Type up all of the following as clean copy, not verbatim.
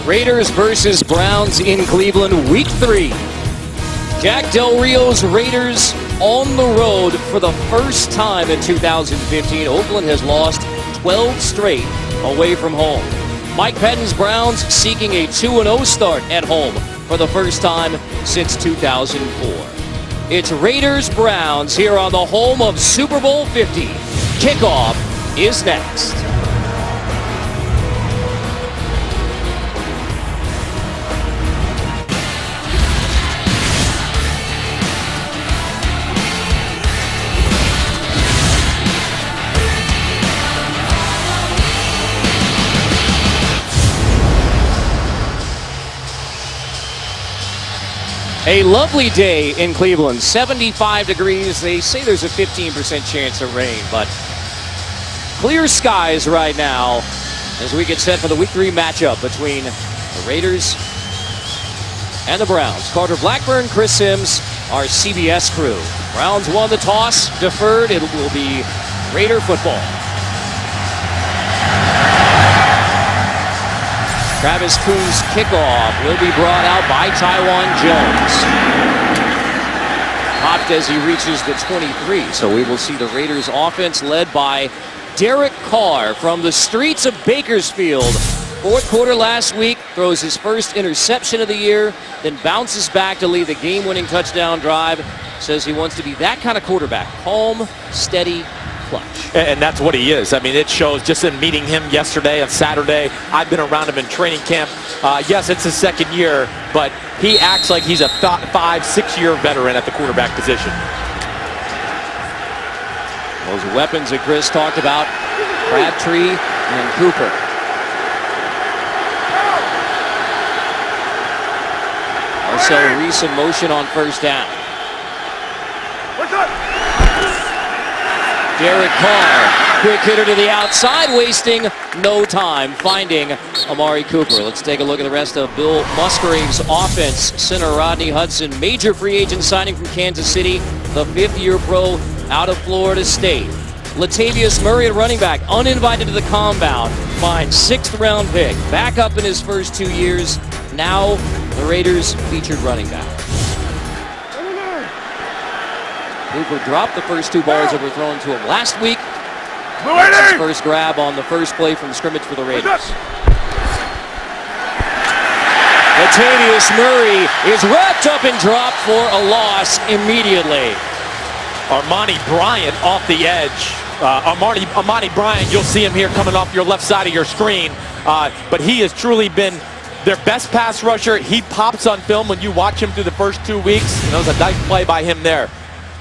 Raiders versus Browns in Cleveland, Week 3. Jack Del Rio's Raiders on the road for the first time in 2015. Oakland has lost 12 straight away from home. Mike Pettine's Browns seeking a 2-0 start at home for the first time since 2004. It's Raiders-Browns here on the home of Super Bowl 50. Kickoff is next. A lovely day in Cleveland, 75 degrees. They say there's a 15% chance of rain, but clear skies right now as we get set for the Week 3 matchup between the Raiders and the Browns. Carter Blackburn, Chris Sims, our CBS crew. Browns won the toss, deferred. It will be Raider football. Travis Coon's kickoff will be brought out by Taiwan Jones. Popped as he reaches the 23, so we will see the Raiders offense led by Derek Carr from the streets of Bakersfield. Fourth quarter last week, throws his first interception of the year, then bounces back to lead the game-winning touchdown drive. Says he wants to be that kind of quarterback, calm, steady, clutch. And that's what he is. I mean, it shows just in meeting him yesterday and Saturday. I've been around him in training camp. Yes, it's his second year, but he acts like he's a 5-6 year veteran at the quarterback position. Those weapons that Chris talked about, Crabtree and Cooper. Marcel Reese in motion on first down. Derek Carr, quick hitter to the outside, wasting no time, finding Amari Cooper. Let's take a look at the rest of Bill Musgrave's offense. Center Rodney Hudson, major free agent signing from Kansas City, the 5th-year pro out of Florida State. Latavius Murray at running back, uninvited to the compound, finds 6th-round pick. Back up in his first 2 years, now the Raiders' featured running back. Cooper dropped the first 2 balls that were thrown to him last week. That's his first grab on the first play from scrimmage for the Raiders. Latavius Murray is wrapped up and dropped for a loss immediately. Armani Bryant off the edge. Armani Bryant, you'll see him here coming off your left side of your screen. But he has truly been their best pass rusher. He pops on film when you watch him through the first 2 weeks. And that was a nice play by him there.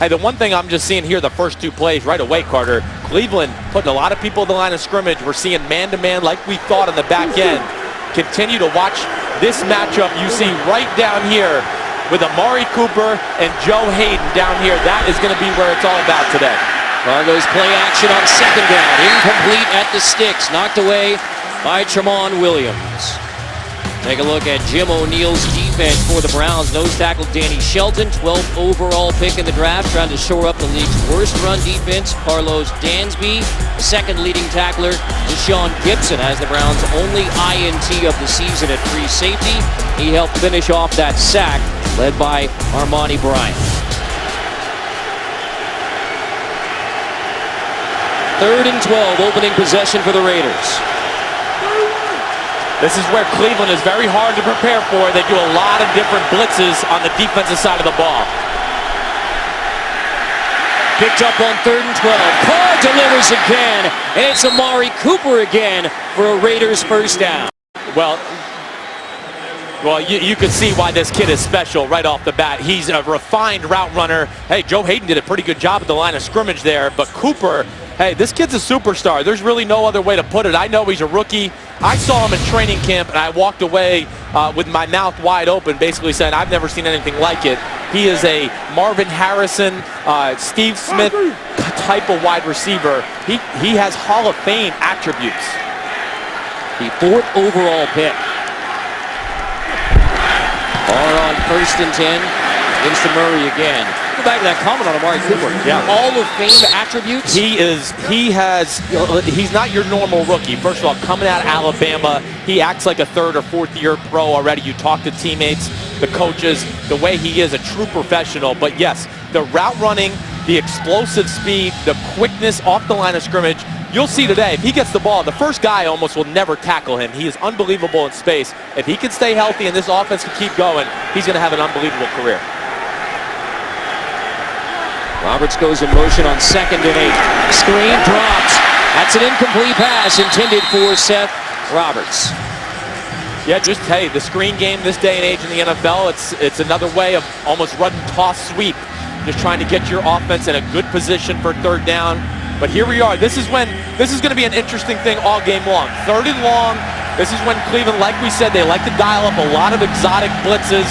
Hey, the one thing I'm just seeing here, the first 2 plays right away, Carter, Cleveland putting a lot of people at the line of scrimmage. We're seeing man-to-man like we thought on the back end. Continue to watch this matchup you see right down here with Amari Cooper and Joe Hayden down here. That is going to be where it's all about today. Fargo's play action on second down. Incomplete at the sticks. Knocked away by Tramon Williams. Take a look at Jim O'Neill's defense for the Browns. Nose tackle Danny Shelton, 12th overall pick in the draft, trying to shore up the league's worst run defense. Carlos Dansby, second leading tackler. Deshaun Gibson has the Browns' only INT of the season at free safety. He helped finish off that sack, led by Armani Bryant. 3rd and 12, opening possession for the Raiders. This is where Cleveland is very hard to prepare for. They do a lot of different blitzes on the defensive side of the ball. Picked up on 3rd and 12. Carr delivers again, and it's Amari Cooper again for a Raiders first down. Well, you could see why this kid is special right off the bat. He's a refined route runner. Hey, Joe Hayden did a pretty good job at the line of scrimmage there, but Cooper, hey, this kid's a superstar. There's really no other way to put it. I know he's a rookie. I saw him in training camp, and I walked away with my mouth wide open, basically saying, I've never seen anything like it. He is a Marvin Harrison, Steve Smith type of wide receiver. He has Hall of Fame attributes. The 4th overall pick. Carr on 1st and 10. Gives to Murray again. back to that comment on Amari Cooper. Yeah. Hall of Fame attributes. He's not your normal rookie. First of all, coming out of Alabama, he acts like a third or fourth year pro already. You talk to teammates, the coaches, the way he is a true professional. But yes, the route running, the explosive speed, the quickness off the line of scrimmage. You'll see today, if he gets the ball, the first guy almost will never tackle him. He is unbelievable in space. If he can stay healthy and this offense can keep going, he's going to have an unbelievable career. Roberts goes in motion on 2nd and 8. Screen drops. That's an incomplete pass intended for Seth Roberts. Yeah, just, hey, the screen game this day and age in the NFL, it's another way of almost run, toss, sweep. Just trying to get your offense in a good position for 3rd down. But here we are. This is going to be an interesting thing all game long. 3rd and long. This is when Cleveland, like we said, they like to dial up a lot of exotic blitzes.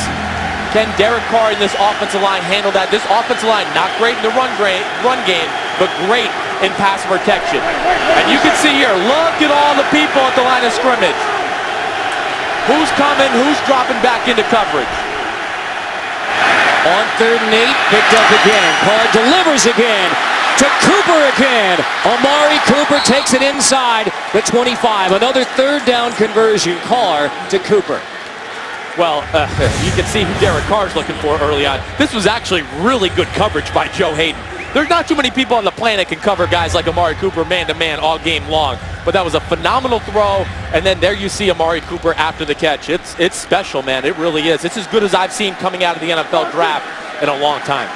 Can Derek Carr and this offensive line handle that? This offensive line, not great in the run game, but great in pass protection. And you can see here, look at all the people at the line of scrimmage. Who's coming? Who's dropping back into coverage? On 3rd and 8, picked up again. Carr delivers again. To Cooper again. Amari Cooper takes it inside the 25. Another 3rd down conversion. Carr to Cooper. Well, you can see who Derek Carr's looking for early on. This was actually really good coverage by Joe Hayden. There's not too many people on the planet can cover guys like Amari Cooper man-to-man all game long. But that was a phenomenal throw, and then there you see Amari Cooper after the catch. It's special, man. It really is. It's as good as I've seen coming out of the NFL draft in a long time.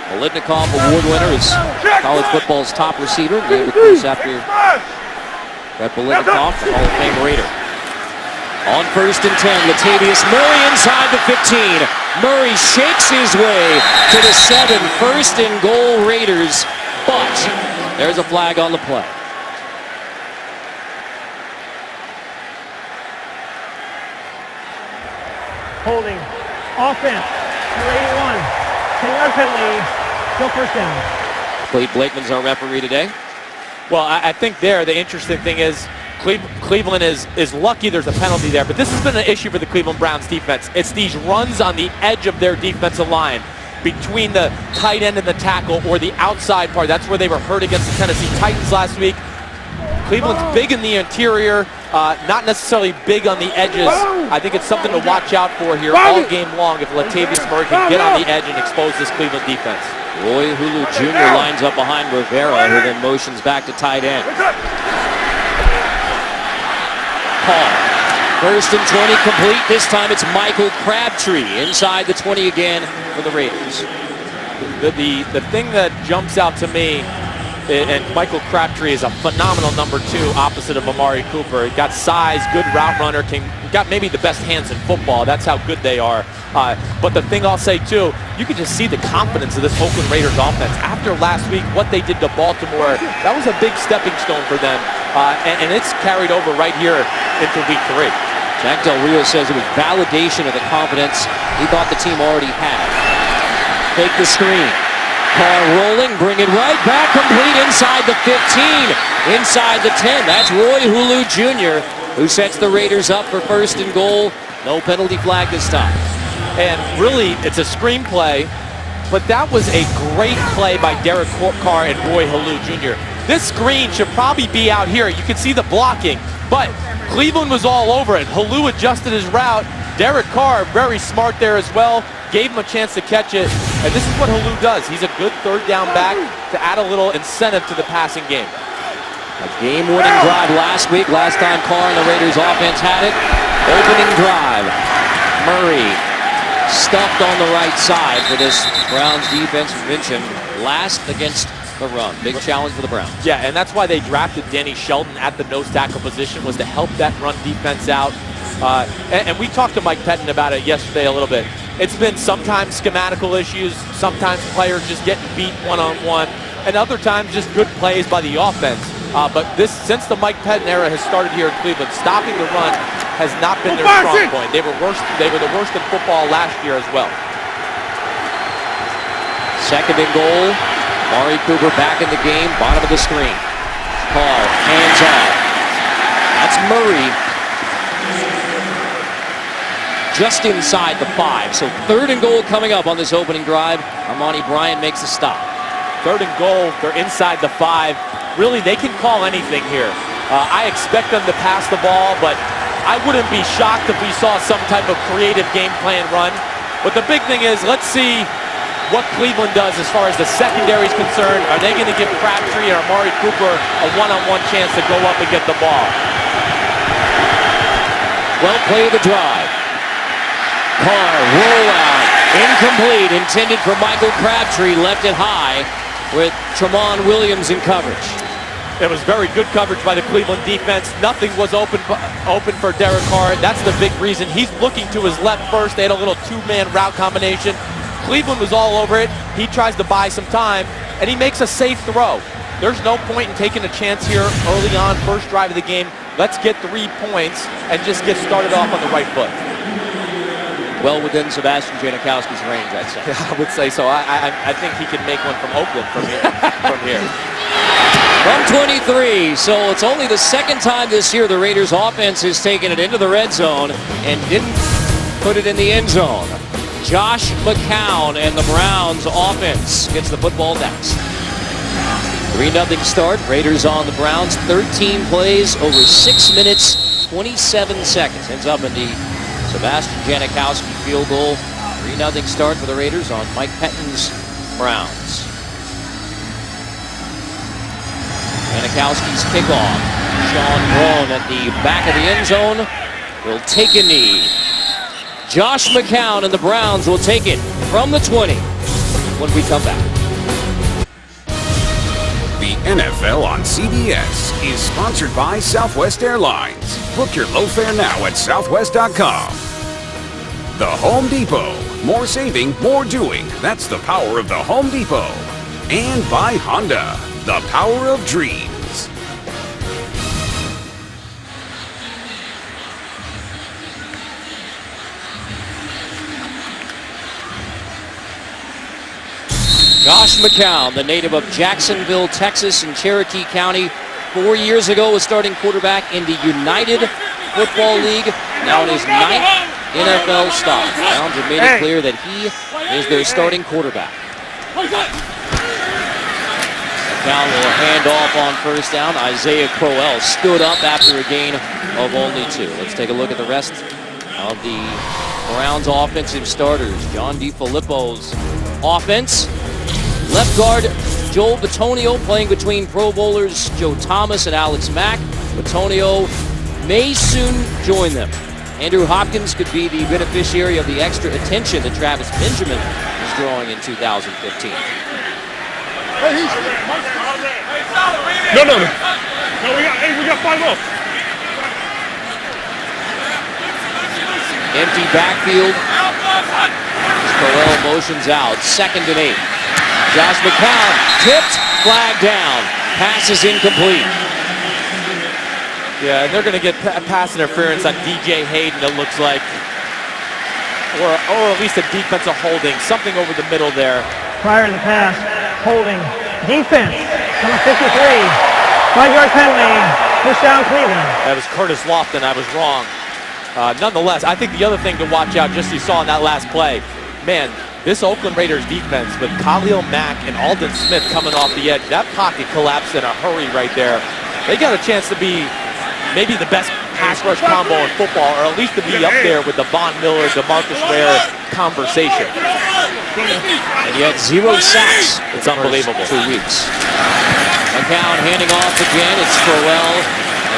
Biletnikoff award winner is college football's top receiver, named of course after Brett Biletnikoff, the Hall of Fame Raider. On 1st and 10, Latavius Murray inside the 15. Murray shakes his way to the 7. 1st and goal Raiders, but there's a flag on the play. Holding. Offense. Number 81. 10-yard penalty. Still 1st down. Clete Blakeman's our referee today. Well, I think the interesting thing is Cleveland is lucky there's a penalty there, but this has been an issue for the Cleveland Browns defense. It's these runs on the edge of their defensive line between the tight end and the tackle, or the outside part. That's where they were hurt against the Tennessee Titans last week. Cleveland's big in the interior, not necessarily big on the edges. I think it's something to watch out for here all game long if Latavius Murray can get on the edge and expose this Cleveland defense. Roy Hulu Jr. lines up behind Rivera, who then motions back to tight end. Paul. 1st and 20 complete. This time it's Michael Crabtree inside the 20 again for the Raiders. The thing that jumps out to me, and Michael Crabtree is a phenomenal number 2 opposite of Amari Cooper. Got size, good route runner, got maybe the best hands in football. That's how good they are. But the thing I'll say too, you can just see the confidence of this Oakland Raiders offense. After last week, what they did to Baltimore, that was a big stepping stone for them. And it's carried over right here into week 3. Jack Del Rio says it was validation of the confidence he thought the team already had. Take the screen. Carr rolling, bring it right back, complete inside the 15, inside the 10. That's Roy Hulu Jr., who sets the Raiders up for 1st and goal. No penalty flag this time. And really, it's a screenplay, but that was a great play by Derek Carr and Roy Hulu Jr. This screen should probably be out here. You can see the blocking, but Cleveland was all over it. Hulu adjusted his route. Derek Carr, very smart there as well, gave him a chance to catch it. And this is what Hulu does. He's a good 3rd down back to add a little incentive to the passing game. A game-winning drive last week. Last time Carr and the Raiders offense had it. Opening drive. Murray stuffed on the right side for this Browns defense. Mentioned last against the run. Big challenge for the Browns. Yeah, and that's why they drafted Danny Shelton at the nose tackle position, was to help that run defense out. And we talked to Mike Pettin about it yesterday a little bit. It's been sometimes schematical issues, sometimes players just getting beat one-on-one, and other times just good plays by the offense. But since the Mike Pettin era has started here in Cleveland, stopping the run has not been their strong point. They were the worst in football last year as well. 2nd and goal. Amari Cooper back in the game, bottom of the screen. Carr, hands off. That's Murray. just inside the 5. So 3rd and goal coming up on this opening drive. Armani Bryant makes the stop. 3rd and goal, they're inside the 5. Really, they can call anything here. I expect them to pass the ball, but I wouldn't be shocked if we saw some type of creative game plan run. But the big thing is, let's see what Cleveland does as far as the secondary is concerned. Are they going to give Crabtree or Amari Cooper a one-on-one chance to go up and get the ball? Well played the drive. Carr, rollout, incomplete, intended for Michael Crabtree, left it high with Tramon Williams in coverage. It was very good coverage by the Cleveland defense. Nothing was open for Derek Carr. That's the big reason. He's looking to his left first. They had a little 2-man route combination. Cleveland was all over it. He tries to buy some time, and he makes a safe throw. There's no point in taking a chance here early on, first drive of the game. Let's get 3 points and just get started off on the right foot. Well within Sebastian Janikowski's range, I'd say. Yeah, I would say so. I think he can make one from Oakland from here. From 23, so it's only the 2nd time this year the Raiders offense has taken it into the red zone and didn't put it in the end zone. Josh McCown and the Browns offense gets the football next. 3-0 start. Raiders on the Browns. 13 plays over 6 minutes, 27 seconds. Ends up in the Sebastian Janikowski field goal. 3-0 start for the Raiders on Mike Pettine's Browns. Janikowski's kickoff. Sean Brown at the back of the end zone will take a knee. Josh McCown and the Browns will take it from the 20 when we come back. The NFL on CBS is sponsored by Southwest Airlines. Book your low fare now at southwest.com. The Home Depot. More saving, more doing. That's the power of the Home Depot. And by Honda. The power of dreams. Josh McCown, the native of Jacksonville, Texas in Cherokee County, 4 years ago was starting quarterback in the United Football League. Now in his 9th NFL stop. Browns have made it clear that he is their starting quarterback. McCown will hand off on first down. Isaiah Crowell stood up after a gain of only 2. Let's take a look at the rest of the Browns offensive starters. John DeFilippo's offense. Left guard Joel Bitonio playing between Pro Bowlers Joe Thomas and Alex Mack. Bitonio may soon join them. Andrew Hopkins could be the beneficiary of the extra attention that Travis Benjamin is drawing in 2015. No, we got 5 off. Empty backfield. Crowell motions out. 2nd and 8. Josh McCown tipped, flag down. Pass is incomplete. Yeah, and they're going to get pass interference on DJ Hayden, it looks like. Or at least a defensive holding. Something over the middle there. Prior to the pass, holding. Defense, number 53. 5-yard penalty, push down Cleveland. That was Curtis Lofton, I was wrong. Nonetheless, I think the other thing to watch out, just you saw in that last play, man, this Oakland Raiders defense with Khalil Mack and Aldon Smith coming off the edge, that pocket collapsed in a hurry right there. They got a chance to be maybe the best pass rush combo in football, or at least to be up there with the Von Miller, DeMarcus Ware conversation. And yet 0 sacks. It's unbelievable. 2 weeks. McCown handing off again. It's Crowell.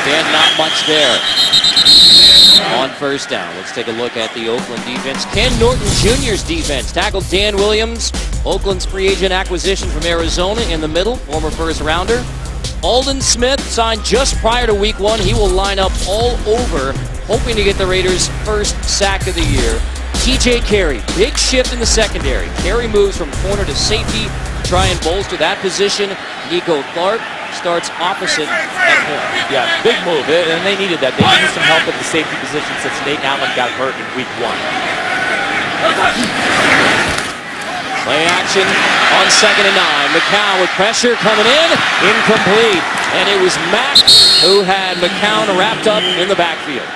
Again, not much there. On first down, let's take a look at the Oakland defense. Ken Norton Jr.'s defense tackled Dan Williams, Oakland's free agent acquisition from Arizona in the middle, former first rounder. Aldon Smith signed just prior to week 1. He will line up all over, hoping to get the Raiders' first sack of the year. TJ Carey, big shift in the secondary. Carey moves from corner to safety to try and bolster that position. Nico Clark starts opposite at corner. Yeah, big move, and they needed that. They needed some help at the safety position since Nate Allen got hurt in week 1. Play action on 2nd and 9. McCown with pressure coming in, incomplete. And it was Mack who had McCown wrapped up in the backfield.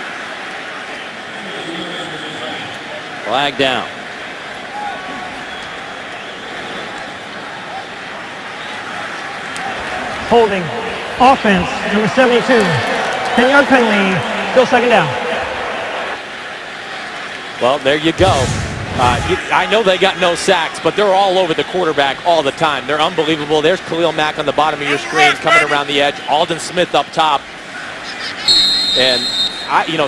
Flag down. Holding. Offense, number 72. 10-yard penalty. Still second down. Well, there you go. I know they got no sacks, but they're all over the quarterback all the time. They're unbelievable. There's Khalil Mack on the bottom of your screen coming around the edge. Aldon Smith up top. And,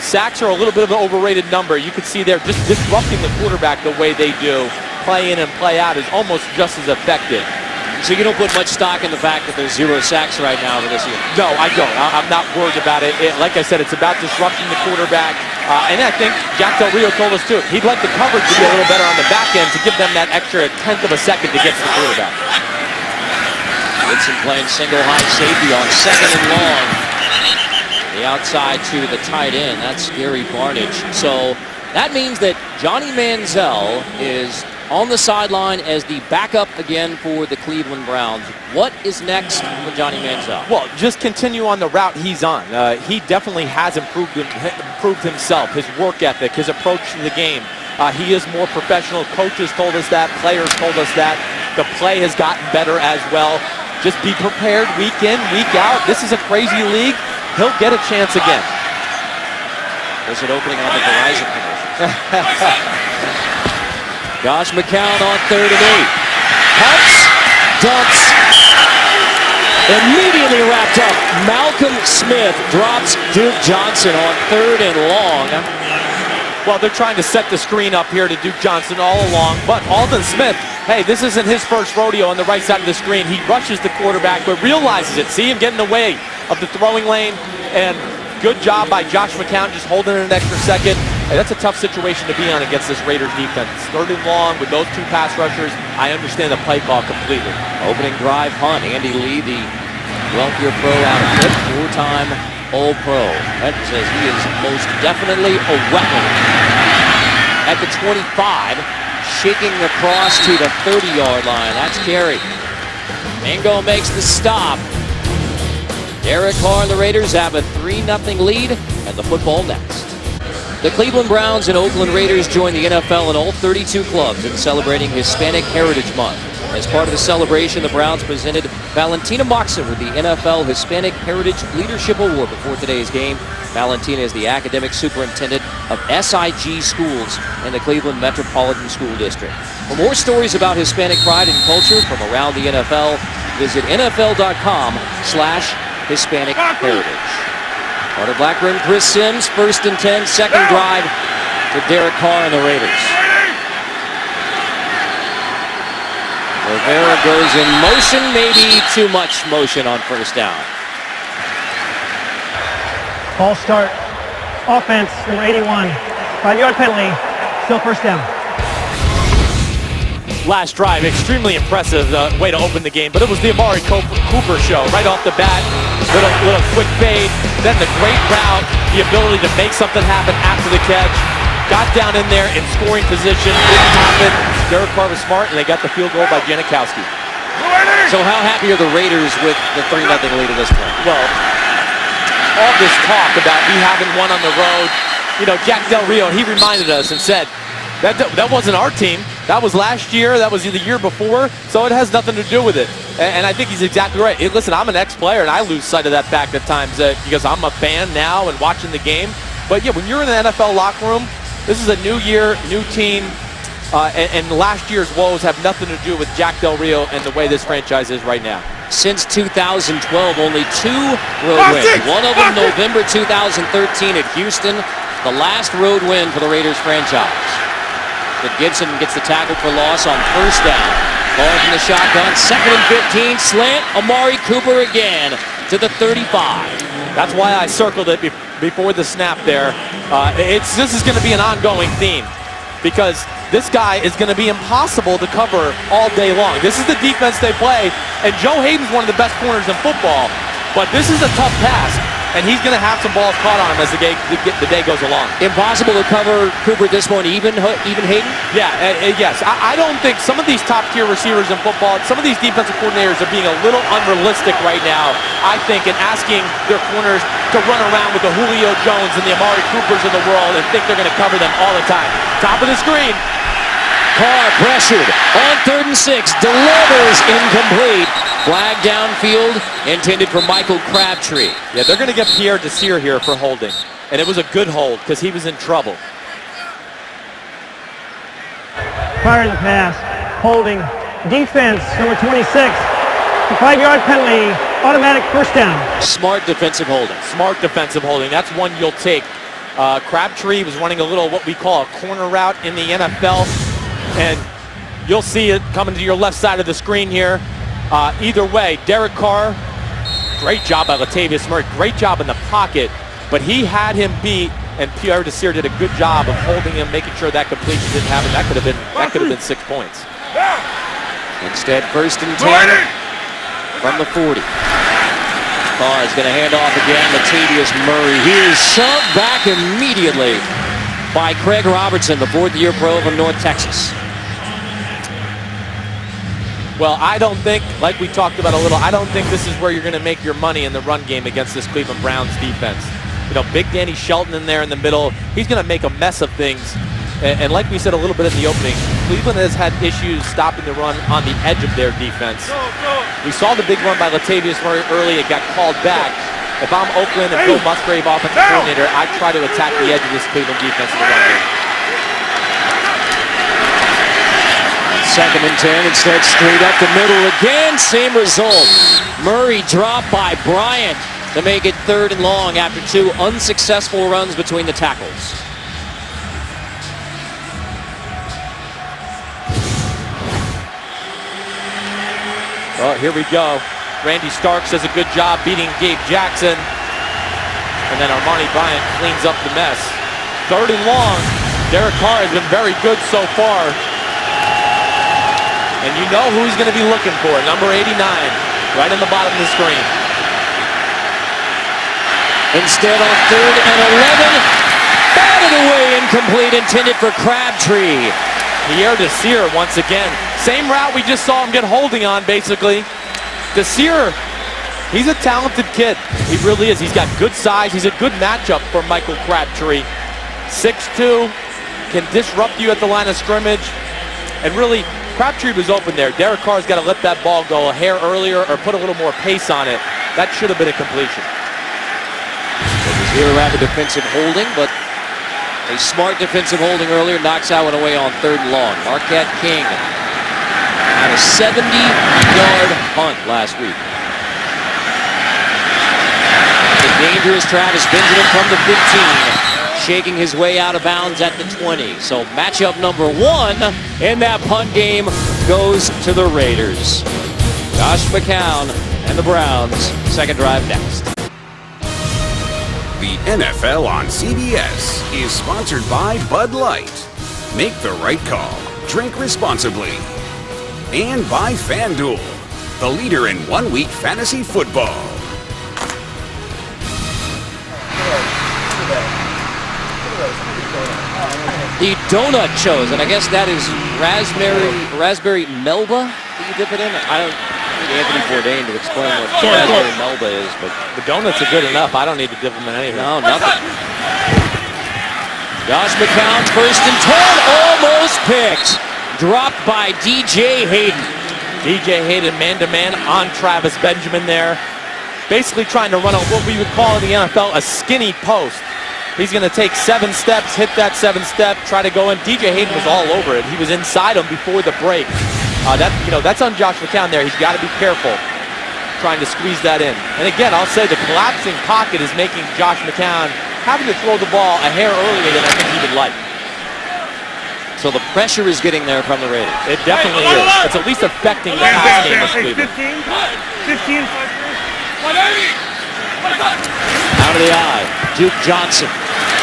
sacks are a little bit of an overrated number. You can see they're just disrupting the quarterback the way they do. Play in and play out is almost just as effective. So you don't put much stock in the fact that there's 0 sacks right now for this year? No, I don't. I'm not worried about it. Like I said, it's about disrupting the quarterback. And I think Jack Del Rio told us too. He'd like the coverage to be a little better on the back end to give them that extra 1/10 of a second to get to the quarterback. Woodson playing single high safety on 2nd and long. The outside to the tight end. That's Gary Barnidge. So that means that Johnny Manziel is on the sideline as the backup again for the Cleveland Browns. What is next for Johnny Manziel? Well, just continue on the route he's on. He definitely has improved himself, his work ethic, his approach to the game. He is more professional. Coaches told us that. Players told us that. The play has gotten better as well. Just be prepared week in, week out. This is a crazy league. He'll get a chance again. There's an opening on the Verizon commercial. Josh McCown on 3rd and 8. Pumps, dumps, immediately wrapped up. Malcolm Smith drops Duke Johnson on 3rd and long. Well, they're trying to set the screen up here to Duke Johnson all along, but Aldon Smith, hey, this isn't his first rodeo on the right side of the screen. He rushes the quarterback, but realizes it. See him get in the way of the throwing lane, and good job by Josh McCown just holding it an extra second. Hey, that's a tough situation to be on against this Raiders defense. 3rd and long with those 2 pass rushers. I understand the play call completely. Opening drive punt. Andy Lee, the wealthier pro out of Pitt, 4-time All-Pro. That says he is most definitely a weapon. At the 25, shaking across to the 30-yard line. That's Carey. Mingo makes the stop. Derek Carr and the Raiders have a 3-0 lead, and the football next. The Cleveland Browns and Oakland Raiders join the NFL and all 32 clubs in celebrating Hispanic Heritage Month. As part of the celebration, the Browns presented Valentina Moxon with the NFL Hispanic Heritage Leadership Award before today's game. Valentina is the academic superintendent of SIG schools in the Cleveland Metropolitan School District. For more stories about Hispanic pride and culture from around the NFL, visit NFL.com/Hispanic Heritage. Carter Blackburn, Chris Sims, 1st and 10, second drive for Derek Carr and the Raiders. Rivera goes in motion, maybe too much motion on 1st down. Ball start. Offense, number 81. 5-yard penalty. Still 1st down. Last drive, extremely impressive way to open the game, but it was the Amari Cooper show right off the bat. Little quick fade, then the great route, the ability to make something happen after the catch. Got down in there in scoring position, didn't happen. Derek Carr was smart, and they got the field goal by Janikowski. So how happy are the Raiders with the 3-0 lead at this point? Well, all this talk about we having won on the road, Jack Del Rio, he reminded us and said, that wasn't our team. That was last year. That was the year before. So it has nothing to do with it. And I think he's exactly right. Listen, I'm an ex-player, and I lose sight of that fact at times because I'm a fan now and watching the game. But, yeah, when you're in the NFL locker room, this is a new year, new team. And last year's woes have nothing to do with Jack Del Rio and the way this franchise is right now. Since 2012, only 2 road wins. One of them November 2013 at Houston, the last road win for the Raiders franchise. But Gibson gets the tackle for loss on 1st down. Ball from the shotgun, 2nd and 15, slant, Amari Cooper again to the 35. That's why I circled it before the snap there. This is going to be an ongoing theme because this guy is going to be impossible to cover all day long. This is the defense they play, and Joe Hayden's one of the best corners in football, but this is a tough task. and he's going to have some balls caught on him as the day goes along. Impossible to cover Cooper at this point, even Hayden? Yeah, yes. I don't think some of these top-tier receivers in football, some of these defensive coordinators are being a little unrealistic right now, I think, in asking their corners to run around with the Julio Jones and the Amari Coopers of the world and think they're going to cover them all the time. Top of the screen. Carr pressured on 3rd and 6, delivers incomplete. Flag downfield intended for Michael Crabtree. Yeah, they're going to get Pierre Desir here for holding. And it was a good hold because he was in trouble. Fire the pass. Holding. Defense, number 26. 5-yard penalty. Automatic first down. Smart defensive holding. Smart defensive holding. That's one you'll take. Crabtree was running a little what we call a corner route in the NFL. And you'll see it coming to your left side of the screen here. Either way, Derek Carr, great job by Latavius Murray, great job in the pocket, but he had him beat, and Pierre Desir did a good job of holding him, making sure that completion didn't happen. That could have been 6 points. Instead, 1st and 10 from the 40. Carr is going to hand off again. Latavius Murray. He is shoved back immediately by Craig Robertson, the 4th-year pro from North Texas. Well, I don't think, like we talked about a little, I don't think this is where you're going to make your money in the run game against this Cleveland Browns defense. You know, big Danny Shelton in there in the middle. He's going to make a mess of things. And like we said a little bit in the opening, Cleveland has had issues stopping the run on the edge of their defense. We saw the big run by Latavius Murray early. It got called back. If I'm Oakland and Bill Musgrave, offensive coordinator, I try to attack the edge of this Cleveland defense in the run game. 2nd and 10, instead straight up the middle again, same result. Murray dropped by Bryant to make it 3rd and long after 2 unsuccessful runs between the tackles. Well, here we go. Randy Starks does a good job beating Gabe Jackson. And then Armani Bryant cleans up the mess. 3rd and long. Derek Carr has been very good so far. And you know who he's going to be looking for. Number 89, right in the bottom of the screen. Instead on 3rd and 11, batted away, incomplete, intended for Crabtree. Pierre Desir once again. Same route we just saw him get holding on, basically. Desir, he's a talented kid. He really is. He's got good size. He's a good matchup for Michael Crabtree. 6'2", can disrupt you at the line of scrimmage. And really, Crabtree was open there. Derek Carr's got to let that ball go a hair earlier or put a little more pace on it. That should have been a completion. Desir had the defensive holding, but a smart defensive holding earlier knocks that one away on 3rd and long. Marquette King had a 70-yard punt last week. The dangerous Travis Benjamin from the 15. Shaking his way out of bounds at the 20. So matchup number 1 in that punt game goes to the Raiders. Josh McCown and the Browns, 2nd drive next. The NFL on CBS is sponsored by Bud Light. Make the right call. Drink responsibly. And by FanDuel, the leader in one-week fantasy football. The donut chose, and I guess that is raspberry Melba that you dip it in. I don't need Anthony Bourdain to explain what raspberry Melba is, but the donuts are good enough. I don't need to dip them in anything. No, nothing. Josh McCown, 1st and 10, almost picked. Dropped by DJ Hayden. DJ Hayden man-to-man on Travis Benjamin there. Basically trying to run on what we would call in the NFL a skinny post. He's going to take 7 steps, hit that 7-step, try to go in. DJ Hayden was all over it. He was inside him before the break. That's on Josh McCown there. He's got to be careful trying to squeeze that in. And again, I'll say the collapsing pocket is making Josh McCown having to throw the ball a hair earlier than I think he would like. So the pressure is getting there from the Raiders. It definitely is. It's at least affecting the pass game of Cleveland. 15. Out of the eye, Duke Johnson.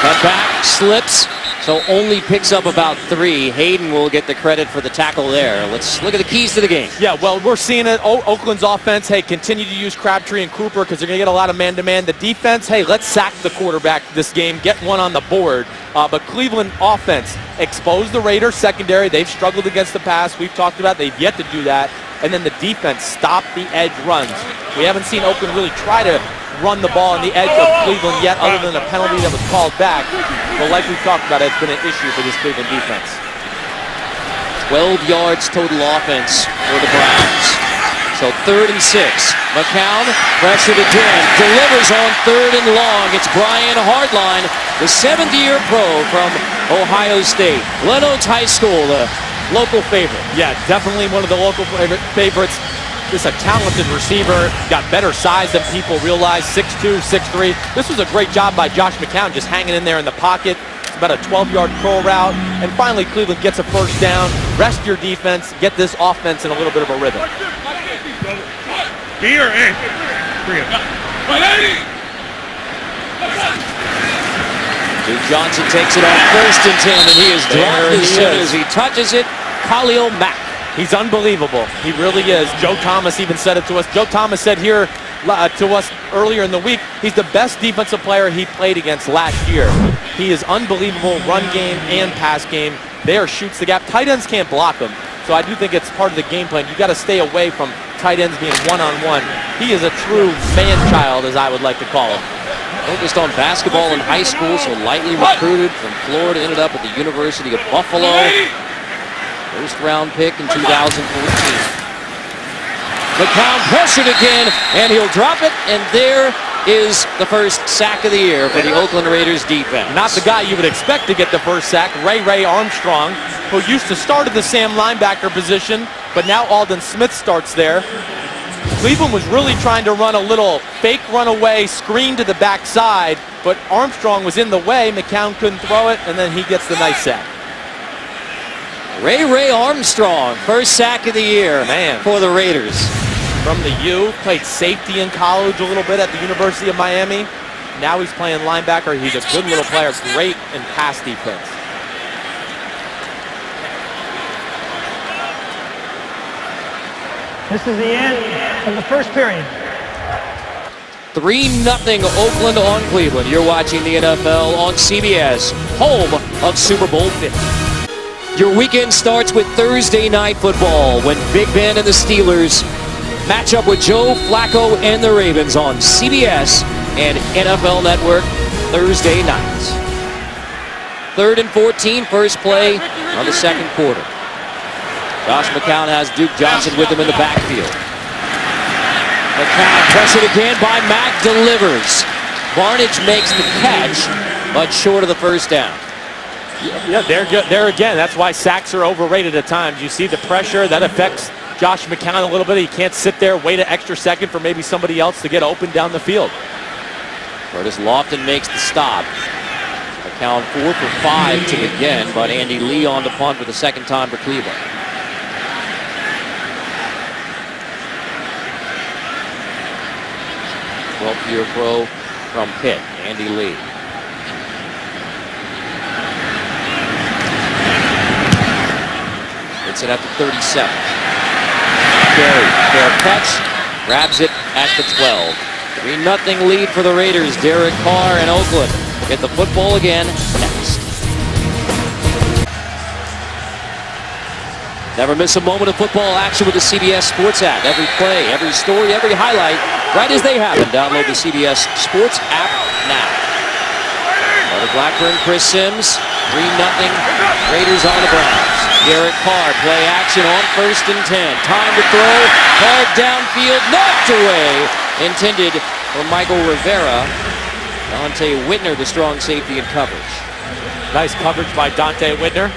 Cut back, slips, So only picks up about 3. Hayden will get the credit for the tackle there. Let's look at the keys to the game. Yeah, well, we're seeing it. Oakland's offense, hey, continue to use Crabtree and Cooper because they're going to get a lot of man-to-man. The defense, hey, let's sack the quarterback this game, get one on the board. But Cleveland offense exposed the Raiders secondary. They've struggled against the pass. We've talked about they've yet to do that. And then the defense stopped the edge runs. We haven't seen Oakland really try to run the ball on the edge of Cleveland yet, other than a penalty that was called back. But like we've talked about, it's been an issue for this Cleveland defense. 12 yards total offense for the Browns. So 3rd and 6. McCown pressured again, delivers on 3rd and long. It's Brian Hardline, the 7th-year pro from Ohio State. Lenox High School, the local favorite. Yeah, definitely one of the local favorites. Just a talented receiver, got better size than people realize, 6'2", 6'3". This was a great job by Josh McCown, just hanging in there in the pocket. It's about a 12-yard curl route. And finally, Cleveland gets a first down. Rest your defense, get this offense in a little bit of a rhythm. Duke Johnson takes it on 1st and 10, and he is dropped as soon as he touches it. Khalil Mack. He's unbelievable. He really is. Joe Thomas even said it to us. Joe Thomas said here to us earlier in the week, he's the best defensive player he played against last year. He is unbelievable run game and pass game. There shoots the gap. Tight ends can't block him. So I do think it's part of the game plan. You got to stay away from tight ends being one-on-one. He is a true man-child, as I would like to call him. Focused on basketball in high school, so lightly recruited from Florida, ended up at the University of Buffalo. First-round pick in 2014. McCown pressured again, and he'll drop it, and there is the first sack of the year for the Oakland Raiders defense. Not the guy you would expect to get the first sack, Ray Armstrong, who used to start at the Sam linebacker position, but now Aldon Smith starts there. Cleveland was really trying to run a little fake runaway screen to the backside, but Armstrong was in the way. McCown couldn't throw it, and then he gets the nice sack. Ray Armstrong, first sack of the year for the Raiders. From the U, played safety in college a little bit at the University of Miami. Now he's playing linebacker. He's a good little player, great in pass defense. This is the end of the first period. 3-0 Oakland on Cleveland. You're watching the NFL on CBS, home of Super Bowl 50. Your weekend starts with Thursday Night Football when Big Ben and the Steelers match up with Joe Flacco and the Ravens on CBS and NFL Network Thursday nights. 3rd and 14, first play of the second quarter. Josh McCown has Duke Johnson with him in the backfield. McCown pressured again by Mack, delivers. Barnidge makes the catch, but short of the first down. Yeah, there again. That's why sacks are overrated at times. You see the pressure that affects Josh McCown a little bit. He can't sit there, wait an extra second for maybe somebody else to get open down the field. Curtis Lofton makes the stop. McCown 4 for 5 to begin, but Andy Lee on the punt for the second time for Cleveland. Twelfth-year pro from Pitt, Andy Lee. It's it at the 37. Fair catch, grabs it at the 12. 3-0 lead for the Raiders. Derek Carr and Oakland get the football again next. Never miss a moment of football action with the CBS Sports app. Every play, every story, every highlight, right as they happen. Download the CBS Sports app now. Carter Blackburn, Chris Sims, 3-0 Raiders on the Browns. Derek Carr, play action on 1st and 10. Time to throw. Carr downfield, knocked away. Intended for Michael Rivera. Dante Whitner, the strong safety in coverage. Nice coverage by Dante Whitner.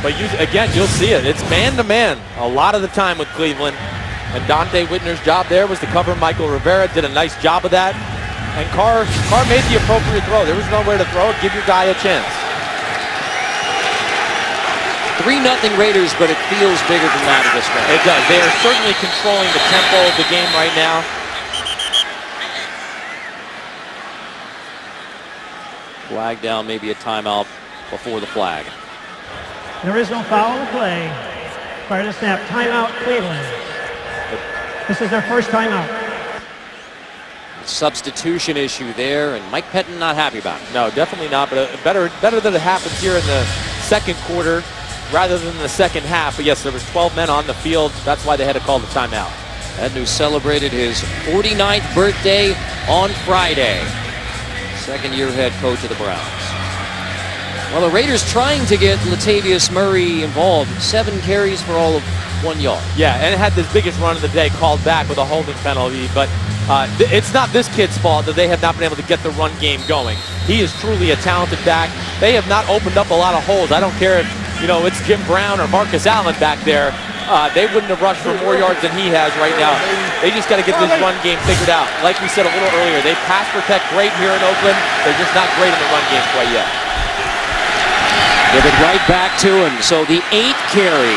But you'll see it. It's man-to-man a lot of the time with Cleveland. And Dante Whitner's job there was to cover Michael Rivera. Did a nice job of that. And Carr made the appropriate throw. There was nowhere to throw it. Give your guy a chance. 3-0 Raiders, but it feels bigger than that at this point. It does. They are certainly controlling the tempo of the game right now. flag down, maybe a timeout before the flag. There is no foul on the play. Prior to snap, timeout Cleveland. This is their first timeout. Substitution issue there, and Mike Pettin not happy about it. No, definitely not, but better that it happens here in the second quarter rather than the second half. But yes, there was 12 men on the field. That's why they had to call the timeout. Ednu celebrated his 49th birthday on Friday. Second-year head coach of the Browns. Well, the Raiders trying to get Latavius Murray involved. 7 carries for all of 1 yard. Yeah, and it had this biggest run of the day called back with a holding penalty, but it's not this kid's fault that they have not been able to get the run game going. He is truly a talented back. They have not opened up a lot of holes. I don't care if, it's Jim Brown or Marcus Allen back there. They wouldn't have rushed for more yards than he has right now. They just got to get this run game figured out. Like we said a little earlier, they pass protect great here in Oakland. They're just not great in the run game quite yet. Give it right back to him. So the 8th carry,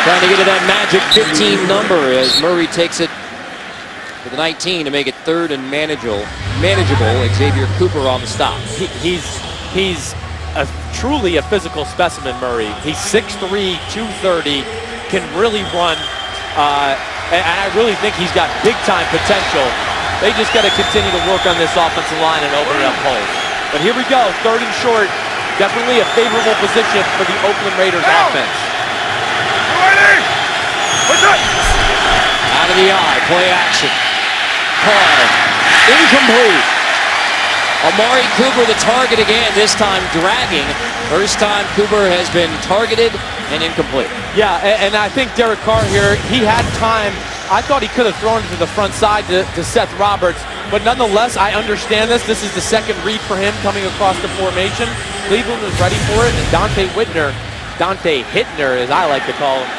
trying to get to that magic 15 number as Murray takes it to the 19 to make it 3rd and manageable. Xavier Cooper on the stop. He's truly a physical specimen, Murray. He's 6'3", 230, can really run, and I really think he's got big-time potential. They just got to continue to work on this offensive line and open up holes. But here we go, 3rd and short. Definitely a favorable position for the Oakland Raiders offense. Out of the eye, play action. Carr, incomplete. Amari Cooper the target again, this time dragging. First time Cooper has been targeted and incomplete. Yeah, and I think Derek Carr here, he had time. I thought he could have thrown it to the front side to Seth Roberts, but nonetheless, I understand this. This is the second read for him coming across the formation. Cleveland was ready for it, and Dante Hittner, as I like to call him,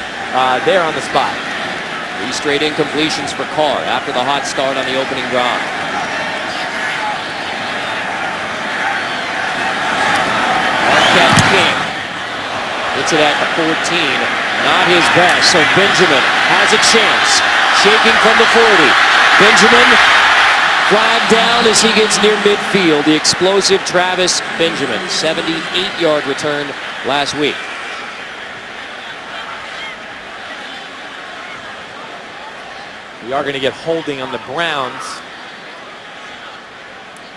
there on the spot. 3 straight incompletions for Carr after the hot start on the opening drive. Marquette King hits it at the 14. Not his best, so Benjamin has a chance. Shaking from the 40. Benjamin flagged down as he gets near midfield. The explosive Travis Benjamin, 78-yard return last week. We are going to get holding on the Browns.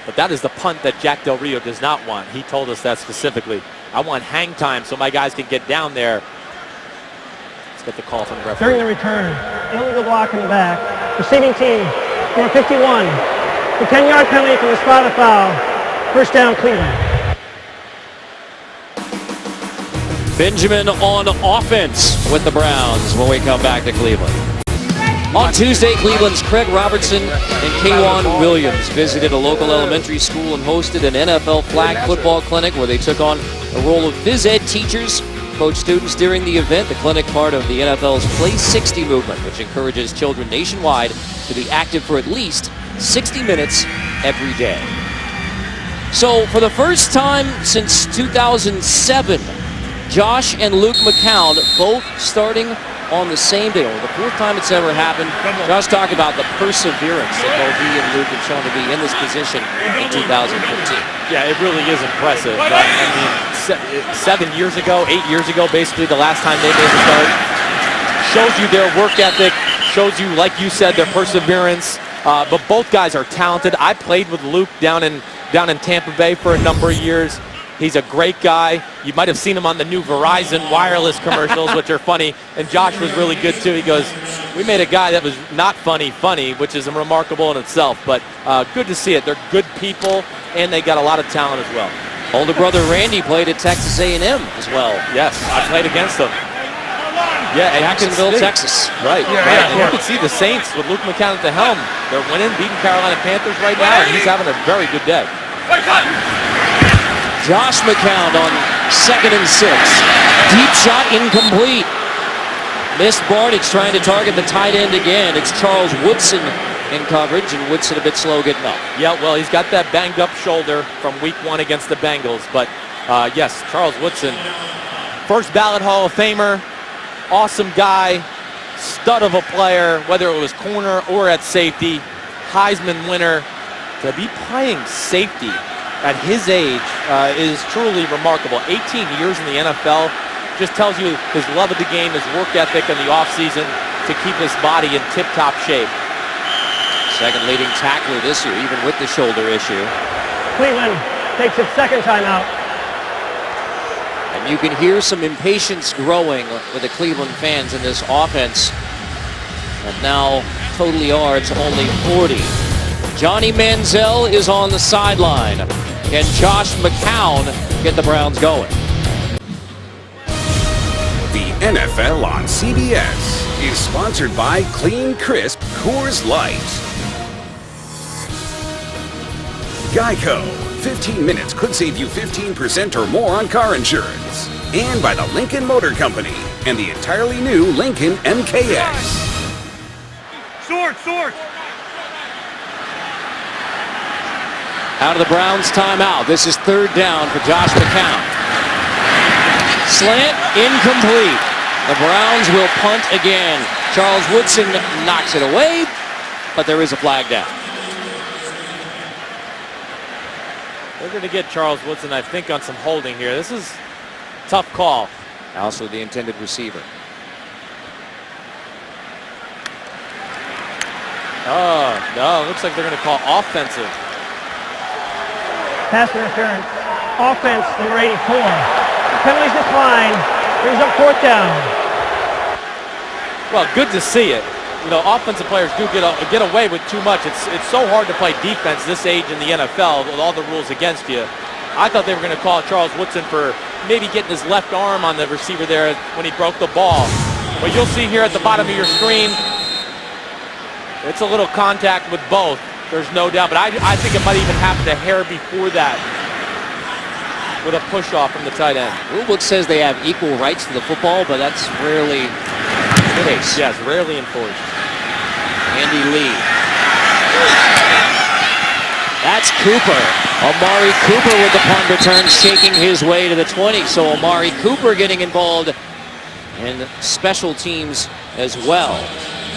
But that is the punt that Jack Del Rio does not want. He told us that specifically. I want hang time so my guys can get down there. Let's get the call from the referee. During the return, illegal block in the back. Receiving team, number 51. The 10-yard penalty from the spot of foul. First down, Cleveland. Benjamin on offense with the Browns when we come back to Cleveland. On Tuesday, Cleveland's Craig Robertson and K'Wan Williams visited a local elementary school and hosted an NFL flag football clinic where they took on the role of phys ed teachers, coach students during the event. The clinic, part of the NFL's Play 60 movement, which encourages children nationwide to be active for at least 60 minutes every day. So for the first time since 2007, Josh and Luke McCown both starting on the same day, or the 4th time it's ever happened. Josh talked about the perseverance that both he and Luke have shown to be in this position in 2015. Yeah, it really is impressive. I mean, 7 years ago, 8 years ago, basically the last time they made the start. Shows you their work ethic, shows you, like you said, their perseverance. But both guys are talented. I played with Luke down in Tampa Bay for a number of years. He's a great guy. You might have seen him on the new Verizon wireless commercials, which are funny. And Josh was really good, too. He goes, we made a guy that was not funny, which is remarkable in itself. But good to see it. They're good people, and they got a lot of talent as well. Older brother Randy played at Texas A&M as well. Yes, I played against them. Yeah, and Jacksonville, Texas. Right, right. And you can see the Saints with Luke McCown at the helm. They're winning, beating Carolina Panthers right now, and he's having a very good day. Josh McCown on 2nd and 6. Deep shot incomplete. Missed Barnage trying to target the tight end again. It's Charles Woodson in coverage, and Woodson a bit slow getting up. Yeah, well, he's got that banged up shoulder from week 1 against the Bengals. But yes, Charles Woodson, first ballot Hall of Famer, awesome guy, stud of a player, whether it was corner or at safety, Heisman winner. To be playing safety at his age is truly remarkable. 18 years in the NFL just tells you his love of the game, his work ethic in the offseason to keep his body in tip-top shape. Second leading tackler this year, even with the shoulder issue. Cleveland takes its second timeout. And you can hear some impatience growing with the Cleveland fans in this offense. And now total yards only 40. Johnny Manziel is on the sideline. Can Josh McCown get the Browns going? The NFL on CBS is sponsored by Clean Crisp Coors Light. Geico. 15 minutes could save you 15% or more on car insurance. And by the Lincoln Motor Company and the entirely new Lincoln MKX. Sword! Out of the Browns timeout. This is third down for Josh McCown. Slant incomplete. The Browns will punt again. Charles Woodson knocks it away, but there is a flag down. They're going to get Charles Woodson, I think, on some holding here. This is a tough call. Also the intended receiver. Oh, no, looks like they're going to call offensive. Pass interference. Offense, number 84. Penalties decline. Brings up fourth down. Well, good to see it. You know, offensive players do get away with too much. It's so hard to play defense this age in the NFL with all the rules against you. I thought they were going to call Charles Woodson for maybe getting his left arm on the receiver there when he broke the ball. But you'll see here at the bottom of your screen, it's a little contact with both. There's no doubt. But I think it might even happen a hair before that with a push-off from the tight end. Rulebook says they have equal rights to the football, but that's rarely the case. Yes, rarely enforced. Andy Lee. That's Cooper. Amari Cooper with the punt return, shaking his way to the 20. So Amari Cooper getting involved in special teams as well.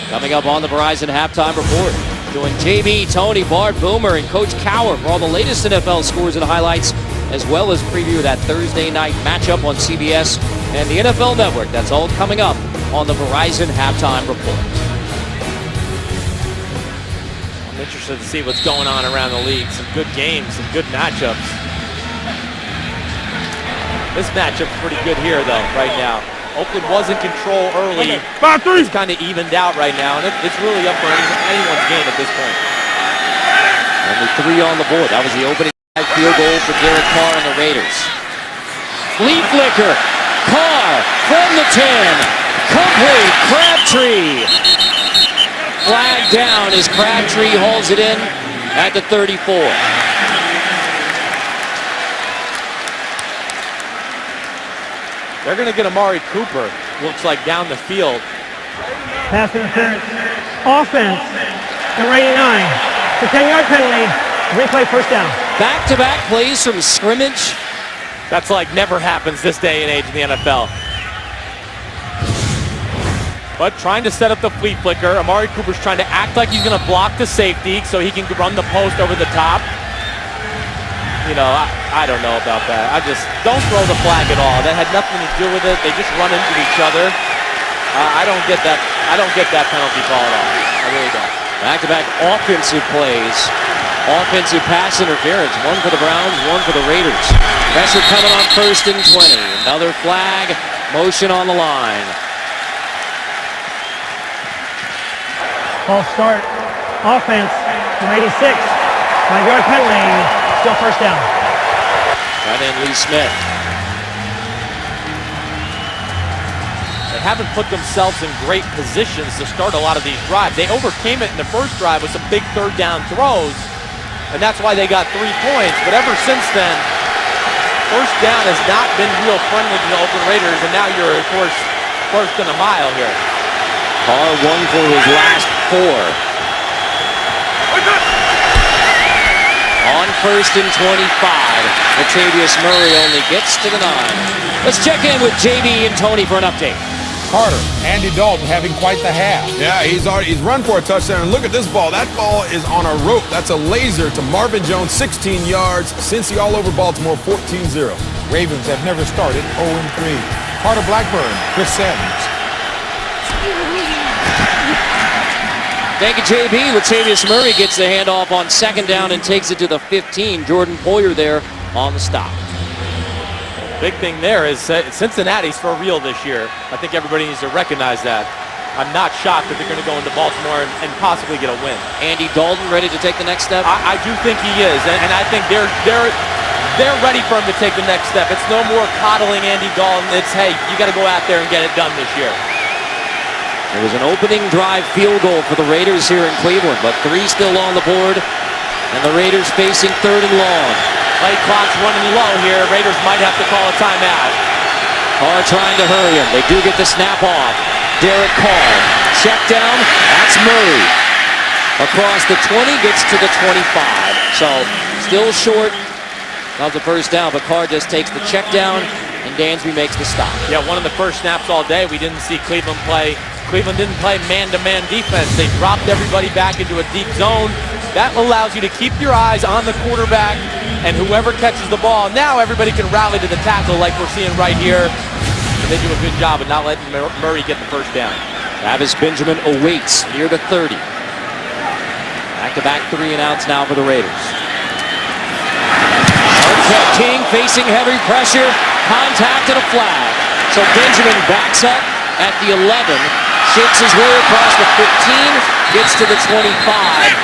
Coming up on the Verizon Halftime Report. Join JB, Tony, Bart, Boomer, and Coach Cower for all the latest NFL scores and highlights, as well as preview that Thursday night matchup on CBS and the NFL Network. That's all coming up on the Verizon Halftime Report. I'm interested to see what's going on around the league. Some good games, some good matchups. This matchup's pretty good here, though, right now. Oakland was in control early. It's kind of evened out right now, and it's really up for anyone's game at this point. Only 3 on the board. That was the opening field goal for Derek Carr and the Raiders. Flea flicker. Carr from the 10. Complete. Crabtree. Flag down as Crabtree hauls it in at the 34. They're going to get Amari Cooper, looks like, down the field. Pass interference. Offense, number 89. The 10-yard penalty. Replay first down. Back-to-back plays from scrimmage. That's like never happens this day and age in the NFL. But trying to set up the flea flicker. Amari Cooper's trying to act like he's going to block the safety so he can run the post over the top. You know, I don't know about that. Don't throw the flag at all. That had nothing to do with it. They just run into each other. I don't get that. I don't get that penalty call at all. I really don't. Back-to-back offensive plays. Offensive pass interference. One for the Browns, one for the Raiders. Pressure coming on 1st and 20. Another flag. Motion on the line. False start. Offense, number 86. 5-yard penalty. Still first down. Tight end Lee Smith. They haven't put themselves in great positions to start a lot of these drives. They overcame it in the first drive with some big third down throws, and that's why they got 3 points. But ever since then, first down has not been real friendly to the Oakland Raiders, and now you're, of course, first and a mile here. Carr won for his last 4. On 1st and 25, Latavius Murray only gets to the 9. Let's check in with JB and Tony for an update. Carter. Andy Dalton having quite the half. Yeah, he's run for a touchdown. And look at this ball. That ball is on a rope. That's a laser to Marvin Jones, 16 yards. Cincy all over Baltimore, 14-0. Ravens have never started 0-3. Carter Blackburn, Chris Sanders. Thank you, JB. Latavius Murray gets the handoff on second down and takes it to the 15. Jordan Poyer there on the stop. Big thing there is Cincinnati's for real this year. I think everybody needs to recognize that. I'm not shocked that they're going to go into Baltimore and possibly get a win. Andy Dalton ready to take the next step? I do think he is, and I think they're ready for him to take the next step. It's no more coddling Andy Dalton. It's, hey, you got to go out there and get it done this year. There was an opening drive field goal for the Raiders here in Cleveland, but 3 still on the board, and the Raiders facing 3rd and long. Play clock's running low here. Raiders might have to call a timeout. Carr trying to hurry him. They do get the snap off. Derek Carr, check down. That's Murray. Across the 20, gets to the 25. So still short of the first down, but Carr just takes the check down, and Dansby makes the stop. Yeah, one of the first snaps all day. We didn't see Cleveland play. Cleveland didn't play man-to-man defense. They dropped everybody back into a deep zone. That allows you to keep your eyes on the quarterback and whoever catches the ball. Now everybody can rally to the tackle like we're seeing right here. And they do a good job of not letting Murray get the first down. Travis Benjamin awaits near the 30. Back-to-back 3 and outs now for the Raiders. Marquette King facing heavy pressure. Contact and a flag. So Benjamin backs up at the 11. Shakes his way across the 15, gets to the 25,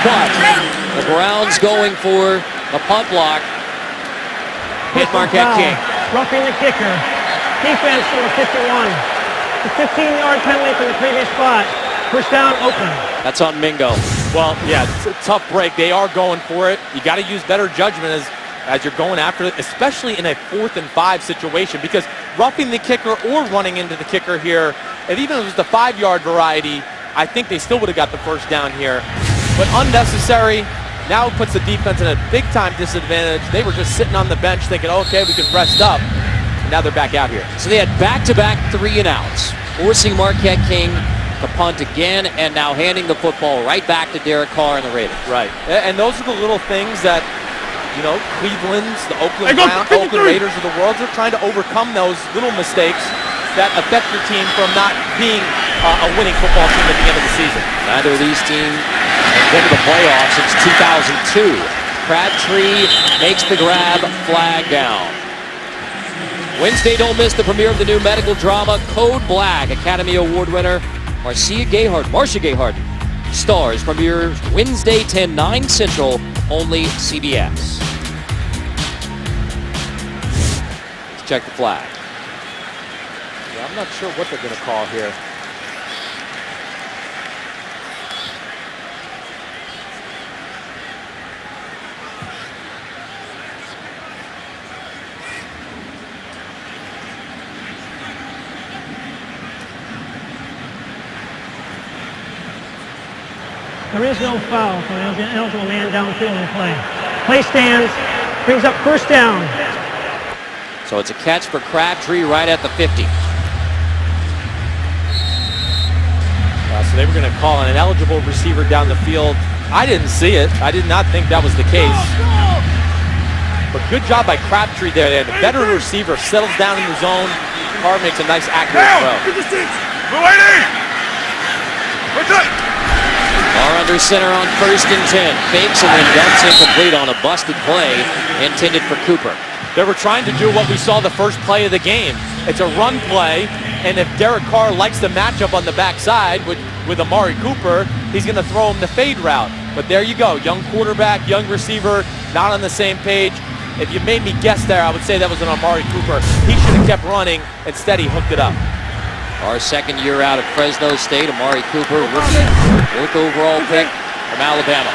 but the Browns going for the punt block. Hit Marquette King. Roughing the kicker. Defense number 51. The 15-yard penalty from the previous spot. First down, Oakland. That's on Mingo. Well, yeah, it's a tough break. They are going for it. You got to use better judgment as you're going after it, especially in a 4th and 5 situation, because roughing the kicker or running into the kicker here, and even if it was the 5-yard variety, I think they still would have got the first down here. But unnecessary. Now it puts the defense in a big-time disadvantage. They were just sitting on the bench thinking, okay, we can rest up. And now they're back out here. So they had back-to-back 3 and outs, forcing Marquette King to punt again, and now handing the football right back to Derek Carr and the Raiders. Right. And those are the little things that, you know, Cleveland's, the Oakland Raiders of the world are trying to overcome those little mistakes that affect your team from not being a winning football team at the end of the season. Neither of these teams have been to the playoffs since 2002. Crabtree makes the grab, flag down. Wednesday, don't miss the premiere of the new medical drama Code Black. Academy Award winner Marcia Gay Harden stars, premieres Wednesday 10/9 Central, only CBS. Let's check the flag. Yeah, I'm not sure what they're going to call here. There is no foul for an eligible man downfield in play. Play stands, brings up first down. So it's a catch for Crabtree right at the 50. So they were going to call an eligible receiver down the field. I didn't see it. I did not think that was the case. But good job by Crabtree there. The veteran receiver settles down in the zone. Carr makes a nice accurate throw. Carr under center on 1st and 10. Fakes and then dumps incomplete on a busted play intended for Cooper. They were trying to do what we saw the first play of the game. It's a run play, and if Derek Carr likes the matchup on the backside with Amari Cooper, he's going to throw him the fade route. But there you go, young quarterback, young receiver, not on the same page. If you made me guess there, I would say that was an Amari Cooper. He should have kept running. Instead, he hooked it up. Our second year out of Fresno State, Amari Cooper, rookie, 4th overall pick from Alabama.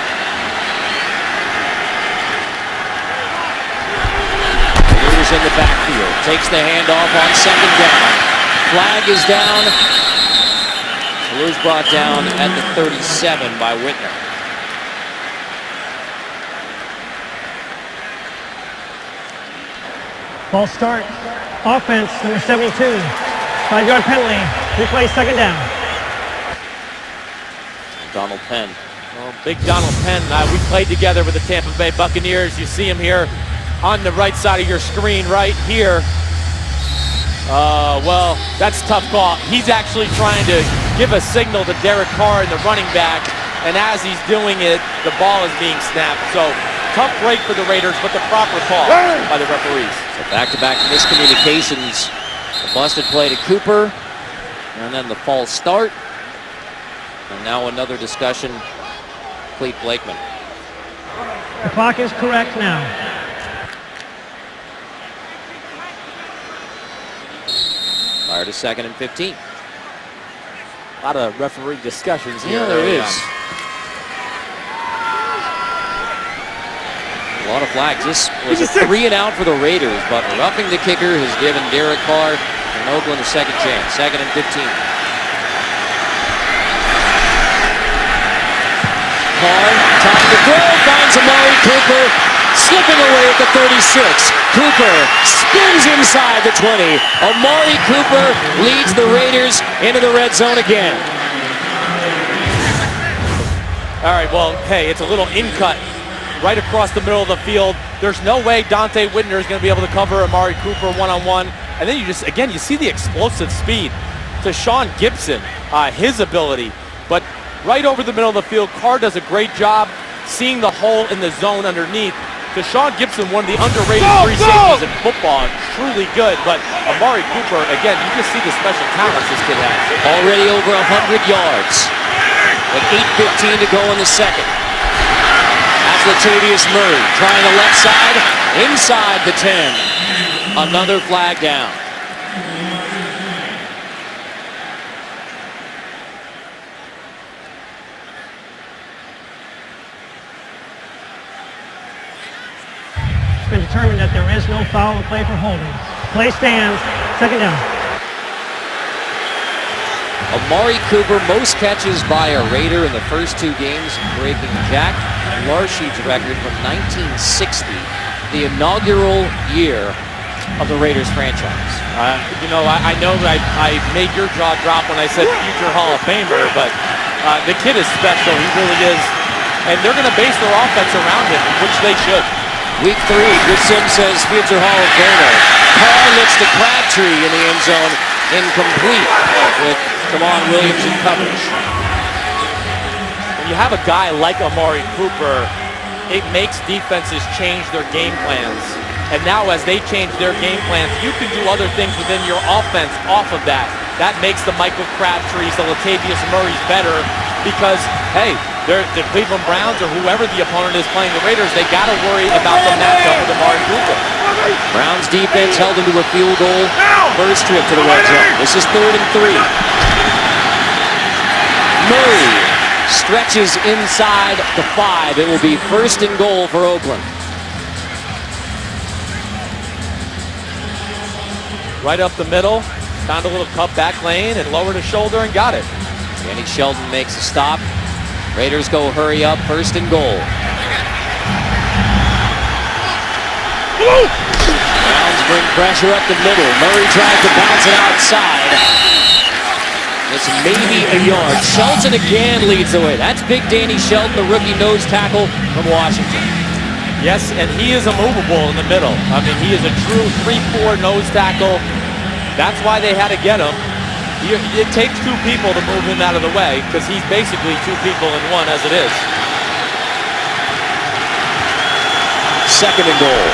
Here's in the backfield, takes the handoff on 2nd down. Flag is down. Blues brought down at the 37 by Whitner. Ball start. Offense, number 72. 5-yard penalty. Replay second down. Donald Penn. Well, big Donald Penn, we played together with the Tampa Bay Buccaneers. You see him here on the right side of your screen right here. Well, that's a tough call. He's actually trying to give a signal to Derek Carr and the running back, and as he's doing it, the ball is being snapped. So, tough break for the Raiders, but the proper call by the referees. So back-to-back miscommunications. The busted play to Cooper, and then the false start. And now another discussion, Clete Blakeman. The clock is correct now. Fire to 2nd and 15. A lot of referee discussions here. Yeah, there is. A lot of flags. This was a 3 and out for the Raiders, but roughing the kicker has given Derek Carr and Oakland a second chance. 2nd and 15. Carr, time to throw, finds Amari Cooper, slipping away at the 36. Cooper spins inside the 20. Amari Cooper leads the Raiders into the red zone again. All right, well, hey, it's a little in-cut right across the middle of the field. There's no way Dante Whitner is going to be able to cover Amari Cooper one-on-one. And then you just, again, you see the explosive speed to Sean Gibson, his ability. But right over the middle of the field, Carr does a great job seeing the hole in the zone underneath. To Sean Gibson, one of the underrated free safeties in football, truly good. But Amari Cooper, again, you just see the special talents this kid has. Already over 100 yards. With 8:15 to go in the second. That's Latavius Murray trying the left side, inside the 10. Another flag down. It's been determined that there is no foul in play for holding. Play stands. Second down. Amari Cooper, most catches by a Raider in the first 2 games, breaking Jack Larsheed's record from 1960, the inaugural year of the Raiders franchise. You know, I know I made your jaw drop when I said future Hall of Famer, but the kid is special. He really is. And they're going to base their offense around him, which they should. Week 3, Chris Sims says future Hall of Famer. Carr looks to Crabtree in the end zone, incomplete with Tramon Williams in coverage. When you have a guy like Amari Cooper, it makes defenses change their game plans. And now as they change their game plans, you can do other things within your offense off of that. That makes the Michael Crabtrees, the Latavius Murrays better because, hey, the Cleveland Browns or whoever the opponent is playing the Raiders, they got to worry about the matchup with Amari Cooper. Browns defense held him to a field goal. First trip to the red zone. This is 3rd and 3. Murray stretches inside the 5. It will be 1st and goal for Oakland. Right up the middle, found a little cut back lane and lowered his shoulder and got it. Danny Sheldon makes a stop. Raiders go hurry up, 1st and goal. Browns bring pressure up the middle. Murray tries to bounce it outside. It's maybe a yard. Shelton again leads the way. That's big Danny Shelton, the rookie nose tackle from Washington. Yes, and he is immovable in the middle. I mean, he is a true 3-4 nose tackle. That's why they had to get him. It takes 2 people to move him out of the way because he's basically 2 people in one as it is. 2nd and goal.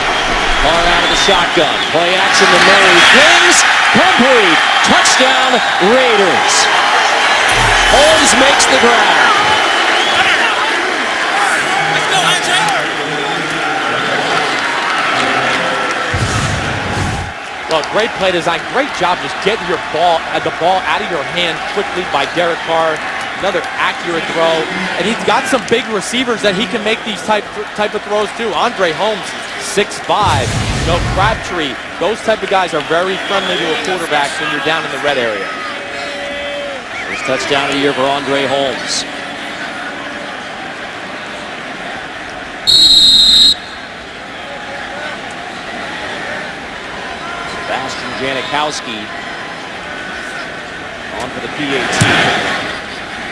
Carr out of the shotgun. Play action to Murray. Flings. Complete. Touchdown, Raiders. Holmes makes the grab. Well, great play design. Great job just getting the ball out of your hand quickly by Derek Carr. Another accurate throw. And he's got some big receivers that he can make these type of throws too. Andre Holmes, 6'5". You know, Crabtree. Those type of guys are very friendly to a quarterback when you're down in the red area. First touchdown of the year for Andre Holmes. Sebastian Janikowski on for the PAT.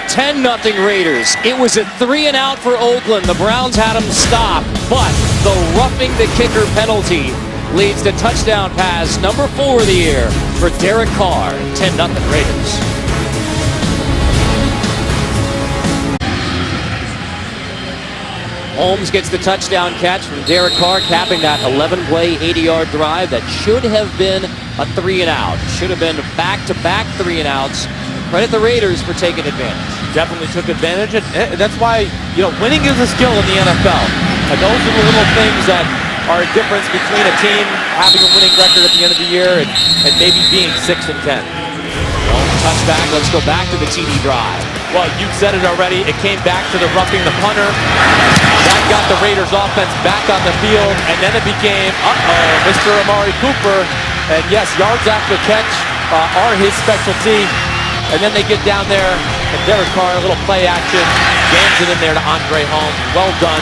10-0 Raiders. It was a 3-and-out for Oakland. The Browns had them stopped, but the roughing the kicker penalty leads to touchdown pass number 4 of the year for Derek Carr. 10-0 Raiders. Holmes gets the touchdown catch from Derek Carr, capping that 11-play, 80-yard drive that should have been a 3-and-out. Should have been back-to-back 3-and-outs. Credit the Raiders for taking advantage. Definitely took advantage, and that's why, winning is a skill in the NFL. And those are the little things that are a difference between a team having a winning record at the end of the year and maybe being 6-10. Touchback. Let's go back to the TD drive. Well, you said it already. It came back to the roughing the punter. That got the Raiders offense back on the field, and then it became, Mr. Amari Cooper. And yes, yards after catch are his specialty. And then they get down there, and Derek Carr, a little play action, jams it in there to Andre Holmes. Well done.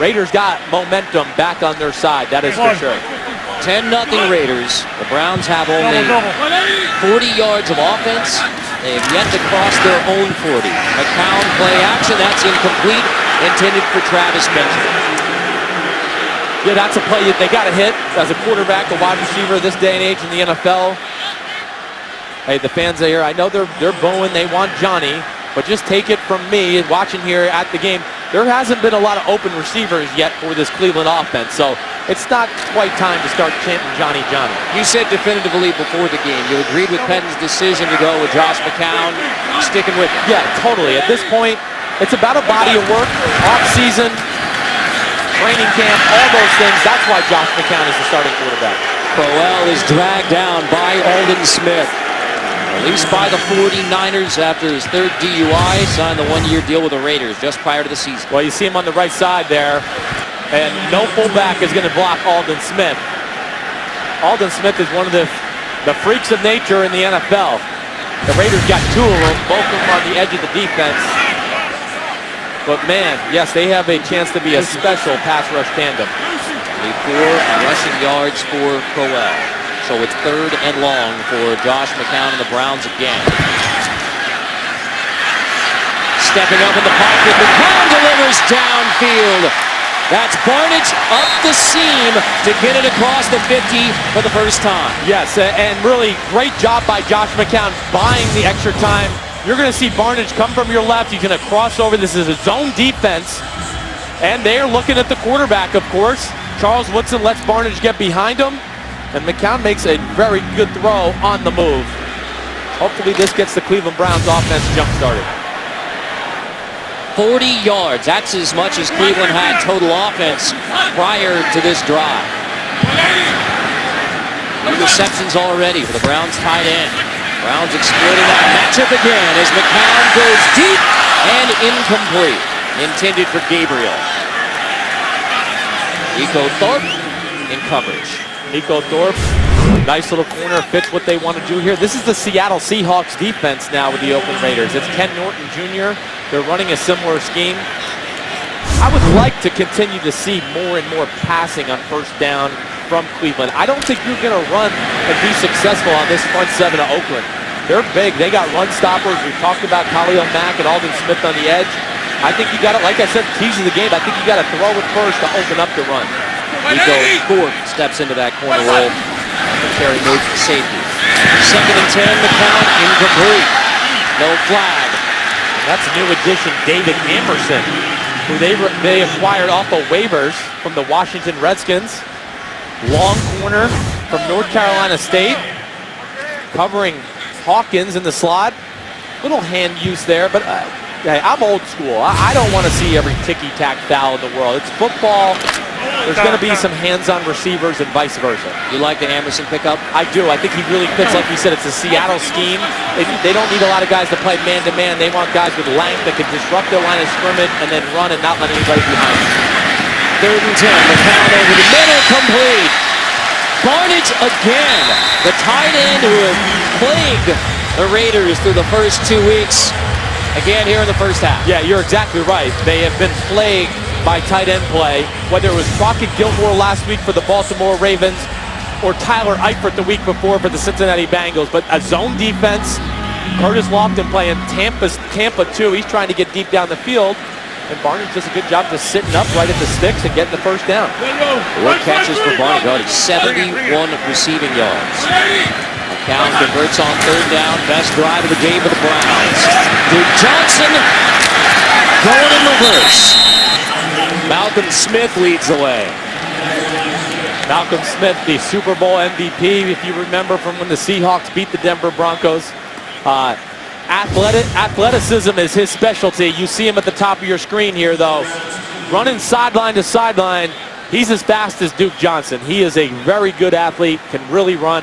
Raiders got momentum back on their side, that is for sure. 10-0 Raiders. The Browns have only 40 yards of offense. They have yet to cross their own 40. McCown play action, that's incomplete, intended for Travis Benjamin. Yeah, that's a play they got to hit as a quarterback, a wide receiver this day and age in the NFL. Hey, the fans are here. I know they're booing. They want Johnny, but just take it from me watching here at the game. There hasn't been a lot of open receivers yet for this Cleveland offense, so it's not quite time to start chanting Johnny, Johnny. You said definitively before the game you agreed with Pettine's decision to go with Josh McCown, sticking with him. Yeah, totally. At this point, it's about a body of work, off-season, training camp, all those things. That's why Josh McCown is the starting quarterback. Crowell is dragged down by Aldon Smith. Released by the 49ers after his third DUI, signed the one-year deal with the Raiders just prior to the season. Well, you see him on the right side there, and no fullback is going to block Aldon Smith. Aldon Smith is one of the freaks of nature in the NFL. The Raiders got 2 of them, both of them on the edge of the defense. But man, yes, they have a chance to be a special pass rush tandem. Only 4 rushing yards for Crowell. So it's 3rd and long for Josh McCown and the Browns again. Stepping up in the pocket, McCown delivers downfield. That's Barnidge up the seam to get it across the 50 for the first time. Yes, and really great job by Josh McCown buying the extra time. You're going to see Barnidge come from your left. He's going to cross over. This is a zone defense. And they're looking at the quarterback, of course. Charles Woodson lets Barnidge get behind him. And McCown makes a very good throw on the move. Hopefully this gets the Cleveland Browns offense jump-started. 40 yards. That's as much as Cleveland had total offense prior to this drive. 2 receptions already for the Browns tight end. Browns exploiting that matchup again as McCown goes deep and incomplete. Intended for Gabriel. Nico Thorpe in coverage. Nico Thorpe, nice little corner, fits what they want to do here. This is the Seattle Seahawks defense now with the Oakland Raiders. It's Ken Norton Jr. They're running a similar scheme. I would like to continue to see more and more passing on first down from Cleveland. I don't think you're going to run and be successful on this front 7 of Oakland. They're big. They got run stoppers. We talked about Khalil Mack and Aldon Smith on the edge. I think you got it, like I said, keys of the game. I think you got to throw it first to open up the run. Nico Thorpe steps into that corner role. Terry moves to safety. 2nd and 10, McCown incomplete. No flag. That's a new addition, David Amerson, who they acquired off of waivers from the Washington Redskins. Long corner from North Carolina State, covering Hawkins in the slot. Little hand use there, but hey, I'm old school. I don't want to see every ticky-tack foul in the world. It's football. There's going to be some hands-on receivers and vice versa. You like the Amerson pickup? I do. I think he really fits, like you said, it's a Seattle scheme. They don't need a lot of guys to play man-to-man. They want guys with length that can disrupt their line of scrimmage and then run and not let anybody behind them. 3rd and 10, McCown over the middle, complete. Barnidge again, the tight end who has plagued the Raiders through the first 2 weeks. Again here in the first half. Yeah, you're exactly right. They have been plagued by tight end play, whether it was Crockett Gilmore last week for the Baltimore Ravens or Tyler Eifert the week before for the Cincinnati Bengals. But a zone defense, Curtis Lofton playing Tampa too. He's trying to get deep down the field. And Barnidge does a good job just sitting up right at the sticks and getting the first down. 4 catches for Barnidge, 71 receiving yards. McCown converts on 3rd down. Best drive of the game for the Browns. Duke Johnson going in reverse. Malcolm Smith leads the way. Malcolm Smith, the Super Bowl MVP, if you remember from when the Seahawks beat the Denver Broncos. Athleticism is his specialty. You see him at the top of your screen here, though. Running sideline to sideline. He's as fast as Duke Johnson. He is a very good athlete, can really run.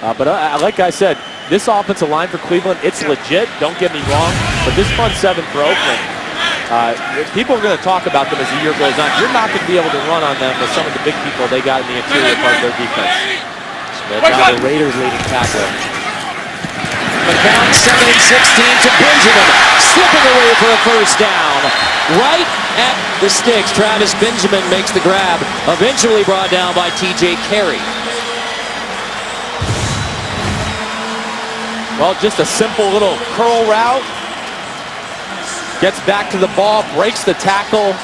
But like I said, this offensive line for Cleveland, it's legit, don't get me wrong. But this front 7 for Oakland, people are going to talk about them as the year goes on. You're not going to be able to run on them with some of the big people they got in the interior part of their defense. Smith now the Raiders leading tackler. McCown 2nd and 16 to Benjamin, slipping away for a first down. Right at the sticks, Travis Benjamin makes the grab, eventually brought down by TJ Carey. Well, just a simple little curl route. Gets back to the ball, breaks the tackle.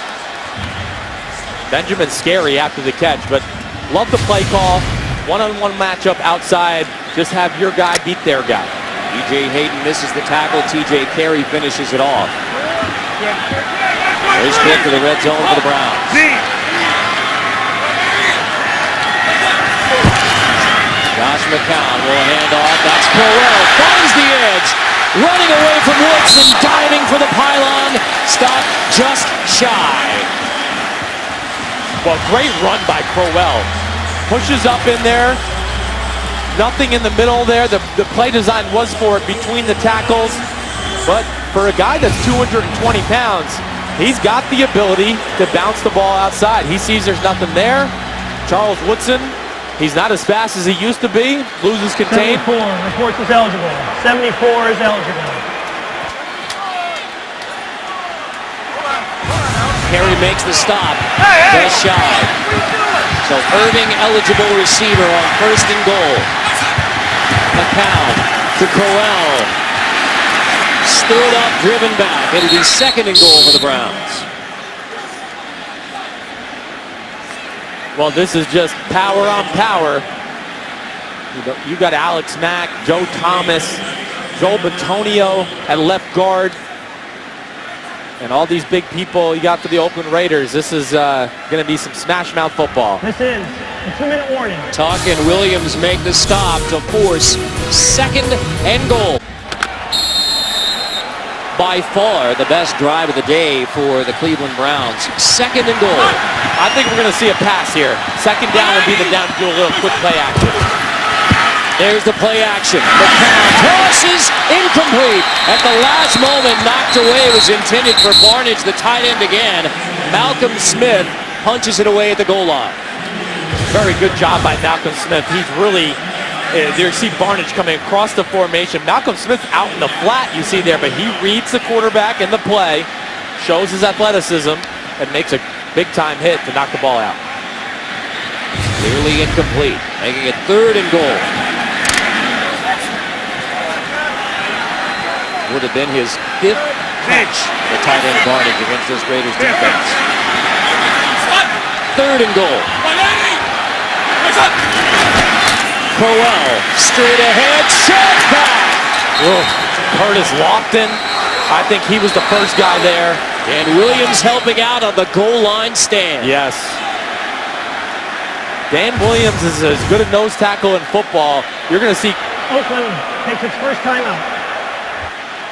Benjamin's scary after the catch, but love the play call. One-on-one matchup outside. Just have your guy beat their guy. E.J. Hayden misses the tackle. T.J. Carey finishes it off. First kick to the red zone for the Browns. Josh McCown will hand off. That's Crowell. Finds the edge. Running away from Woodson. Diving for the pylon. Stop just shy. Well, great run by Crowell. Pushes up in there. Nothing in the middle there. The play design was for it between the tackles. But for a guy that's 220 pounds, he's got the ability to bounce the ball outside. He sees there's nothing there. Charles Woodson, he's not as fast as he used to be. Loses contain. 74 reports is eligible. 74 is eligible. Carey makes the stop. Just shy. So Irving eligible receiver on 1st and goal. McCown to Crowell. Stood up, driven back. It'll be 2nd and goal for the Browns. Well, this is just power on power. You got Alex Mack, Joe Thomas, Joel Bitonio at left guard. And all these big people you got for the Oakland Raiders. This is going to be some smash mouth football. This is a 2-minute warning. Tuck and Williams make the stop to force 2nd and goal. By far the best drive of the day for the Cleveland Browns. 2nd and goal. I think we're going to see a pass here. 2nd down will be the down to do a little quick play action. There's the play action. McCown tosses, incomplete. At the last moment, knocked away, was intended for Barnidge, the tight end again. Malcolm Smith punches it away at the goal line. Very good job by Malcolm Smith. He's really, there you see Barnidge coming across the formation. Malcolm Smith out in the flat, you see there, but he reads the quarterback in the play, shows his athleticism, and makes a big-time hit to knock the ball out. Clearly incomplete, making it 3rd and goal. Would have been his 5th catch, the tight end Barnidge against this Raiders defense. 3rd and goal. Crowell, straight ahead, shot back. Curtis Lofton, I think he was the first guy there. And Williams helping out on the goal line stand. Yes. Dan Williams is as good a nose tackle in football. You're going to see. Oakland takes its first timeout.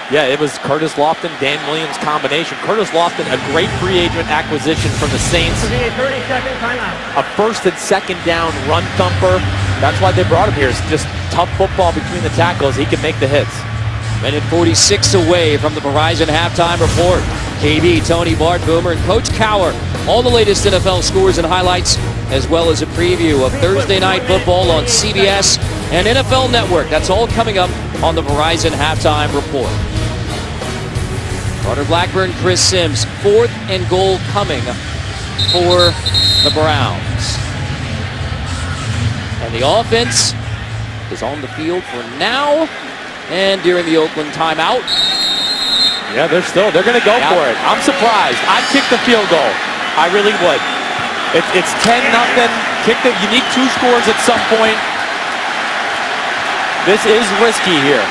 Yeah, it was Curtis Lofton, Dan Williams combination. Curtis Lofton, a great free agent acquisition from the Saints. This will be a 30-second timeout. A 1st and 2nd down run thumper. That's why they brought him here. It's just tough football between the tackles. He can make the hits. Minute 46 away from the Verizon halftime report. KB, Tony Bart, Boomer, and Coach Cowher. All the latest NFL scores and highlights, as well as a preview of Thursday Night Football on CBS and NFL Network. That's all coming up on the Verizon halftime report. Carter Blackburn, Chris Sims, 4th and goal coming for the Browns. And the offense is on the field for now and during the Oakland timeout. Yeah, they're going to go for it. I'm surprised. I'd kick the field goal. I really would. It's 10-0. You need 2 scores at some point. This is risky here.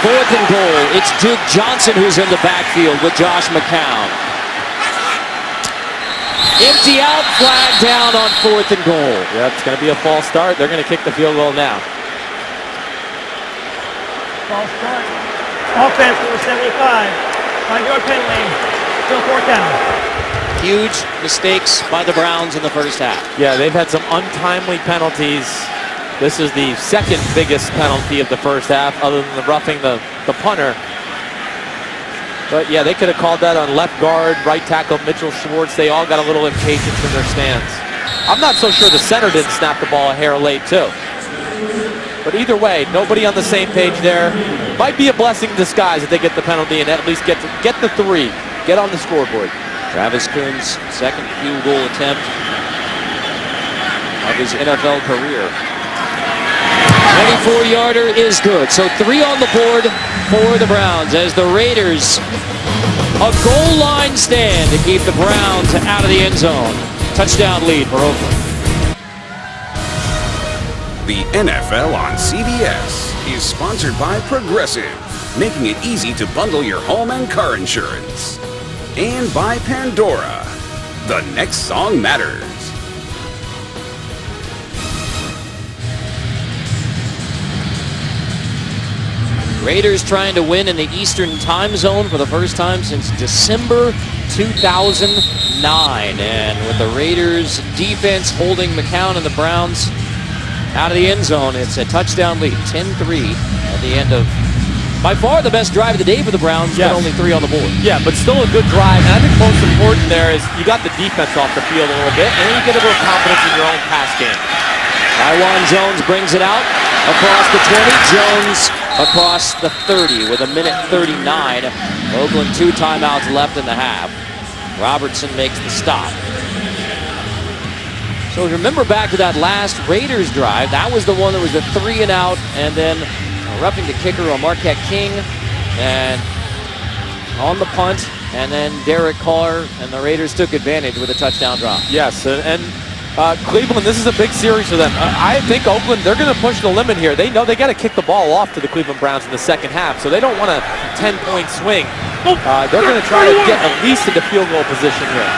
4th and goal. It's Duke Johnson who's in the backfield with Josh McCown. Empty out, flag down on 4th and goal. Yeah, it's going to be a false start. They're going to kick the field goal now. False start. Offense number 75. 5-yard penalty. Still 4th down. Huge mistakes by the Browns in the first half. Yeah, they've had some untimely penalties. This is the 2nd biggest penalty of the first half, other than the roughing the punter. But yeah, they could have called that on left guard, right tackle Mitchell Schwartz. They all got a little impatient in their stance. I'm not so sure the center didn't snap the ball a hair late too. But either way, nobody on the same page there. Might be a blessing in disguise if they get the penalty and at least get the 3. Get on the scoreboard. Travis Coon's 2nd field goal attempt of his NFL career. 24-yarder is good. So 3 on the board for the Browns as the Raiders a goal line stand to keep the Browns out of the end zone. Touchdown lead for Oakland. The NFL on CBS is sponsored by Progressive, making it easy to bundle your home and car insurance. And by Pandora, the next song matters. Raiders trying to win in the Eastern time zone for the first time since December 2009. And with the Raiders defense holding McCown and the Browns out of the end zone, it's a touchdown lead, 10-3 at the end of by far the best drive of the day for the Browns, yes. But only 3 on the board. Yeah, but still a good drive. And I think most important there is you got the defense off the field a little bit, and then you get a little confidence in your own pass game. Tywan Jones brings it out across the 20. Jones across the 30 with 1:39. Oakland 2 timeouts left in the half. Robertson makes the stop. So remember back to that last Raiders drive. That was the one that was the 3 and out, and then roughing the kicker on Marquette King, and on the punt, and then Derek Carr, and the Raiders took advantage with a touchdown drive. Yes, and Cleveland, this is a big series for them. I think Oakland, they're going to push the limit here. They know they got to kick the ball off to the Cleveland Browns in the second half, so they don't want a 10-point swing. They're going to try to get at least into field goal position here.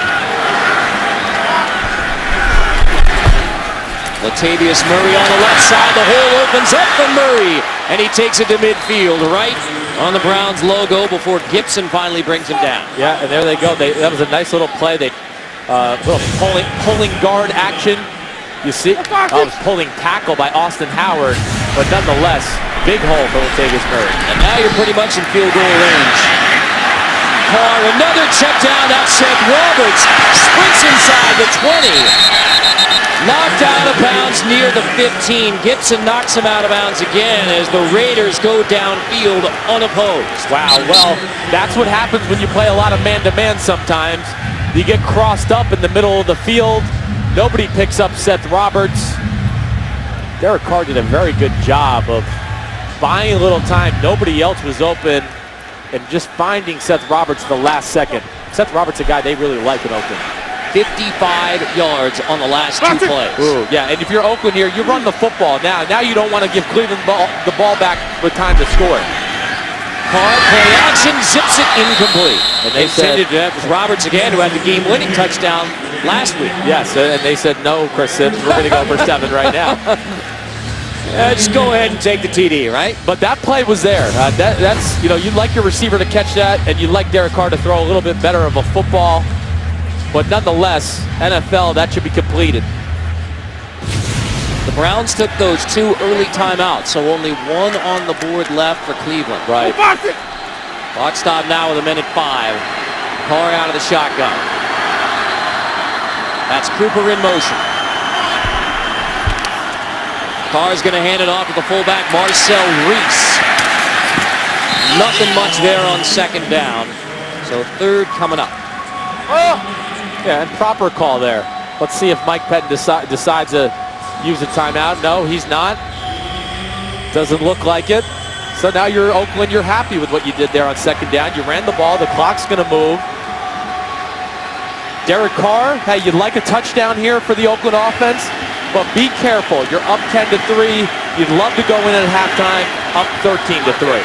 Latavius Murray on the left side. The hole opens up for Murray, and he takes it to midfield, right on the Browns logo before Gibson finally brings him down. Yeah, and there they go. That was a nice little play. Little pulling guard action. You see, pulling tackle by Austin Howard, but nonetheless, big hole for Latavius Murray. And now you're pretty much in field goal range. Carr, another check down. That's Seth Roberts. Sprints inside the 20. Knocked out of bounds near the 15. Gibson knocks him out of bounds again as the Raiders go downfield unopposed. Wow, well, that's what happens when you play a lot of man-to-man sometimes. You get crossed up in the middle of the field. Nobody picks up Seth Roberts. Derek Carr did a very good job of buying a little time. Nobody else was open and just finding Seth Roberts at the last second. Seth Roberts, a guy they really like in Oakland. 55 yards on the last 2 plays. Ooh, yeah, and if you're Oakland here, you run the football now. Now you don't want to give Cleveland the ball back with time to score. Carr, play action, zips it incomplete. And they intended that was Roberts again, who had the game-winning touchdown last week. Yes, and they said, no, Chris Sims, we're going to go for 7 right now. Just go ahead and take the TD, right? But that play was there. That's, you'd like your receiver to catch that, and you'd like Derek Carr to throw a little bit better of a football. But nonetheless, NFL, that should be completed. The Browns took those 2 early timeouts, so only 1 on the board left for Cleveland. Right. Clock stop now with 1:05. Carr out of the shotgun. That's Cooper in motion. Carr's going to hand it off to the fullback, Marcel Reese. Nothing much there on 2nd down. So 3rd coming up. Yeah, and proper call there. Let's see if Mike Pettin decides to use a timeout. No, he's not. Doesn't look like it. So now you're Oakland, you're happy with what you did there on second down. You ran the ball, the clock's gonna move. Derek Carr, hey, you'd like a touchdown here for the Oakland offense, but be careful. You're up 10-3. You'd love to go in at halftime, up 13-3.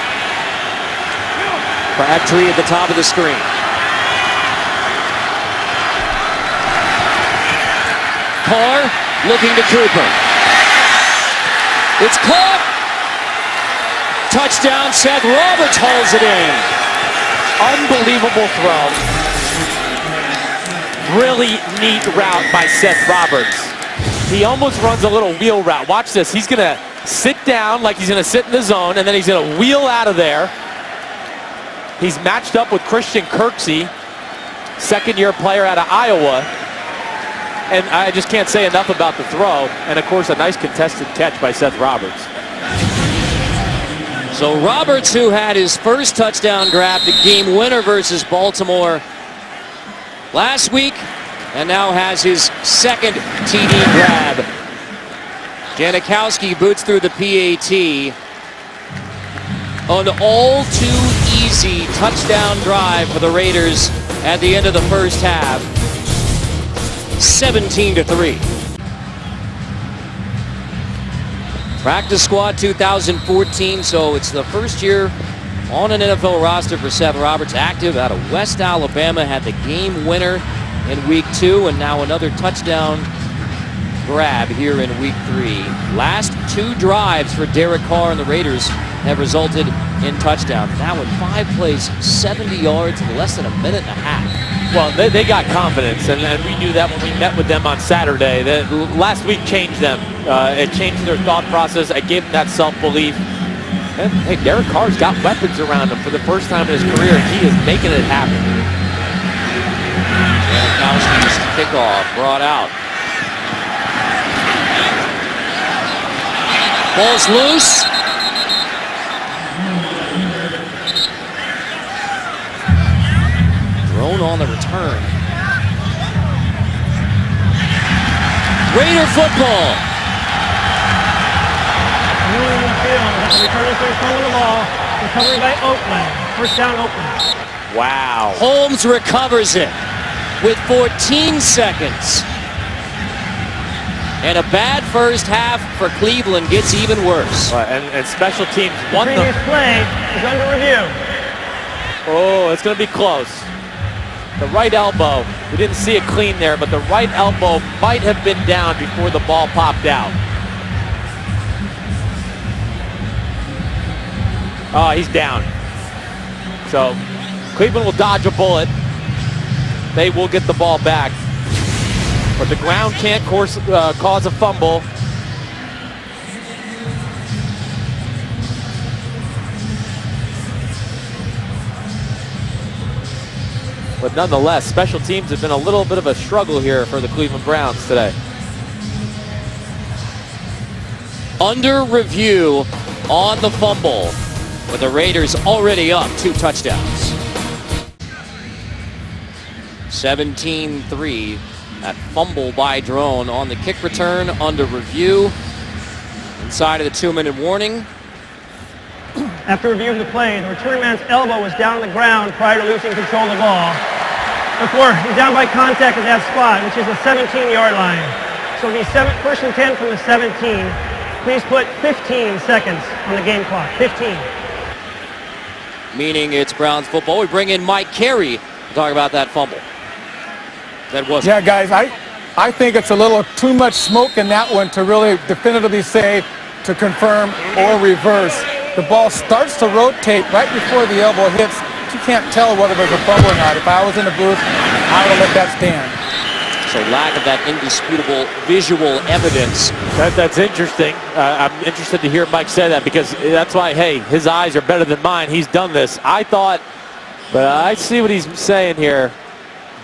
Crabtree at the top of the screen. Carr looking to Cooper. It's caught. Touchdown, Seth Roberts hauls it in. Unbelievable throw. Really neat route by Seth Roberts. He almost runs a little wheel route. Watch this. He's going to sit down like he's going to sit in the zone, and then he's going to wheel out of there. He's matched up with Christian Kirksey, second-year player out of Iowa. And I just can't say enough about the throw. And, of course, a nice contested catch by Seth Roberts. So Roberts, who had his first touchdown grab, the game winner versus Baltimore last week, and now has his second TD grab. Janikowski boots through the PAT. An all-too-easy touchdown drive for the Raiders at the end of the first half. 17-3. Practice squad 2014, so it's the first year on an NFL roster for Seth Roberts, active out of West Alabama, had the game winner in week 2, and now another touchdown grab here in week 3. Last 2 drives for Derek Carr and the Raiders have resulted in touchdowns. Now in 5 plays, 70 yards in less than a minute and a half. Well, they got confidence, and we knew that when we met with them on Saturday. That last week changed them. It changed their thought process. I gave them that self-belief. And, hey, Derek Carr's got weapons around him for the first time in his career. He is making it happen. Janikowski's kickoff brought out. Ball's loose. Drone on the return. Raider football. Moving the field. Returning to front of the ball. Recovery by Oakland. First down, Oakland. Wow. Holmes recovers it with 14 seconds. And a bad first half for Cleveland gets even worse. And special teams won The them. previous play is under review. Oh, it's going to be close. The right elbow, we didn't see it clean there, but the right elbow might have been down before the ball popped out. Oh, he's down. So Cleveland will dodge a bullet. They will get the ball back. But the ground can't cause a fumble. But nonetheless, special teams have been a little bit of a struggle here for the Cleveland Browns today. Under review on the fumble, with the Raiders already up 2 touchdowns. 17-3. That fumble by Drone on the kick return under review. Inside of the 2-minute warning. After reviewing the play, the return man's elbow was down on the ground prior to losing control of the ball. Therefore, he's down by contact at that spot, which is the 17-yard line. So it'll be first and 10 from the 17. Please put 15 seconds on the game clock. 15. Meaning it's Browns football. We bring in Mike Carey to talk about that fumble. That was Yeah, guys, I think it's a little too much smoke in that one to really definitively say to confirm or reverse. The ball starts to rotate right before the elbow hits. You can't tell whether there's a fumble or not. If I was in the booth, I would let that stand. so lack of that indisputable visual evidence. That's interesting. I'm interested to hear Mike say that, because that's why, hey, his eyes are better than mine. He's done this. I thought, but I see what he's saying here.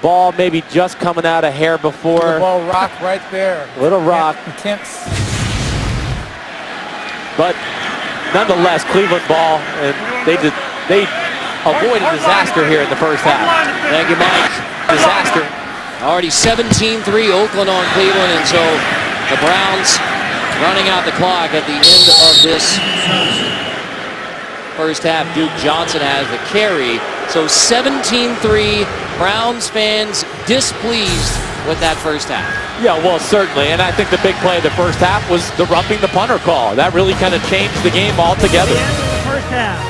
Ball maybe just coming out a hair before. The ball rock right there. Little rock. You can't. But nonetheless, Cleveland ball, and they avoided disaster here in the first half. Thank you, Mike. Disaster. Already 17-3 Oakland on Cleveland, and so The Browns running out the clock at the end of this first half. Duke Johnson has the carry. So 17-3, Browns fans displeased with that first half. Yeah, well, certainly. And I think the big play of the first half was the roughing the punter call. That really kind of changed the game altogether. The end of the first half.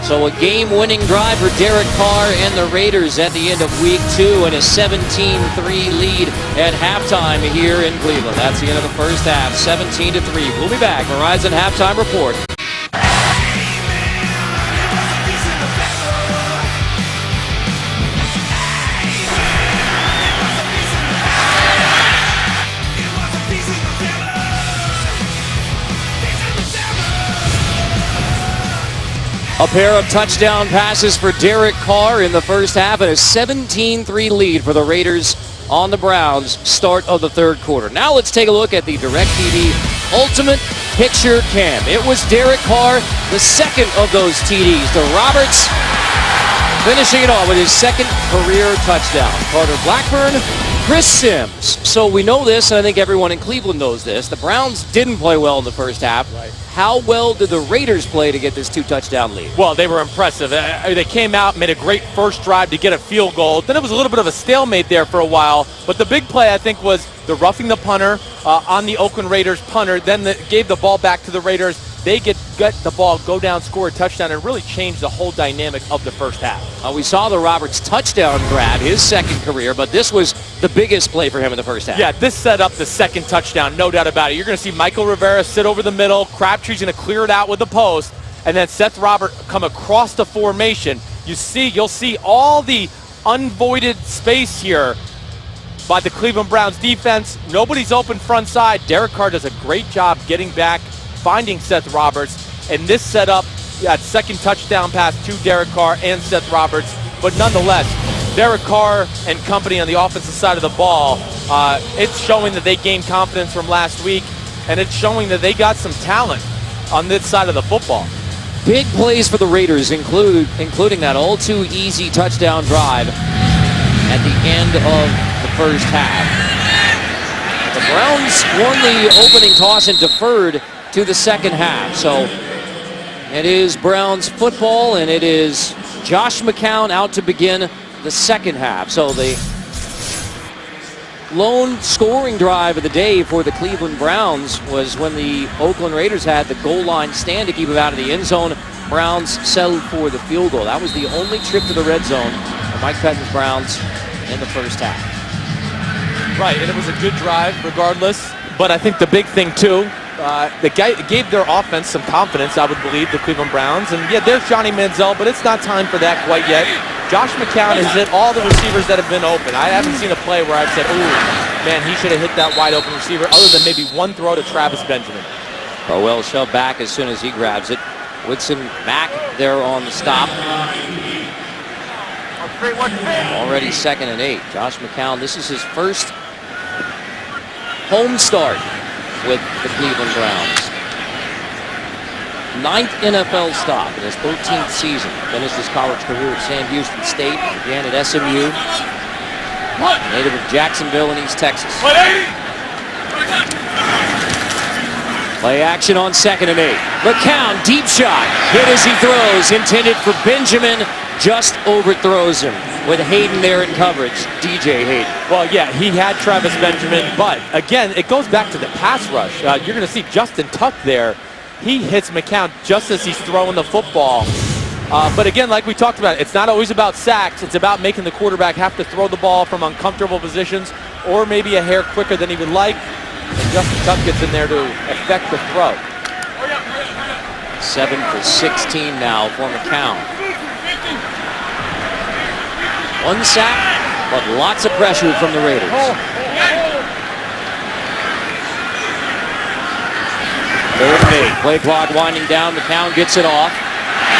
So a game-winning drive for Derek Carr and the Raiders at the end of week 2 and a 17-3 lead at halftime here in Cleveland. That's the end of the first half, 17-3. We'll be back. Verizon Halftime Report. A pair of touchdown passes for Derek Carr in the first half and a 17-3 lead for the Raiders on the Browns start of the third quarter. Now let's take a look at the DirecTV Ultimate Picture Cam. It was Derek Carr, the second of those TDs to Roberts, finishing it off with his second career touchdown. Carter Blackburn, Chris Sims. So we know this, and I think everyone in Cleveland knows this. The Browns didn't play well in the first half. Right. How well did the Raiders play to get this 2-touchdown lead? Well, they were impressive. They came out, made a great first drive to get a field goal. Then it was a little bit of a stalemate there for a while. But the big play, I think, was the roughing the punter on the Oakland Raiders punter. Then gave the ball back to the Raiders. They get the ball, go down, score a touchdown, and really change the whole dynamic of the first half. We saw the Roberts touchdown grab, his second career, but this was the biggest play for him in the first half. Yeah, this set up the second touchdown, no doubt about it. You're going to see Michael Rivera sit over the middle. Crabtree's going to clear it out with the post, and then Seth Roberts come across the formation. You'll see all the unvoided space here by the Cleveland Browns defense. Nobody's open front side. Derek Carr does a great job getting back, finding Seth Roberts, and this set up that second touchdown pass to Derek Carr and Seth Roberts. But nonetheless, Derek Carr and company on the offensive side of the ball, it's showing that they gained confidence from last week, and it's showing that they got some talent on this side of the football. Big plays for the Raiders, including that all-too-easy touchdown drive at the end of the first half. The Browns won the opening toss and deferred to the second half. So it is Browns football, and it is Josh McCown out to begin the second half. So the lone scoring drive of the day for the Cleveland Browns was when the Oakland Raiders had the goal line stand to keep them out of the end zone. Browns settled for the field goal. That was the only trip to the red zone for Mike Pettine's Browns in the first half. Right, and it was a good drive regardless. But I think the big thing, too, the guy gave their offense some confidence, I would believe, the Cleveland Browns. And, yeah, there's Johnny Manziel, but it's not time for that quite yet. Josh McCown has hit all the receivers that have been open. I haven't seen a play where I've said, ooh, man, he should have hit that wide-open receiver, other than maybe one throw to Travis Benjamin. Well shoved back as soon as he grabs it. Woodson Mack there on the stop. Already 2nd and 8. Josh McCown, this is his first home start with the Cleveland Browns. 9th NFL stop in his 13th season. Finished his college career at Sam Houston State, began at SMU. Native of Jacksonville in East Texas. Play action on 2nd and 8. McCown, deep shot, hit as he throws, intended for Benjamin, just overthrows him with Hayden there in coverage. DJ Hayden. Well, yeah, he had Travis Benjamin, but again, it goes back to the pass rush. You're going to see Justin Tuck there. He hits McCown just as he's throwing the football. But again, like we talked about, it's not always about sacks. It's about making the quarterback have to throw the ball from uncomfortable positions or maybe a hair quicker than he would like. And Justin Tuck gets in there to effect the throw. 7 for 16 now for McCown. 1 sack, but lots of pressure from the Raiders. Third and 8. Play clock winding down. McCown gets it off.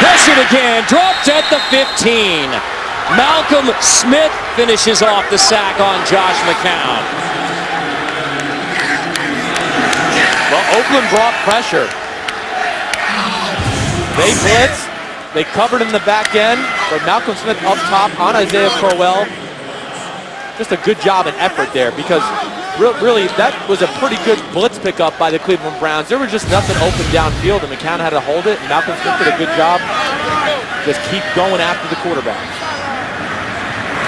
Pressured again. Dropped at the 15. Malcolm Smith finishes off the sack on Josh McCown. Well, Oakland brought pressure. They blitzed. They covered in the back end, but Malcolm Smith up top on Isaiah Crowell. just a good job and effort there, because really that was a pretty good blitz pickup by the Cleveland Browns. There was just nothing open downfield, and McCown had to hold it, and Malcolm Smith did a good job. Just keep going after the quarterback.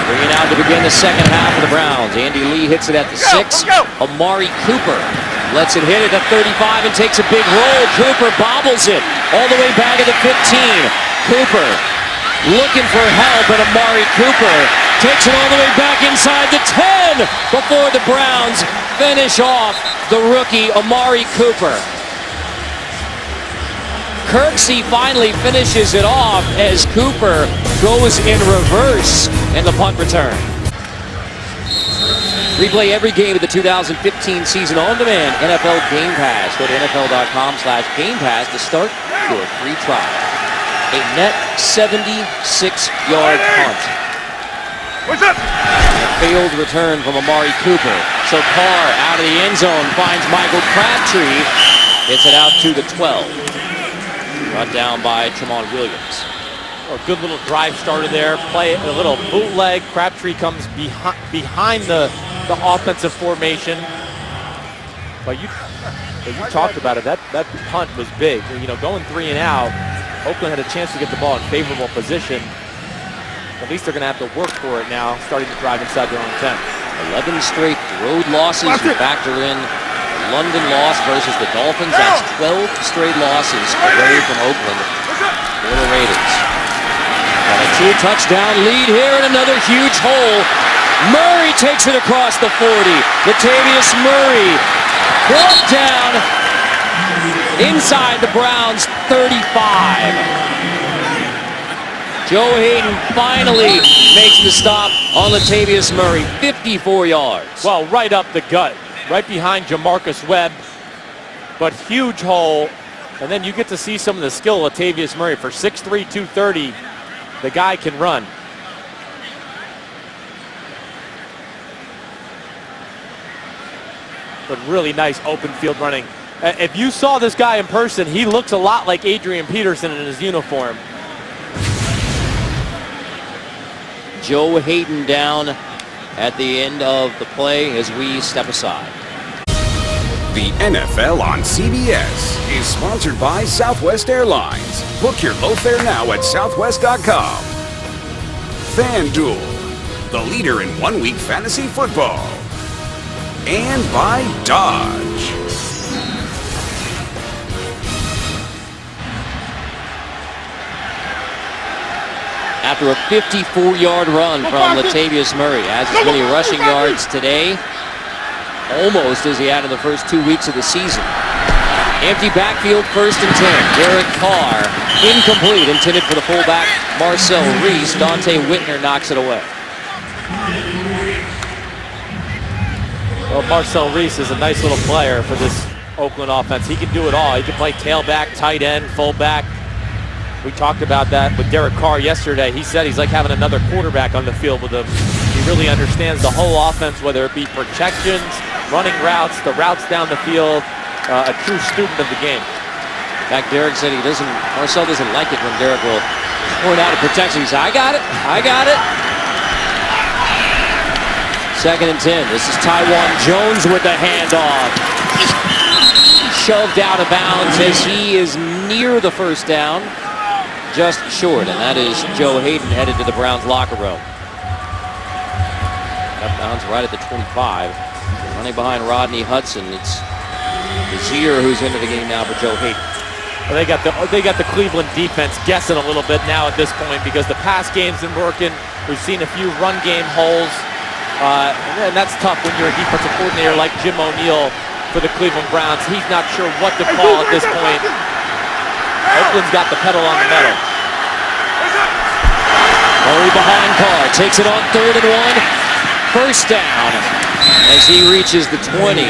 Bringing out to begin the second half of the Browns. Andy Lee hits it at the 6. Amari Cooper lets it hit at the 35 and takes a big roll. Cooper bobbles it all the way back at the 15. Cooper looking for help, and Amari Cooper takes it all the way back inside the 10 before the Browns finish off the rookie Amari Cooper. Kirksey finally finishes it off as Cooper goes in reverse in the punt return. Replay every game of the 2015 season on demand. NFL Game Pass. Go to NFL.com/Game Pass to start your free trial. A net 76-yard punt. What's up? A failed return from Amari Cooper. So Carr out of the end zone finds Michael Crabtree. Gets it out to the 12. Brought down by Tramon Williams. A good little drive started there. Play a little bootleg. Crabtree comes behind the offensive formation. But you talked about it. That punt was big. You know, going 3 and out. Oakland had a chance to get the ball in favorable position. At least they're going to have to work for it now, starting to drive inside their own 10. 11 straight road losses. You factor in London loss versus the Dolphins. That's 12 straight losses away from Oakland for the Raiders. Got a 2-touchdown lead here and another huge hole. Murray takes it across the 40. Latavius Murray brought down inside the Browns 35. Joe Hayden finally makes the stop on Latavius Murray, 54 yards. Well, right up the gut, right behind Jamarcus Webb, but huge hole. And then you get to see some of the skill of Latavius Murray. For 6'3", 230, the guy can run. But really nice open field running. If you saw this guy in person, he looks a lot like Adrian Peterson in his uniform. Joe Hayden down at the end of the play as we step aside. The NFL on CBS is sponsored by Southwest Airlines. Book your low fare now at southwest.com. FanDuel, the leader in one-week fantasy football. And by Dodge. After a 54-yard run from Latavius Murray, has as many rushing yards today, almost as he had in the first 2 weeks of the season. Empty backfield, 1st and 10. Derek Carr, incomplete, intended for the fullback Marcel Reese. Dante Whitner knocks it away. Well, Marcel Reese is a nice little player for this Oakland offense. He can do it all. He can play tailback, tight end, fullback. We talked about that with Derek Carr yesterday. He said he's like having another quarterback on the field with him. He really understands the whole offense, whether it be protections, running routes, the routes down the field. A true student of the game. In fact, Derek said Marcel doesn't like it when Derek will point out a protection. He said, I got it. 2nd and 10. This is Taiwan Jones with the handoff. Shoved out of bounds as he is near the first down. Just short, and that is Joe Hayden headed to the Browns locker room. Up bounds right at the 25. Running behind Rodney Hudson. It's Desir who's into the game now for Joe Hayden. Well, they got the Cleveland defense guessing a little bit now at this point because the pass game's been working. We've seen a few run game holes. And that's tough when you're a defensive coordinator like Jim O'Neill for the Cleveland Browns. He's not sure what to call at this point. Oakland's got the pedal on the metal. Murray behind Carr, takes it on 3rd and 1. 1st down as he reaches the 20.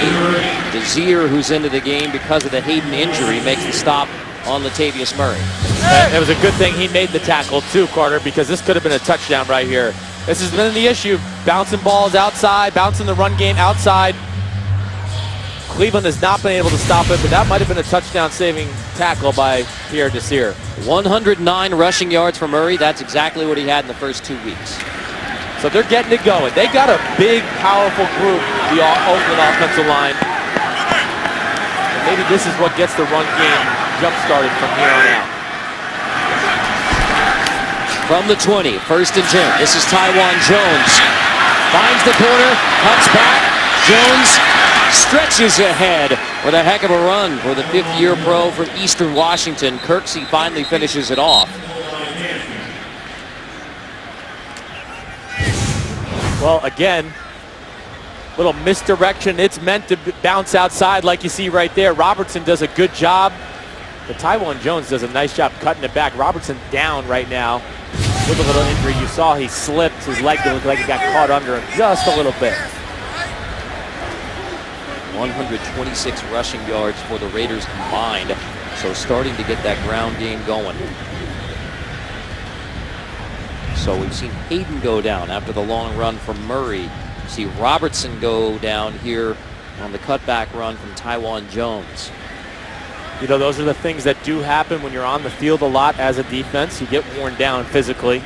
Desir, who's into the game because of the Hayden injury, makes the stop on Latavius Murray. It was a good thing he made the tackle too, Carter, because this could have been a touchdown right here. This has been the issue. Bouncing balls outside, bouncing the run game outside. Cleveland has not been able to stop it, but that might have been a touchdown-saving tackle by Pierre Desir. 109 rushing yards for Murray. That's exactly what he had in the first 2 weeks. So they're getting it going. They got a big, powerful group, the Oakland offensive line. And maybe this is what gets the run game jump-started from here on out. From the 20, 1st and 10. This is Taiwan Jones. Finds the corner, cuts back. Jones stretches ahead with a heck of a run for the 5th-year pro from Eastern Washington. Kirksey finally finishes it off. Well, again, little misdirection. It's meant to bounce outside like you see right there. Robertson does a good job, but Taiwan Jones does a nice job cutting it back. Robertson down right now with a little injury. You saw he slipped. His leg looked like it got caught under him just a little bit. 126 rushing yards for the Raiders combined. So starting to get that ground game going. So we've seen Hayden go down after the long run from Murray. See Robertson go down here on the cutback run from Taiwan Jones. You know, those are the things that do happen when you're on the field a lot as a defense. You get worn down physically.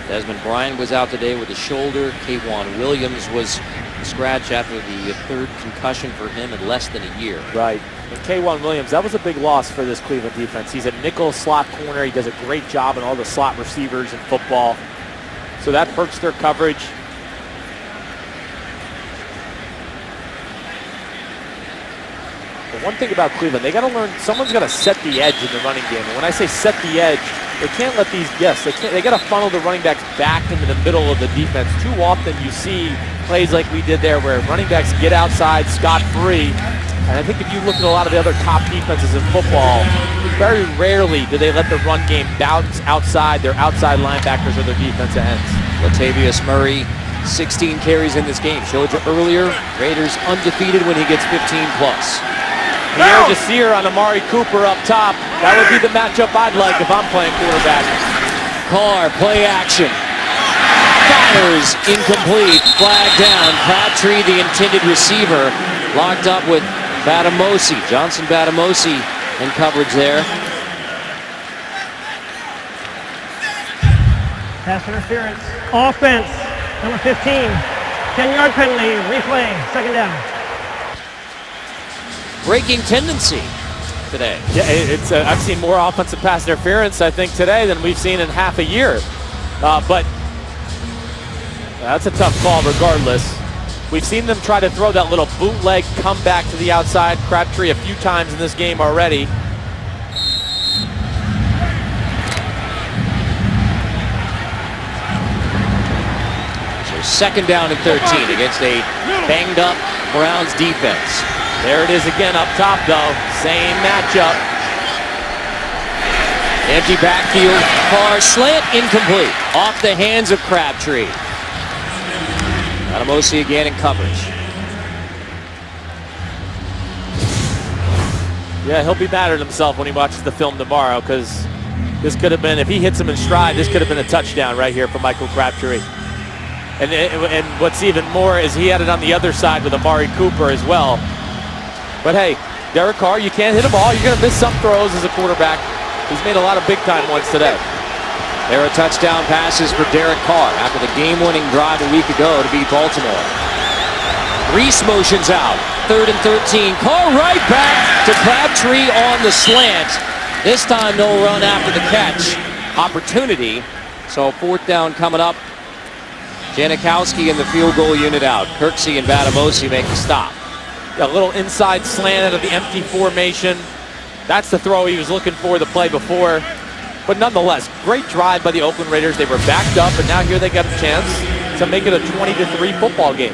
Desmond Bryant was out today with a shoulder. K'Wan Williams was scratched after the 3rd concussion for him in less than a year. Right. And K'Wan Williams, that was a big loss for this Cleveland defense. He's a nickel slot corner. He does a great job in all the slot receivers in football. So that hurts their coverage. But one thing about Cleveland, they got to learn, someone's got to set the edge in the running game. And when I say set the edge, they can't let these, they got to funnel the running backs back into the middle of the defense. Too often you see plays like we did there where running backs get outside scot-free. And I think if you look at a lot of the other top defenses in football, very rarely do they let the run game bounce outside their outside linebackers or their defensive ends. Latavius Murray, 16 carries in this game. Showed you earlier, Raiders undefeated when he gets 15 plus. Pierre Desir on Amari Cooper up top. That would be the matchup I'd like if I'm playing quarterback. Carr, play action. Fires, incomplete, flag down. Crabtree, the intended receiver, locked up with Batamosi. Johnson Batamosi in coverage there. Pass interference. Offense. Number 15. 10-yard penalty. Replay. 2nd down. Breaking tendency today. Yeah, I've seen more offensive pass interference, I think, today than we've seen in half a year. But that's a tough call regardless. We've seen them try to throw that little bootleg comeback to the outside. Crabtree a few times in this game already. So 2nd down and 13 against a banged-up Browns defense. There it is again up top, though. Same matchup. Empty backfield. Carr slant incomplete. Off the hands of Crabtree. Batamosi again in coverage. Yeah, he'll be mad at himself when he watches the film tomorrow because this could have been, if he hits him in stride, this could have been a touchdown right here for Michael Crabtree. And what's even more is he had it on the other side with Amari Cooper as well. But hey, Derek Carr, you can't hit them all. You're going to miss some throws as a quarterback. He's made a lot of big-time ones today. There are touchdown passes for Derek Carr after the game-winning drive a week ago to beat Baltimore. Reese motions out. 3rd and 13. Carr right back to Crabtree on the slant. This time no run after the catch. Opportunity. So 4th down coming up. Janikowski in the field goal unit out. Kirksey and Batamosi make the stop. A little inside slant out of the empty formation. That's the throw he was looking for the play before. But nonetheless, great drive by the Oakland Raiders. They were backed up, and now here they got a chance to make it a 20-3 football game.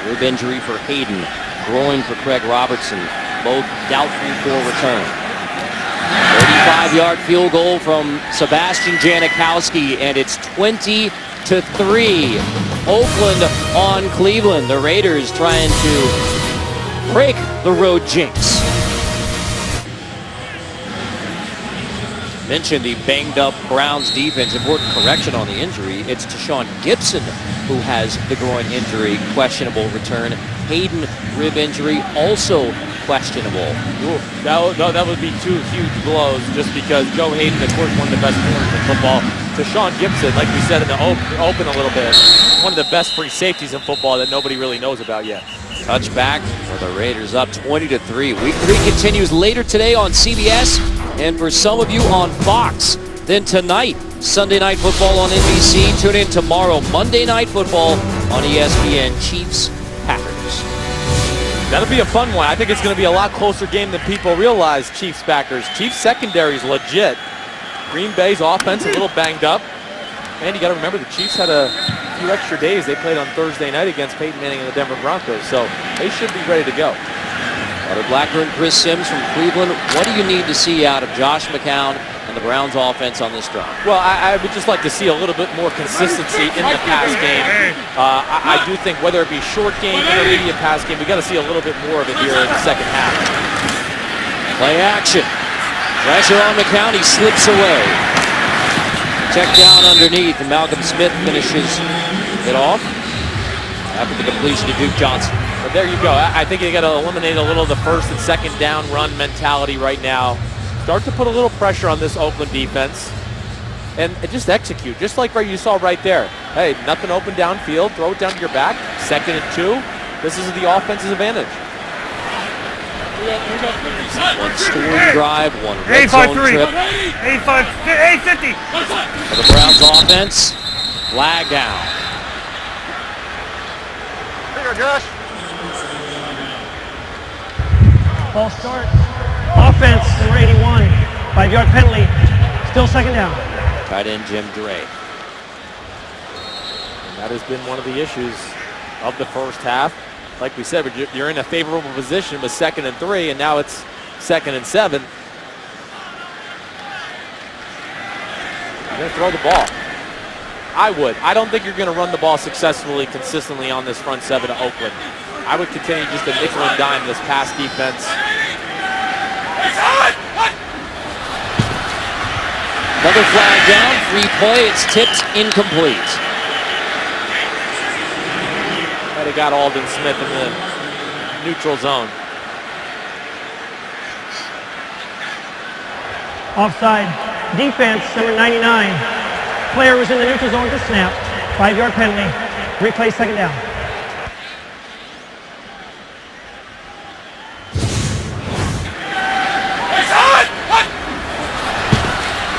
Rib injury for Hayden. Groin for Craig Robertson. Both doubtful for return. 35-yard field goal from Sebastian Janikowski, and it's 20-3. Oakland on Cleveland. The Raiders trying to break the road jinx. Mentioned the banged-up Browns defense. Important correction on the injury. It's Tashawn Gibson who has the groin injury. Questionable return. Hayden, rib injury. Also questionable. Ooh, that would be 2 huge blows just because Joe Hayden, of course, one of the best corners in football. To Sean Gibson, like we said in the open a little bit, one of the best free safeties in football that nobody really knows about yet. Touchback for the Raiders up 20-3. Week 3 continues later today on CBS and for some of you on Fox. Then tonight, Sunday Night Football on NBC. Tune in tomorrow, Monday Night Football on ESPN. Chiefs, Packers. That'll be a fun one. I think it's going to be a lot closer game than people realize, Chiefs, Packers. Chiefs secondary is legit. Green Bay's offense a little banged up. And you got to remember the Chiefs had a few extra days. They played on Thursday night against Peyton Manning and the Denver Broncos, so they should be ready to go. Carter Blackburn, Chris Sims from Cleveland. What do you need to see out of Josh McCown and the Browns offense on this drive? Well, I would just like to see a little bit more consistency in the pass game. I do think whether it be short game, intermediate pass game, we got to see a little bit more of it here in the second half. Play action. Pressure on McCown, he slips away. Check down underneath, and Malcolm Smith finishes it off after the completion to Duke Johnson. But there you go. I think you got to eliminate a little of the first and second down run mentality right now. Start to put a little pressure on this Oakland defense and just execute, just like you saw right there. Hey, nothing open downfield, throw it down to your back. 2nd and 2. This is the offense's advantage. One scoring drive, one red zone trip. 850. For the Browns offense, flag down. Here, Josh. False start. Offense, number 81. 5-yard penalty. Still second down. Tight end Jim Dre. And that has been one of the issues of the first half. Like we said, you're in a favorable position with 2nd and 3, and now it's 2nd and 7. You're going to throw the ball. I would. I don't think you're going to run the ball successfully, consistently on this front 7 of Oakland. I would continue just to nickel and dime this pass defense. Another flag down, free play, it's tipped incomplete. They got Aldon Smith in the neutral zone. Offside. Defense, number 99. Player was in the neutral zone at the snap. 5-yard penalty. Replay second down.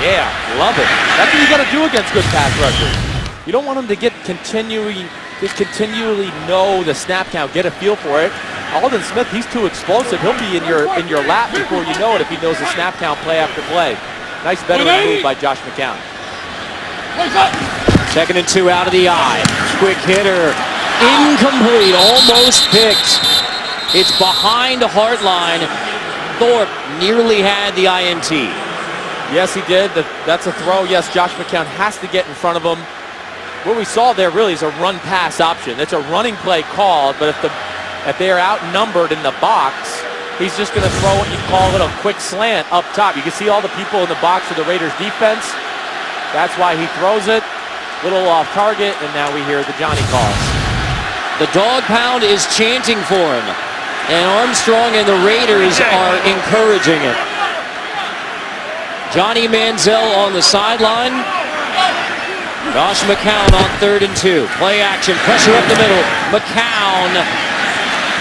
Yeah, love it. That's what you got to do against good pass rushers. You don't want them to get continually know the snap count, get a feel for it. Aldon Smith, he's too explosive. He'll be in your lap before you know it if he knows the snap count play after play. Nice veteran move by Josh McCown. 2nd and 2 out of the eye. Quick hitter. Incomplete. Almost picked. It's behind Hartline. Thorpe nearly had the INT. Yes, he did. That's a throw. Yes, Josh McCown has to get in front of him. What we saw there really is a run-pass option. It's a running play called, but if they are outnumbered in the box, he's just going to throw what you call it a quick slant up top. You can see all the people in the box of the Raiders defense. That's why he throws it. Little off target, and now we hear the Johnny calls. The dog pound is chanting for him, and Armstrong and the Raiders are encouraging it. Johnny Manziel on the sideline. Josh McCown on 3rd and 2. Play action, pressure up the middle. McCown.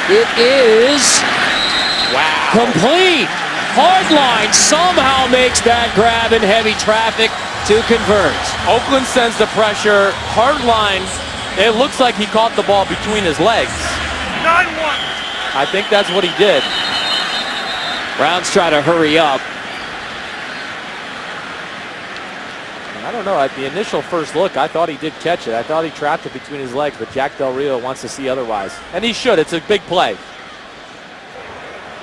It is complete. Hardline somehow makes that grab in heavy traffic to convert. Oakland sends the pressure. Hardline, it looks like he caught the ball between his legs. 9-1. I think that's what he did. Browns try to hurry up. I don't know. At the initial first look, I thought he did catch it. I thought he trapped it between his legs, but Jack Del Rio wants to see otherwise. And he should. It's a big play.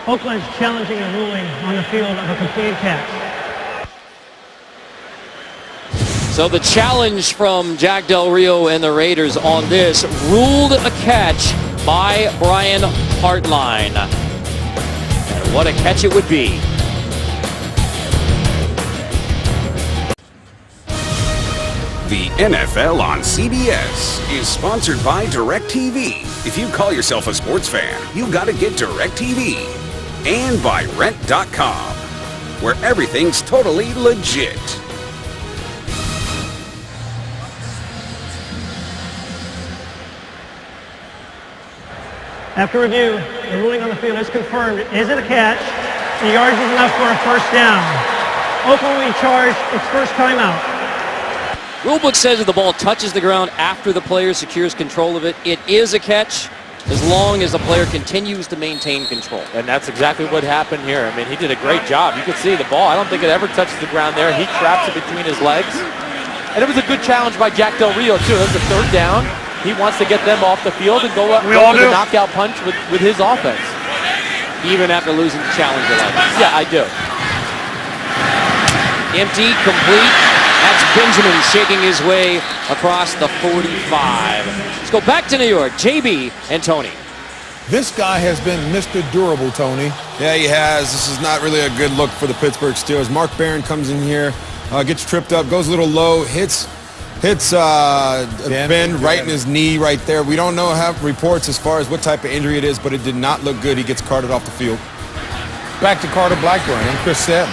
Oakland's challenging a ruling on the field of a completed catch. So the challenge from Jack Del Rio and the Raiders on this, ruled a catch by Brian Hartline. And what a catch it would be. The NFL on CBS is sponsored by DirecTV. If you call yourself a sports fan, you gotta get DirecTV. and by Rent.com, where everything's totally legit. After review, the ruling on the field is confirmed. Is it a catch? The yardage is enough for a first down. Oakland will be charged its first timeout. Rulebook says if the ball touches the ground after the player secures control of it, it is a catch as long as the player continues to maintain control. And that's exactly what happened here. I mean, he did a great job. You could see the ball. I don't think it ever touches the ground there. He traps it between his legs. And it was a good challenge by Jack Del Rio, too. It was a third down. He wants to get them off the field and go for the knockout punch with his offense. Even after losing the Challenger level. Yeah, I do. Empty, complete. That's Benjamin shaking his way across the 45. Let's go back to New York. JB and Tony. This guy has been Mr. Durable, Tony. Yeah, he has. This is not really a good look for the Pittsburgh Steelers. Mark Barron comes in here, gets tripped up, goes a little low, hits Ben right in his knee right there. We don't have reports as far as what type of injury it is, but it did not look good. He gets carted off the field. Back to Carter Blackburn and Chris Sims.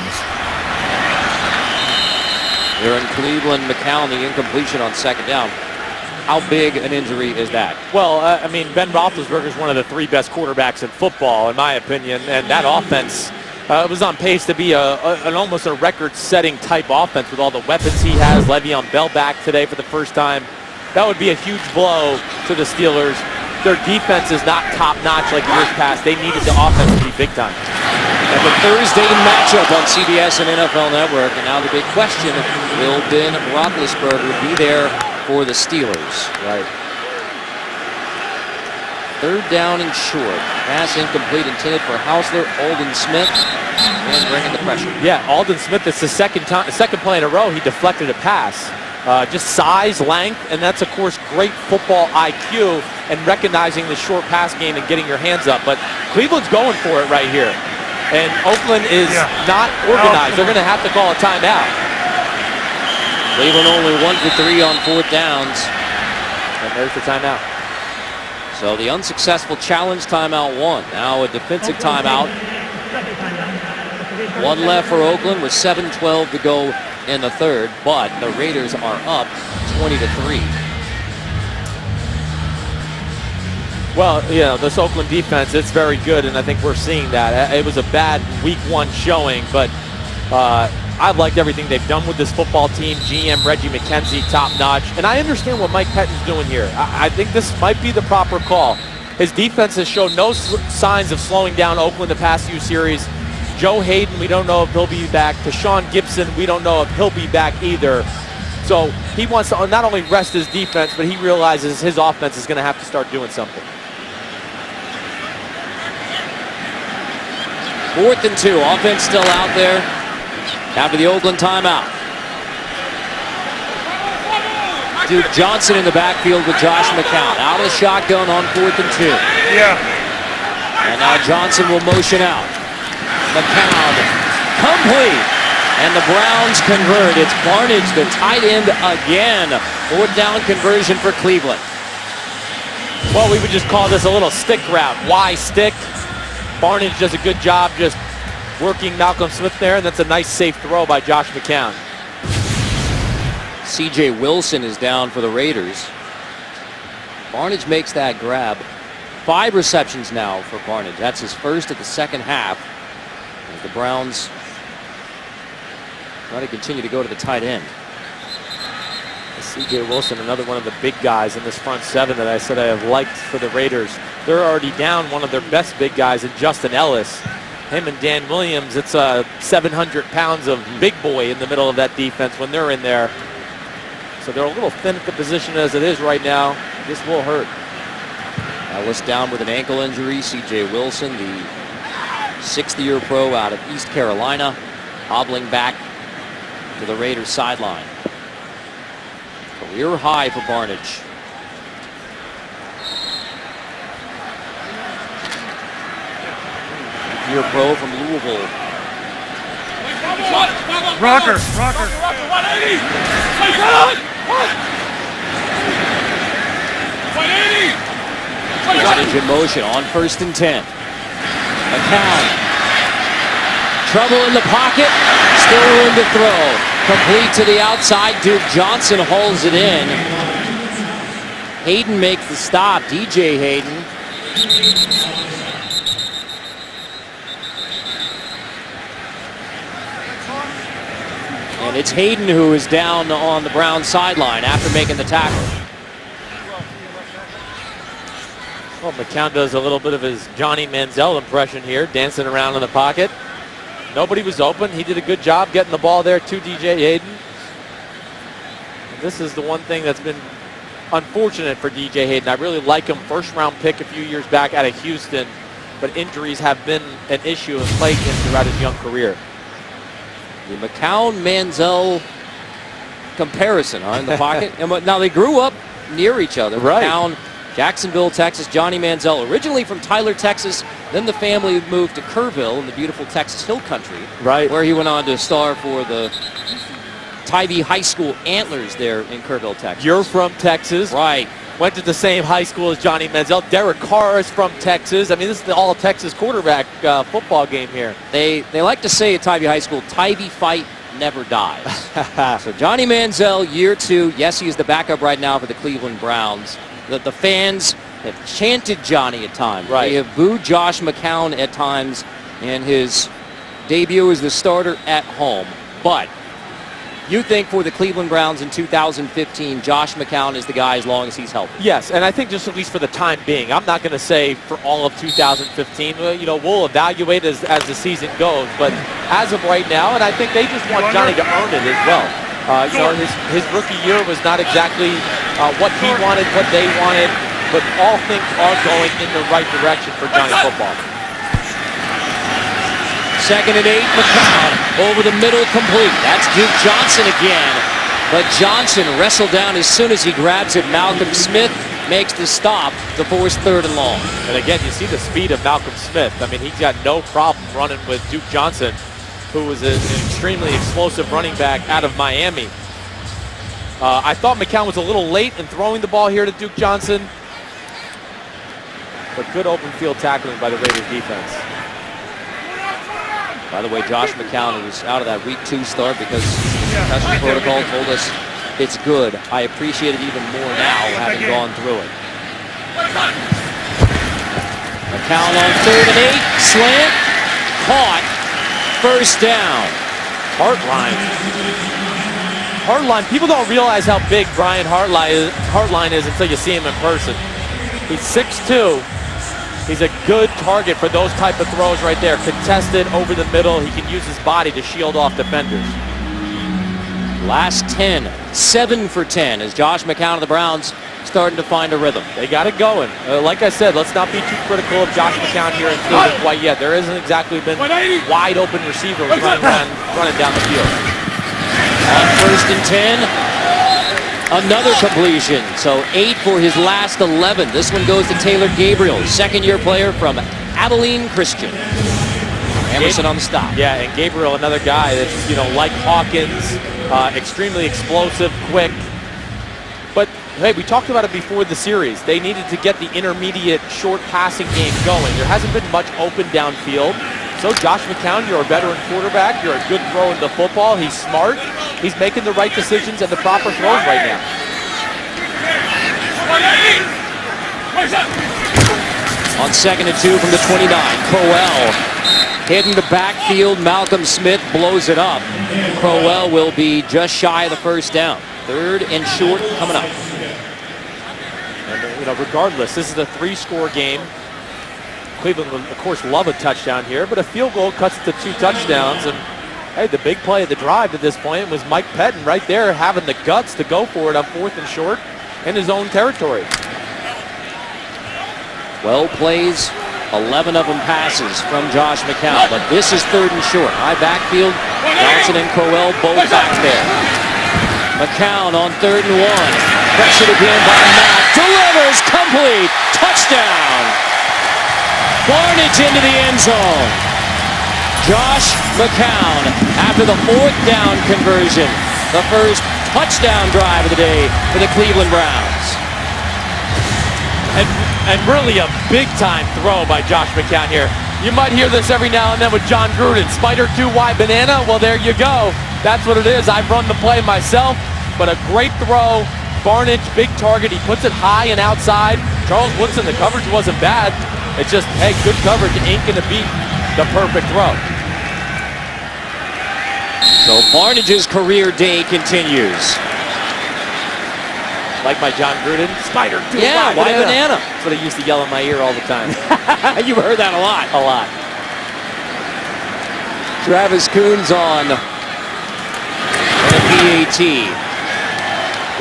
Here in Cleveland, McCown, the incompletion on second down. How big an injury is that? Well, I mean, Ben Roethlisberger is one of the three best quarterbacks in football, in my opinion, and that offense was on pace to be almost a record-setting type offense with all the weapons he has. Le'Veon Bell back today for the first time. That would be a huge blow to the Steelers. Their defense is not top-notch like years past. They needed the offense to be big time. And the Thursday matchup on CBS and NFL Network. And now the big question, will Ben Roethlisberger be there for the Steelers? Right. Third down and short. Pass incomplete intended for Hausler. Aldon Smith and bringing the pressure. Yeah, Aldon Smith, it's the second play in a row he deflected a pass. Just size, length, and that's, of course, great football IQ and recognizing the short pass game and getting your hands up. But Cleveland's going for it right here. And Oakland is not organized. They're going to have to call a timeout. Cleveland only 1 for 3 on fourth downs. And there's the timeout. So the unsuccessful challenge timeout won. Now a defensive timeout. One left for Oakland with 7:12 to go in the third, but the Raiders are up 20-3. Well, yeah, this Oakland defense, it's very good, and I think we're seeing that. It was a bad week one showing, but I've liked everything they've done with this football team. GM Reggie McKenzie, top-notch. And I understand what Mike Pettine's doing here. I think this might be the proper call. His defense has shown no signs of slowing down Oakland the past few series. Joe Hayden, we don't know if he'll be back. Deshaun Gibson, we don't know if he'll be back either. So he wants to not only rest his defense, but he realizes his offense is going to have to start doing something. 4th and 2. Offense still out there after the Oakland timeout. Duke Johnson in the backfield with Josh McCown. Out of the shotgun on 4th and 2. Yeah. And now Johnson will motion out. McCown complete. And the Browns convert. It's Barnidge, the tight end again. 4th down conversion for Cleveland. Well, we would just call this a little stick route. Why stick? Barnidge does a good job just working Malcolm Smith there, and that's a nice safe throw by Josh McCown. C.J. Wilson is down for the Raiders. Barnidge makes that grab. 5 receptions now for Barnidge. That's his first of the second half. As the Browns try to continue to go to the tight end. C.J. Wilson, another one of the big guys in this front seven that I said I have liked for the Raiders. They're already down one of their best big guys in Justin Ellis. Him and Dan Williams, it's 700 pounds of big boy in the middle of that defense when they're in there. So they're a little thin at the position as it is right now. This will hurt. Ellis down with an ankle injury. C.J. Wilson, the 6th-year pro out of East Carolina, hobbling back to the Raiders sideline. Career high for Barnidge. Year pro from Louisville. Rocker. Barnidge in motion on 1st and 10. McCown Trouble in the pocket. Still room to throw. Complete to the outside. Duke Johnson hauls it in. Hayden makes the stop. DJ Hayden. And it's Hayden who is down on the Browns sideline after making the tackle. Well, McCown does a little bit of his Johnny Manziel impression here, dancing around in the pocket. Nobody was open. He did a good job getting the ball there to DJ Hayden. And this is the one thing that's been unfortunate for DJ Hayden. I really like him. First round pick a few years back out of Houston, but injuries have been an issue and plagued him throughout his young career. The McCown-Manziel comparison in the pocket. And now they grew up near each other. Right. McCown, Jacksonville, Texas. Johnny Manziel, originally from Tyler, Texas. Then the family moved to Kerrville in the beautiful Texas Hill Country. Right. Where he went on to star for the Tybee High School Antlers there in Kerrville, Texas. You're from Texas. Right. Went to the same high school as Johnny Manziel. Derek Carr is from Texas. I mean, this is the all-Texas quarterback football game here. They like to say at Tybee High School, Tybee fight never dies. So Johnny Manziel, year 2. Yes, he is the backup right now for the Cleveland Browns. The fans have chanted Johnny at times. Right. They have booed Josh McCown at times in his debut as the starter at home. But you think for the Cleveland Browns in 2015, Josh McCown is the guy as long as he's healthy? Yes, and I think just at least for the time being. I'm not going to say for all of 2015. You know, we'll evaluate as the season goes. But as of right now, and I think they just want Johnny to earn it as well. You know, his rookie year was not exactly what he wanted, what they wanted, but all things are going in the right direction for Johnny football. 2nd and 8, McCown over the middle, complete. That's Duke Johnson again. But Johnson wrestled down as soon as he grabs it. Malcolm Smith makes the stop to force 3rd and long. And again, you see the speed of Malcolm Smith. I mean, he's got no problem running with Duke Johnson, who was an extremely explosive running back out of Miami. I thought McCown was a little late in throwing the ball here to Duke Johnson, but good open field tackling by the Raiders defense. By the way, Josh McCown was out of that week 2 start because concussion protocol told us it's good. I appreciate it even more now having gone through it. McCown on 3rd and 8, slant, caught, 1st down. Hartline, people don't realize how big Brian Hartline is until you see him in person. He's 6'2". He's a good target for those type of throws right there. Contested over the middle. He can use his body to shield off defenders. Last 10, 7 for 10 as Josh McCown of the Browns starting to find a rhythm. They got it going. Like I said, let's not be too critical of Josh McCown here in Cleveland quite yet. There hasn't exactly been wide open receivers running down the field. On 1st and 10. Another completion, so 8 for his last 11. This one goes to Taylor Gabriel, 2nd-year player from Abilene Christian. Emerson on the stop. Yeah, and Gabriel, another guy that's, you know, like Hawkins, extremely explosive, quick. But, hey, we talked about it before the series. They needed to get the intermediate short passing game going. There hasn't been much open downfield. So Josh McCown, you're a veteran quarterback. You're a good thrower in the football. He's smart. He's making the right decisions and the proper throws right now. On 2nd and 2 from the 29, Crowell hitting the backfield. Malcolm Smith blows it up. Crowell will be just shy of the 1st down. 3rd and short coming up. And, you know, regardless, this is a 3-score game. Cleveland will, of course, love a touchdown here, but a field goal cuts it to 2 touchdowns. And, hey, the big play of the drive at this point was Mike Pettin right there having the guts to go for it on 4th and short in his own territory. 12 plays, 11 of them passes from Josh McCown, but this is 3rd and short. High backfield, Johnson and Crowell both back there. McCown on 3rd and 1. Pressured again by Matt. Delivers, complete, touchdown. Barnage into the end zone. Josh McCown after the 4th down conversion. The first touchdown drive of the day for the Cleveland Browns. And really a big-time throw by Josh McCown here. You might hear this every now and then with John Gruden. Spider 2 wide banana. Well, there you go. That's what it is. I've run the play myself, but a great throw. Barnidge, big target. He puts it high and outside. Charles Woodson, the coverage wasn't bad. It's just, hey, good coverage ain't gonna beat the perfect throw. So Barnage's career day continues. Like my John Gruden, Spider 2 Yeah, wide banana. That's what I used to yell in my ear all the time. You've heard that a lot. A lot. Travis Coons on a PAT.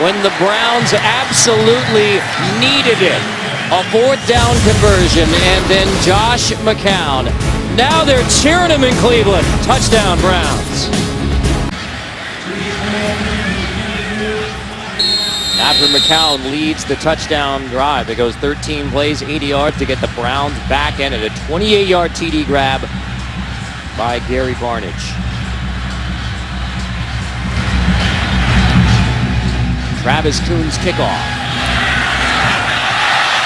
When the Browns absolutely needed it. A 4th down conversion, and then Josh McCown. Now they're cheering him in Cleveland. Touchdown, Browns. After McCown leads the touchdown drive, it goes 13 plays, 80 yards to get the Browns back in at a 28-yard TD grab by Gary Barnidge. Travis Coons kickoff.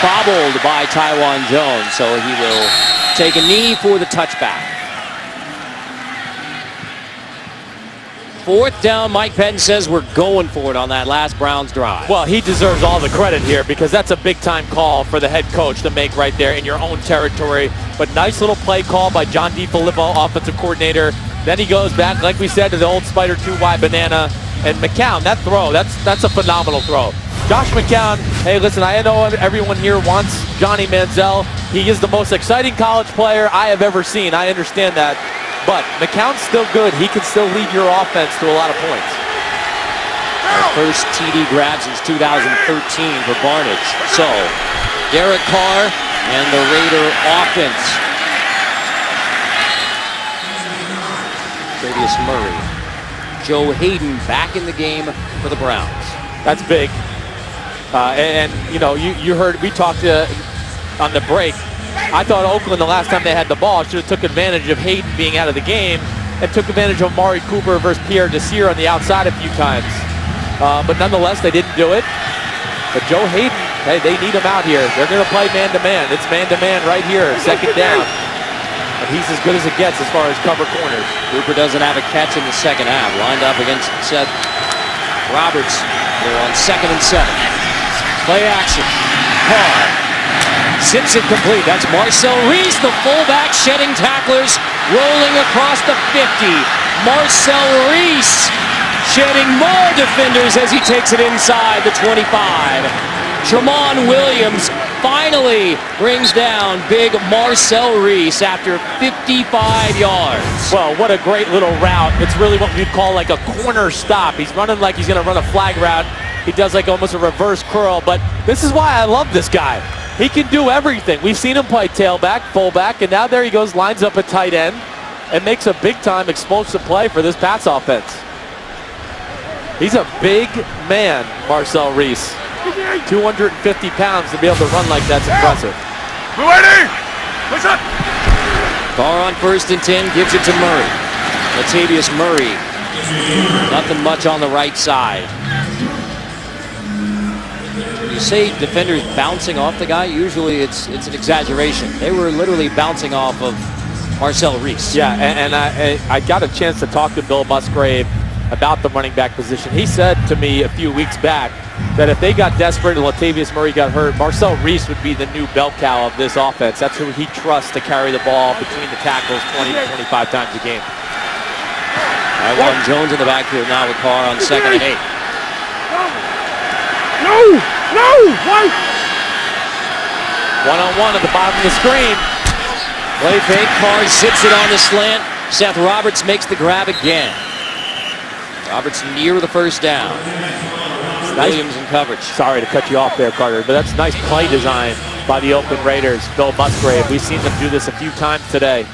Bobbled by Taiwan Jones, so he will take a knee for the touchback. 4th down, Mike Pettin says we're going for it on that last Browns drive. Well, he deserves all the credit here because that's a big-time call for the head coach to make right there in your own territory. But nice little play call by John DeFilippo, offensive coordinator. Then he goes back, like we said, to the old Spider 2 wide banana. And McCown, that throw, that's a phenomenal throw. Josh McCown, hey, listen, I know everyone here wants Johnny Manziel. He is the most exciting college player I have ever seen. I understand that. But McCown's still good. He can still lead your offense to a lot of points. Our first TD grab since 2013 for Barnidge. So, Derek Carr and the Raider offense. Travius Murray. Joe Hayden back in the game for the Browns. That's big. And you know, you heard, we talked on the break. I thought Oakland, the last time they had the ball, should have took advantage of Hayden being out of the game and took advantage of Amari Cooper versus Pierre Desir on the outside a few times. But nonetheless, they didn't do it. But Joe Hayden, hey, they need him out here. They're going to play man-to-man. It's man-to-man right here, 2nd down. And he's as good as it gets as far as cover corners. Cooper doesn't have a catch in the second half. Lined up against Seth Roberts. They're on 2nd and 7. Play action. Carr zips it complete. That's Marcel Reese, the fullback, shedding tacklers, rolling across the 50. Marcel Reese shedding more defenders as he takes it inside the 25. Tramon Williams finally brings down big Marcel Reese after 55 yards. Well, what a great little route. It's really what we'd call like a corner stop. He's running like he's going to run a flag route. He does like almost a reverse curl, but this is why I love this guy. He can do everything. We've seen him play tailback, fullback, and now there he goes, lines up at tight end, and makes a big-time explosive play for this Pats offense. He's a big man, Marcel Reese. 250 pounds to be able to run like that's impressive. Ready? Push up. Carr on 1st and 10, gives it to Murray. Latavius Murray, nothing much on the right side. You say defenders bouncing off the guy, usually it's an exaggeration. They were literally bouncing off of Marcel Reese. Yeah, and I got a chance to talk to Bill Musgrave about the running back position. He said to me a few weeks back that if they got desperate and Latavius Murray got hurt, Marcel Reese would be the new bell cow of this offense. That's who he trusts to carry the ball between the tackles 20 to 25 times a game. Taiwan Jones in the backfield now with Carr on 2nd and 8. No! Why? One-on-one at the bottom of the screen. Play fake, Carr zips it on the slant. Seth Roberts makes the grab again. Roberts near the 1st down. Williams in coverage. Sorry to cut you off there, Carter, but that's nice play design by the Oakland Raiders. Bill Musgrave, we've seen them do this a few times today.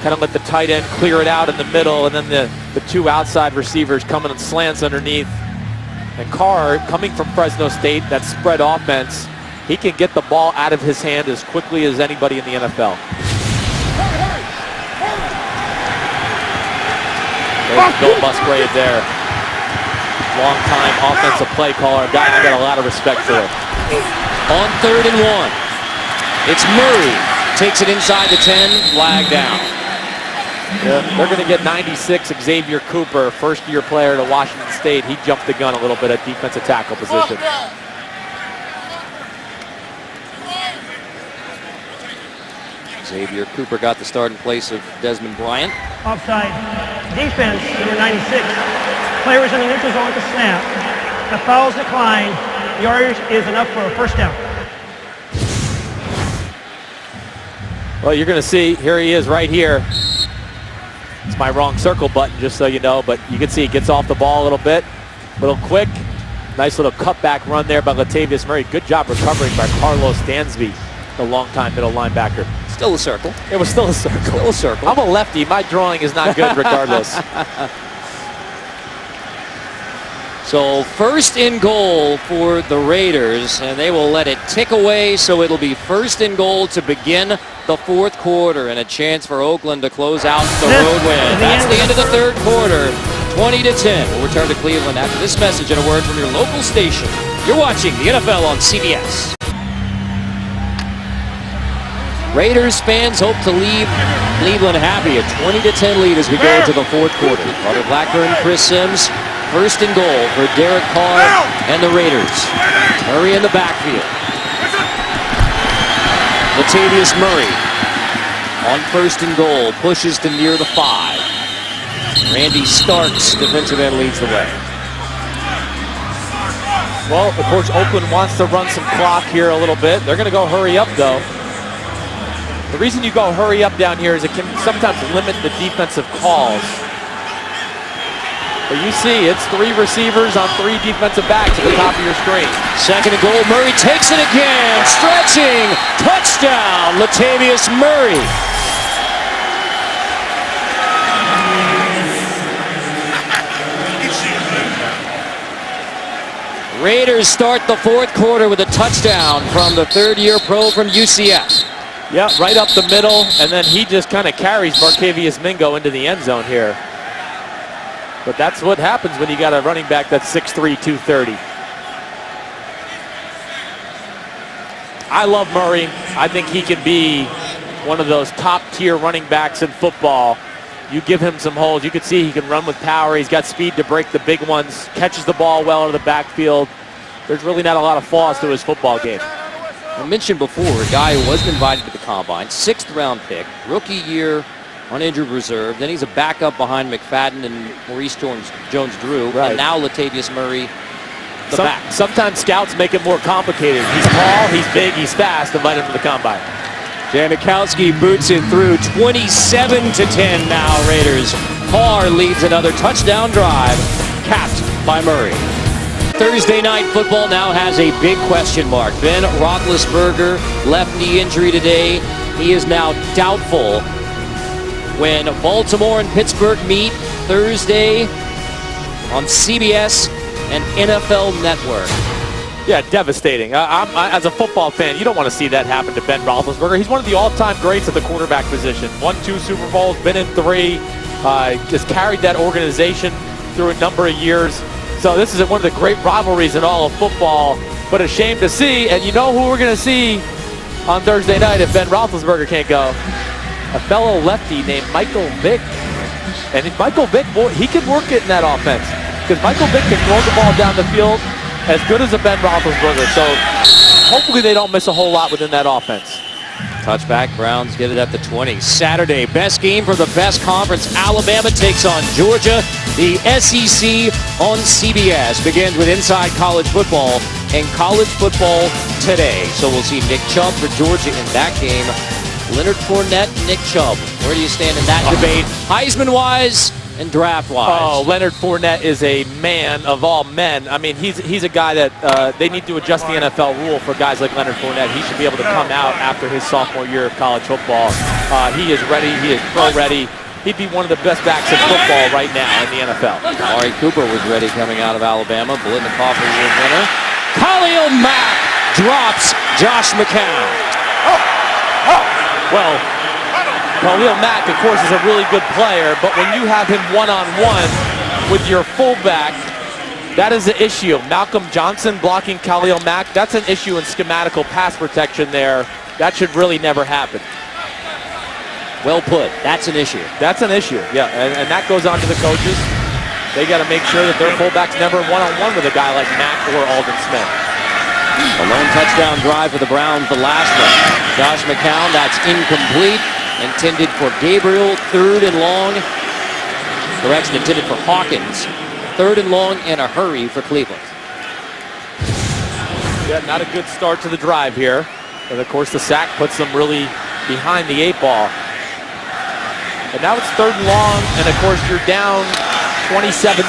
Kind of let the tight end clear it out in the middle, and then the 2 outside receivers coming in slants underneath. And Carr, coming from Fresno State, that spread offense, he can get the ball out of his hand as quickly as anybody in the NFL. There's Bill Musgrave there. Long-time offensive play caller, a guy I got a lot of respect for. On 3rd and 1, it's Murray. takes it inside the 10, flag down. Yeah, they're going to get 96, Xavier Cooper, first-year player to Washington State. He jumped the gun a little bit at defensive tackle position. Xavier Cooper got the start in place of Desmond Bryant. Offside. Defense, number 96. Player is in the neutral zone at the snap. The foul's declined. Yardage is enough for a first down. Well, you're going to see, here he is right here. It's my wrong circle button, just so you know, but you can see he gets off the ball a little bit. A little quick. Nice little cutback run there by Latavius Murray. Good job recovering by Carlos Dansby, the longtime middle linebacker. Still a circle. It was still a circle. Still a circle. I'm a lefty. My drawing is not good regardless. So first and goal for the Raiders, and they will let it tick away, so it'll be first and goal to begin the fourth quarter, and a chance for Oakland to close out the road win. That's the end of the third quarter, 20-10. We'll return to Cleveland after this message and a word from your local station. You're watching the NFL on CBS. Raiders fans hope to leave Cleveland happy. A 20-10 lead as we go into the fourth quarter. Carter Blackburn, Chris Sims. First and goal for Derek Carr and the Raiders. Murray in the backfield. Latavius Murray on first and goal, pushes to near the 5. Randy Starks, defensive end, leads the way. Well, of course, Oakland wants to run some clock here a little bit. They're going to go hurry up, though. The reason you go hurry up down here is it can sometimes limit the defensive calls. But you see, it's 3 receivers on 3 defensive backs at the top of your screen. Second and goal, Murray takes it again, stretching, touchdown, Latavius Murray. Raiders start the fourth quarter with a touchdown from the third-year pro from UCF. Yeah, right up the middle, and then he just kind of carries Markevius Mingo into the end zone here. But that's what happens when you got a running back that's 6'3", 230. I love Murray. I think he can be one of those top-tier running backs in football. You give him some holes. You can see he can run with power. He's got speed to break the big ones, catches the ball well into the backfield. There's really not a lot of flaws to his football game. I mentioned before, a guy who wasn't invited to the Combine, 6th round pick, rookie year on injured reserve. Then he's a backup behind McFadden and Maurice Jones-Drew. Right. And now Latavius Murray, the back. Sometimes scouts make it more complicated. He's tall, he's big, he's fast. Invite him to the Combine. Janikowski boots it through. 27-10 now, Raiders. Carr leads another touchdown drive, capped by Murray. Thursday night football now has a big question mark. Ben Roethlisberger, left knee injury today. He is now doubtful when Baltimore and Pittsburgh meet Thursday on CBS and NFL Network. Yeah, devastating. As a football fan, you don't want to see that happen to Ben Roethlisberger. He's one of the all-time greats at the quarterback position. Won 2 Super Bowls, been in 3, just carried that organization through a number of years. So this is one of the great rivalries in all of football, but a shame to see. And you know who we're going to see on Thursday night if Ben Roethlisberger can't go? A fellow lefty named Michael Vick. And Michael Vick, boy, he can work it in that offense, because Michael Vick can throw the ball down the field as good as a Ben Roethlisberger. So hopefully they don't miss a whole lot within that offense. Touchback, Browns get it at the 20. Saturday, best game for the best conference. Alabama takes on Georgia. The SEC on CBS begins with Inside College Football and College Football Today. So we'll see Nick Chubb for Georgia in that game. Leonard Fournette, Nick Chubb. Where do you stand in that debate, Heisman-wise and draft-wise? Oh, Leonard Fournette is a man of all men. I mean, he's a guy that they need to adjust the NFL rule for guys like Leonard Fournette. He should be able to come out after his sophomore year of college football. He is ready. He is pro-ready. He'd be one of the best backs in football right now in the NFL. Amari Cooper was ready coming out of Alabama. Biletnikoff Award winner. Khalil Mack drops Josh McCown. Well, Khalil Mack, of course, is a really good player, but when you have him one-on-one with your fullback, that is the issue. Malcolm Johnson blocking Khalil Mack, that's an issue in schematical pass protection there. That should really never happen. Well put. That's an issue. That's an issue, yeah, and that goes on to the coaches. They got to make sure that their fullback's never one-on-one with a guy like Mack or Aldon Smith. A lone touchdown drive for the Browns, the last one. Josh McCown, that's incomplete. Intended for Gabriel, 3rd and long. Correction, intended for Hawkins. 3rd and long and a hurry for Cleveland. Yeah, not a good start to the drive here. And of course the sack puts them really behind the 8-ball. And now it's 3rd and long, and of course you're down 27-10.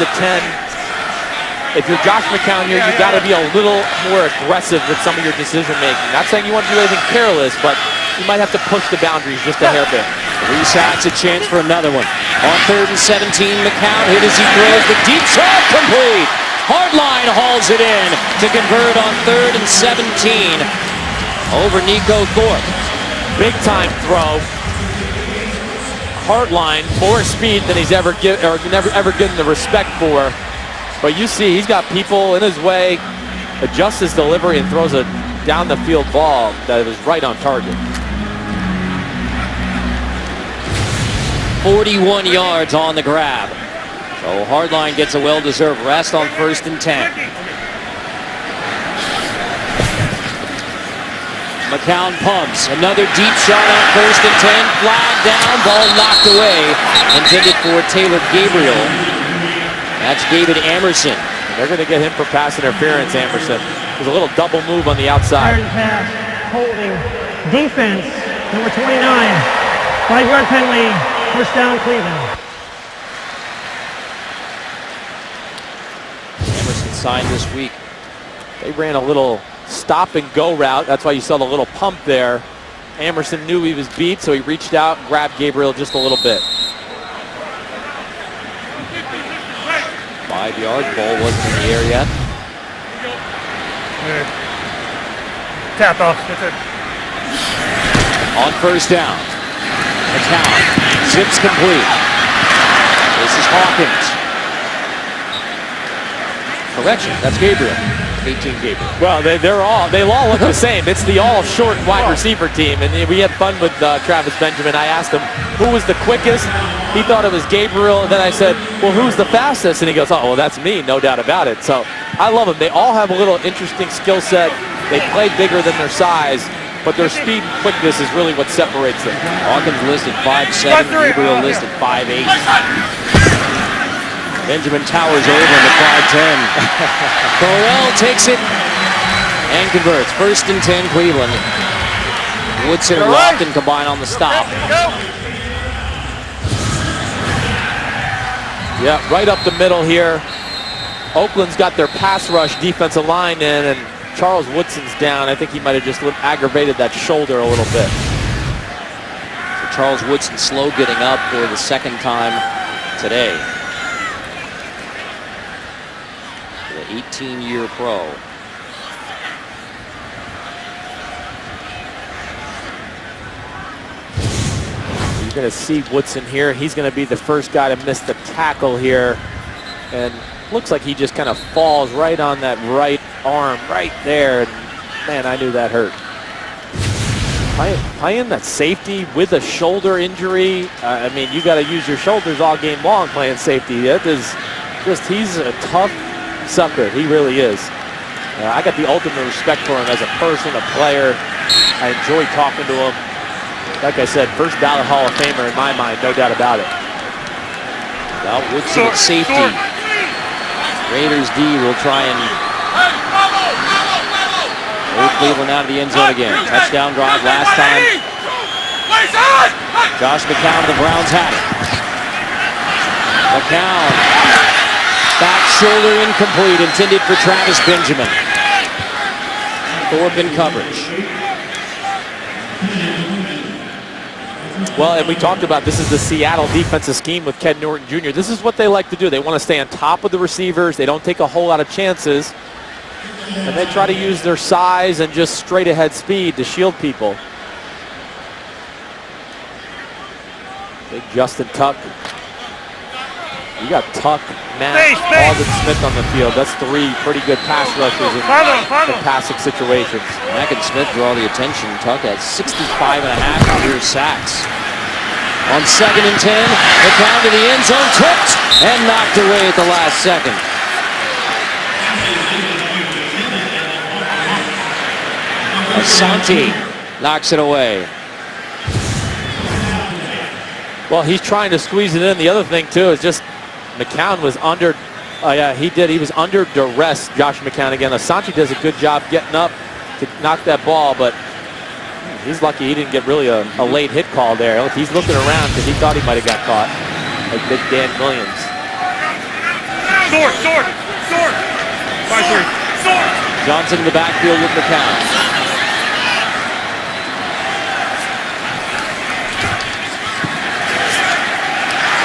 If you're Josh McCown here, you've got to be a little more aggressive with some of your decision making. Not saying you want to do anything careless, but you might have to push the boundaries just a hair bit. 3 sacks, a chance for another one. On 3rd and 17, McCown hit as he throws the deep shot, complete. Hardline hauls it in to convert on 3rd and 17 over Nico Thorpe. Big time throw. Hardline, more speed than he's ever given the respect for. But you see, he's got people in his way, adjusts his delivery and throws a down the field ball that was right on target. 41 yards on the grab. So Hardline gets a well-deserved rest on 1st and 10. McCown pumps. Another deep shot on 1st and 10. Flag down, ball knocked away. Intended for Taylor Gabriel. That's David Amerson. They're going to get him for pass interference, Amerson. There's a little double move on the outside. Pass, holding, defense, number 29. 5-yard penalty, 1st down Cleveland. Amerson signed this week. They ran a little stop and go route. That's why you saw the little pump there. Amerson knew he was beat, so he reached out and grabbed Gabriel just a little bit. 5 yards, ball wasn't in the air yet. Tap off. That's it. On 1st down, McCown zips complete. This is Hawkins. Correction, that's Gabriel. 18 Gabriel. Well, they all look the same. It's the all short wide receiver team, and we had fun with Travis Benjamin. I asked him who was the quickest. He thought it was Gabriel, and then I said, well, who's the fastest? And he goes, oh, well, that's me, no doubt about it. So I love them. They all have a little interesting skill set. They play bigger than their size, but their speed and quickness is really what separates them. Hawkins listed 5'7", Gabriel listed 5'8". Benjamin towers over into 5'10". Crowell takes it and converts. 1st and 10, Cleveland. Woodson and Lofton combine on the stop. Yeah, right up the middle here. Oakland's got their pass rush defensive line in, and Charles Woodson's down. I think he might have just aggravated that shoulder a little bit. So Charles Woodson slow getting up for the 2nd time today. The 18-year pro. You're going to see Woodson here. He's going to be the first guy to miss the tackle here. And looks like he just kind of falls right on that right arm right there. And man, I knew that hurt. Playing that safety with a shoulder injury. I mean, you got to use your shoulders all game long playing safety. That is just, he's a tough sucker. He really is. I got the ultimate respect for him as a person, a player. I enjoy talking to him. Like I said, first ballot Hall of Famer in my mind, no doubt about it. Now Woodson at safety. Raiders D will try and move Cleveland out of the end zone again. Touchdown drive last time. Josh McCown, the Browns had it. McCown, back shoulder incomplete, intended for Travis Benjamin. Thorpe in coverage. Well, and we talked about this is the Seattle defensive scheme with Ken Norton Jr. This is what they like to do. They want to stay on top of the receivers. They don't take a whole lot of chances. And they try to use their size and just straight ahead speed to shield people. Big Justin Tuck You got Tuck, Matt, Space. Alden Smith on the field. That's 3 pretty good pass rushers in passing situations. Mack and Smith draw the attention. Tuck has 65.5 career sacks. On 2nd and 10, McCown to the end zone, tipped and knocked away at the last second. Asante knocks it away. Well, he's trying to squeeze it in. The other thing, too, is just McCown was under, he was under duress, Josh McCown again. Asante does a good job getting up to knock that ball, but he's lucky he didn't get really a late hit call there. He's looking around because he thought he might have got caught, like Big Dan Williams. Sword. 5-3. Sword. Johnson in the backfield with McCown.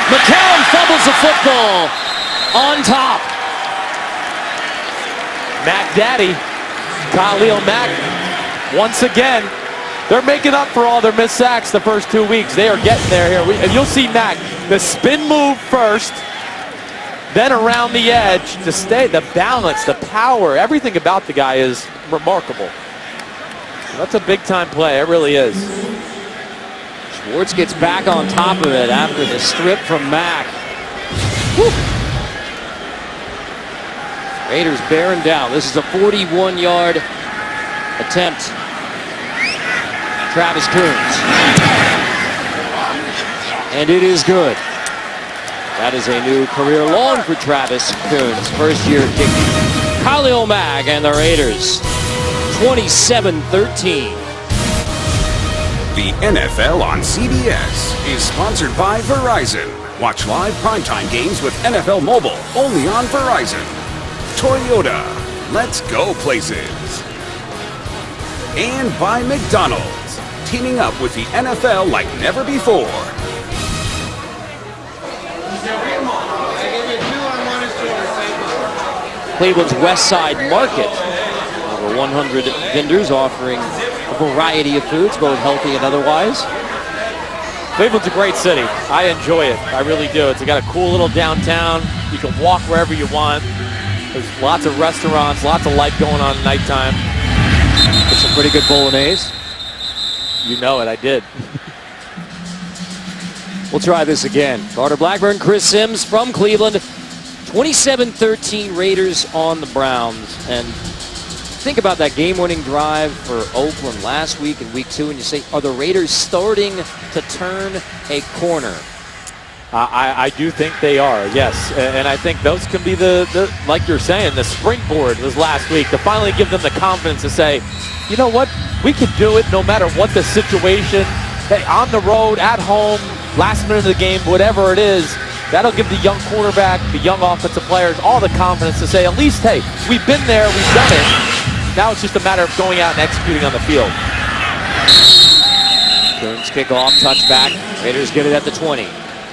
McCown fumbles the football on top. Mac Daddy, Khalil Mack, once again, they're making up for all their missed sacks the first 2 weeks. They are getting there here. And you'll see Mack, the spin move first, then around the edge to stay, the balance, the power, everything about the guy is remarkable. That's a big time play, it really is. Schwartz gets back on top of it after the strip from Mack. Whew. Raiders bearing down. This is a 41-yard attempt. Travis Coons. And it is good. That is a new career long for Travis Coons. First year kicking. Khalil Mack and the Raiders. 27-13. The NFL on CBS is sponsored by Verizon. Watch live primetime games with NFL Mobile only on Verizon. Toyota, let's go places. And by McDonald's, teaming up with the NFL like never before. Cleveland's West Side Market. Over 100 vendors offering a variety of foods, both healthy and otherwise. Cleveland's a great city. I enjoy it. I really do. It's got a cool little downtown. You can walk wherever you want. There's lots of restaurants, lots of life going on at nighttime. With some pretty good bolognese. You know it, I did. We'll try this again. Carter Blackburn, Chris Sims from Cleveland. 27-13 Raiders on the Browns. And think about that game-winning drive for Oakland last week in week 2, and you say, are the Raiders starting to turn a corner? I do think they are, yes. And I think those can be the, like you're saying, the springboard was last week to finally give them the confidence to say, you know what, we can do it no matter what the situation. Hey, on the road, at home, last minute of the game, whatever it is, that'll give the young quarterback, the young offensive players, all the confidence to say, at least, hey, we've been there, we've done it. Now it's just a matter of going out and executing on the field. Coons kickoff, touchback. Raiders get it at the 20.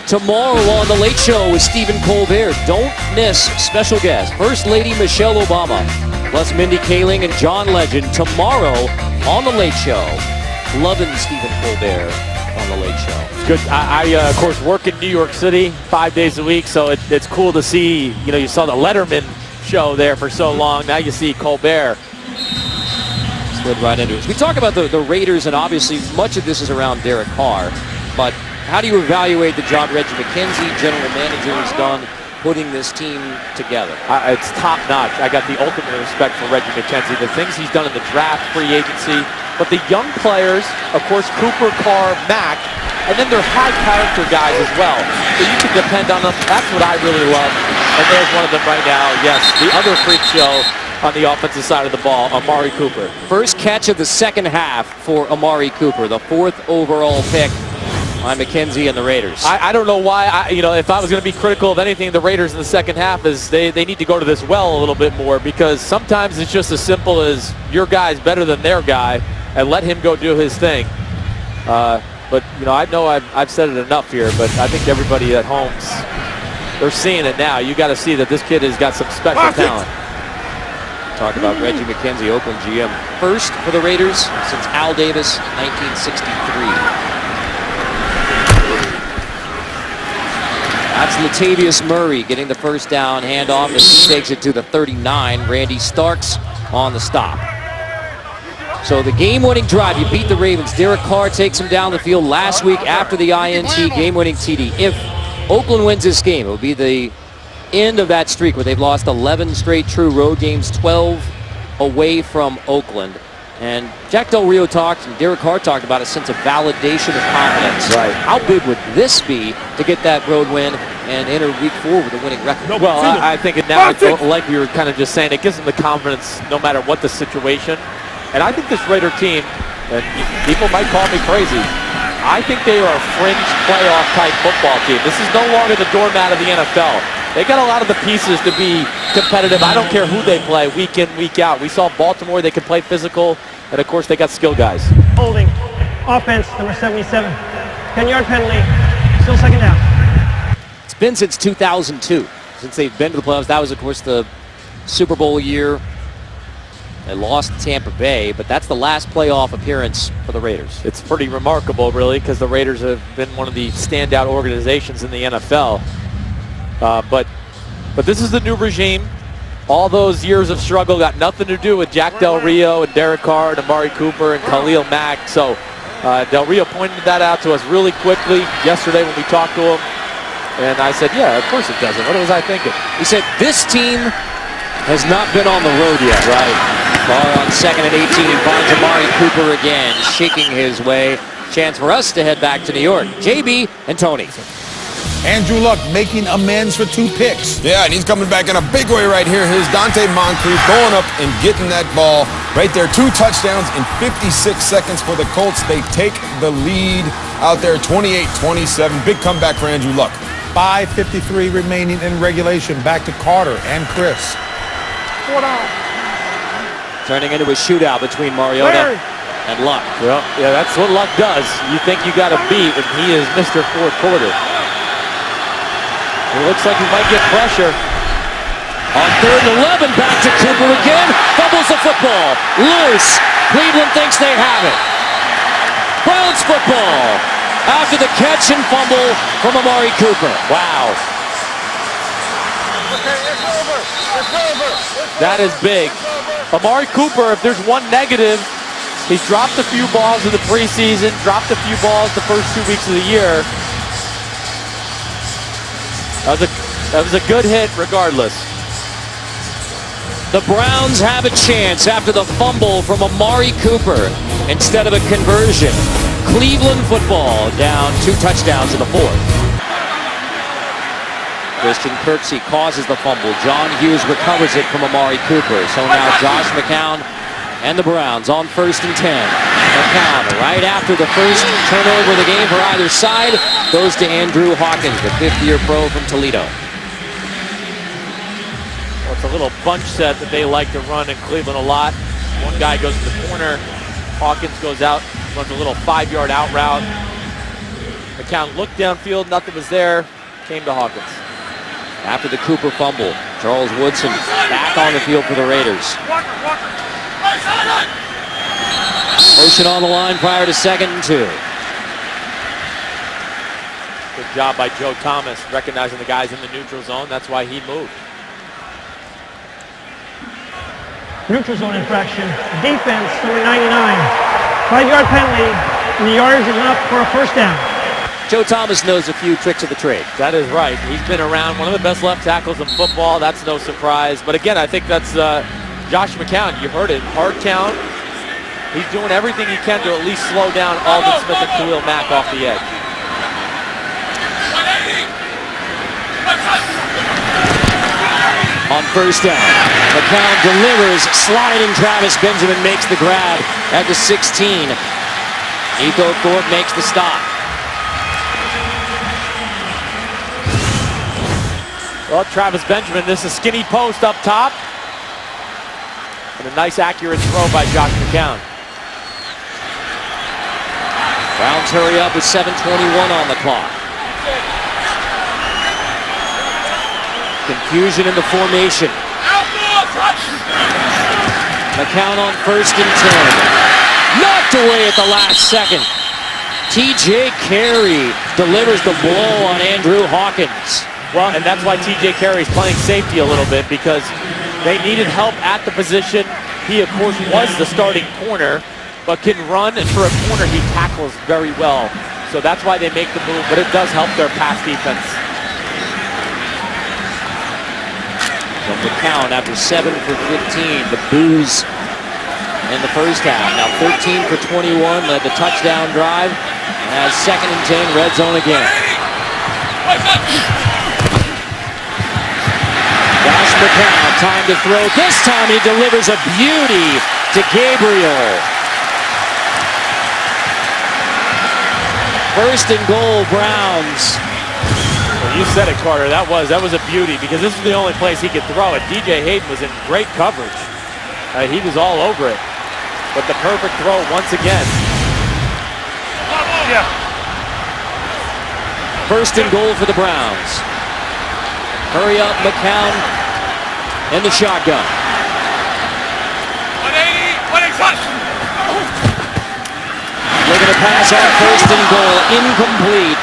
Tomorrow on The Late Show with Stephen Colbert. Don't miss special guest, First Lady Michelle Obama, plus Mindy Kaling and John Legend tomorrow on The Late Show. Loving Stephen Colbert on The Late Show. Good. I of course, work in New York City 5 days a week, so it's cool to see, you saw the Letterman show there for so long. Now you see Colbert. Slid right into it. We talk about the Raiders, and obviously much of this is around Derek Carr, but how do you evaluate the job Reggie McKenzie, general manager, has done putting this team together? It's top-notch. I got the ultimate respect for Reggie McKenzie, the things he's done in the draft, free agency, but the young players, of course, Cooper, Carr, Mack, and then they're high-character guys as well, so you can depend on them. That's what I really love, and there's one of them right now. Yes, the other freak show on the offensive side of the ball, Amari Cooper. First catch of the second half for Amari Cooper, the 4th overall pick by McKenzie and the Raiders. I don't know why. If I was going to be critical of anything the Raiders in the second half, is they need to go to this well a little bit more, because sometimes it's just as simple as your guy's better than their guy and let him go do his thing. But I know I've said it enough here, but I think everybody at home's, they're seeing it now. You got to see that this kid has got some special talent. Talk about Reggie McKenzie, Oakland GM. First for the Raiders since Al Davis, 1963. That's Latavius Murray getting the first down handoff as he takes it to the 39. Randy Starks on the stop. So the game-winning drive, you beat the Ravens. Derek Carr takes him down the field last week after the INT game-winning TD. If Oakland wins this game, it will be the end of that streak where they've lost 11 straight true road games, 12 away from Oakland. And Jack Del Rio talked and Derek Carr talked about a sense of validation of confidence. Right. How big would this be to get that road win and enter week 4 with a winning record? Well, I think it now, like we were kind of just saying, it gives them the confidence no matter what the situation. And I think this Raider team, and people might call me crazy, I think they are a fringe playoff type football team. This is no longer the doormat of the NFL. They got a lot of the pieces to be competitive. I don't care who they play week in, week out. We saw Baltimore, they could play physical, and of course they got skill guys. Holding. Offense, number 77. 10-yard penalty. Still second down. It's been since 2002 since they've been to the playoffs. That was, of course, the Super Bowl year. They lost to Tampa Bay, but that's the last playoff appearance for the Raiders. It's pretty remarkable, really, because the Raiders have been one of the standout organizations in the NFL. But this is the new regime. All those years of struggle got nothing to do with Jack Del Rio and Derek Carr and Amari Cooper and Khalil Mack. So Del Rio pointed that out to us really quickly yesterday when we talked to him. And I said, yeah, of course it doesn't. What was I thinking? He said, this team has not been on the road yet. Right. Carr on 2nd and 18 finds Amari Cooper again, shaking his way. Chance for us to head back to New York. JB and Tony. Andrew Luck making amends for 2 picks. Yeah, and he's coming back in a big way right here. Here's Dante Moncrief going up and getting that ball right there. 2 touchdowns in 56 seconds for the Colts. They take the lead out there, 28-27. Big comeback for Andrew Luck. 5:53 remaining in regulation. Back to Carter and Chris. Turning into a shootout between Mariota and Luck. Well, yeah, that's what Luck does. You think you got a beat, and he is Mr. Fourth Quarter. It looks like he might get pressure. On 3rd and 11, back to Cooper again. Fumbles the football. Loose. Cleveland thinks they have it. Browns football. After the catch and fumble from Amari Cooper. Wow. That is big. Amari Cooper, if there's one negative, he's dropped a few balls in the preseason, dropped a few balls the first 2 weeks of the year. That was a good hit regardless. The Browns have a chance after the fumble from Amari Cooper instead of a conversion. Cleveland football down 2 touchdowns in the 4th. Christian Kirksey causes the fumble. John Hughes recovers it from Amari Cooper. So now Josh McCown and the Browns on 1st and 10. McCown right after the first turnover of the game for either side goes to Andrew Hawkins, the 5th-year pro from Toledo. Well, it's a little bunch set that they like to run in Cleveland a lot. One guy goes to the corner. Hawkins goes out, runs a little 5-yard out route. McCown looked downfield, nothing was there, came to Hawkins. After the Cooper fumble, Charles Woodson back on the field for the Raiders. Motion on the line prior to 2nd and 2. Good job by Joe Thomas recognizing the guys in the neutral zone. That's why he moved. Neutral zone infraction. Defense, number 99. 5-yard penalty, and the yardage is enough for a first down. Joe Thomas knows a few tricks of the trade. That is right. He's been around, one of the best left tackles in football. That's no surprise. But again, I think that's Josh McCown. You heard it. Hard count. He's doing everything he can to at least slow down Aldon Smith and Khalil Mack off the edge. On 1st down, McCown delivers. Sliding Travis Benjamin makes the grab at the 16. Nico Thorpe makes the stop. Well, Travis Benjamin, this is skinny post up top. And a nice accurate throw by Josh McCown. Browns hurry up with 7:21 on the clock. Confusion in the formation. McCown on 1st and 10. Knocked away at the last second. TJ Carey delivers the blow on Andrew Hawkins. Well, and that's why TJ Carey's playing safety a little bit, because they needed help at the position. He, of course, was the starting corner, but can run, and for a corner, he tackles very well. So that's why they make the move, but it does help their pass defense. From the count after 7 for 15, the boos in the first half. Now 13 for 21, led the touchdown drive, and has 2nd and 10, red zone again. Josh McCown, time to throw. This time he delivers a beauty to Gabriel. 1st and goal, Browns. Well, you said it, Carter. That was a beauty, because this was the only place he could throw it. DJ Hayden was in great coverage. He was all over it. But the perfect throw once again. Yeah. 1st and goal for the Browns. Hurry up, McCown in the shotgun. 180, 180. Looking to pass on 1st and goal, incomplete.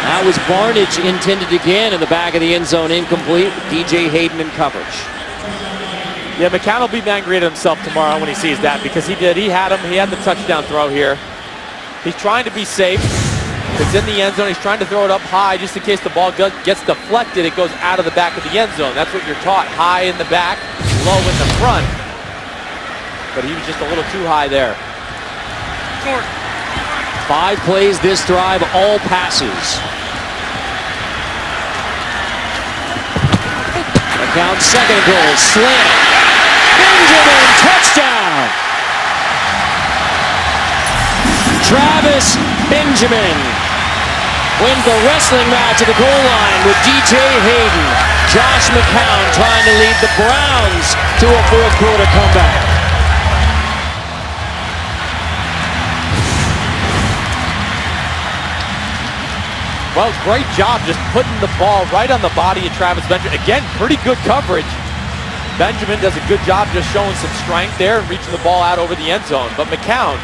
That was Barnage intended again in the back of the end zone, incomplete. DJ Hayden in coverage. Yeah, McCown will be angry at himself tomorrow when he sees that, because he did. He had him. He had the touchdown throw here. He's trying to be safe. It's in the end zone. He's trying to throw it up high just in case the ball gets deflected. It goes out of the back of the end zone. That's what you're taught. High in the back, low in the front. But he was just a little too high there. 5 plays this drive, all passes. McCown, 2nd and goal, slant. Benjamin, touchdown! Travis Benjamin wins the wrestling match at the goal line with DJ Hayden. Josh McCown trying to lead the Browns to a 4th quarter comeback. Well, great job just putting the ball right on the body of Travis Benjamin. Again, pretty good coverage. Benjamin does a good job just showing some strength there and reaching the ball out over the end zone. But McCown,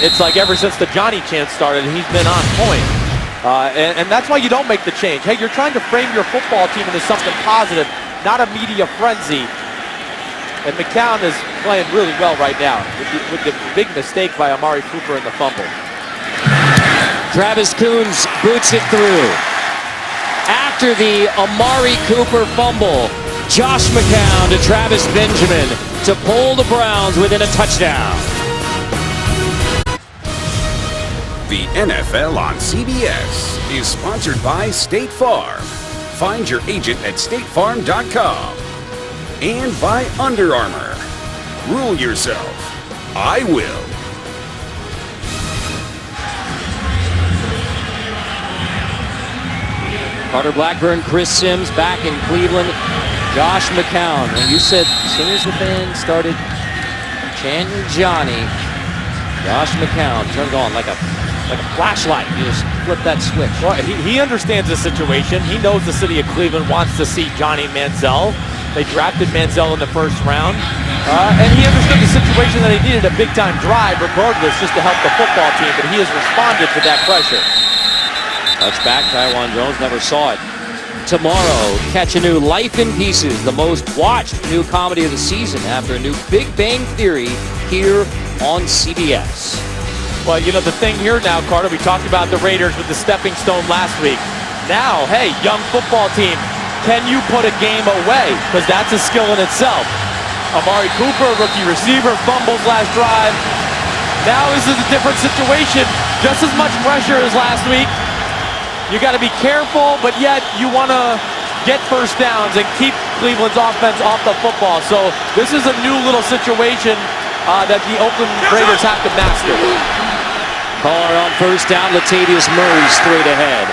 it's like ever since the Johnny chance started, he's been on point. And that's why you don't make the change. Hey, you're trying to frame your football team into something positive, not a media frenzy. And McCown is playing really well right now with the big mistake by Amari Cooper in the fumble. Travis Coons boots it through. After the Amari Cooper fumble, Josh McCown to Travis Benjamin to pull the Browns within a touchdown. The NFL on CBS is sponsored by State Farm. Find your agent at statefarm.com. And by Under Armour. Rule yourself. I will. Carter Blackburn, Chris Sims back in Cleveland. Josh McCown. And you said as soon as the band started chanting Johnny, Josh McCown turned on like a flashlight. You just flip that switch. Well, he understands the situation. He knows the city of Cleveland wants to see Johnny Manziel. They drafted Manziel in the 1st round. And he understood the situation that he needed a big-time drive regardless just to help the football team. But he has responded to that pressure. Touchback, Taiwan Jones never saw it. Tomorrow, catch a new Life in Pieces, the most watched new comedy of the season after a new Big Bang Theory here on CBS. Well, you know, the thing here now, Carter, we talked about the Raiders with the stepping stone last week. Now, hey, young football team, can you put a game away? Because that's a skill in itself. Amari Cooper, rookie receiver, fumbles last drive. Now this is a different situation. Just as much pressure as last week. You got to be careful, but yet you want to get first downs and keep Cleveland's offense off the football. So this is a new little situation that the Oakland Raiders have to master. Caller on 1st down, Latavius Murray straight ahead.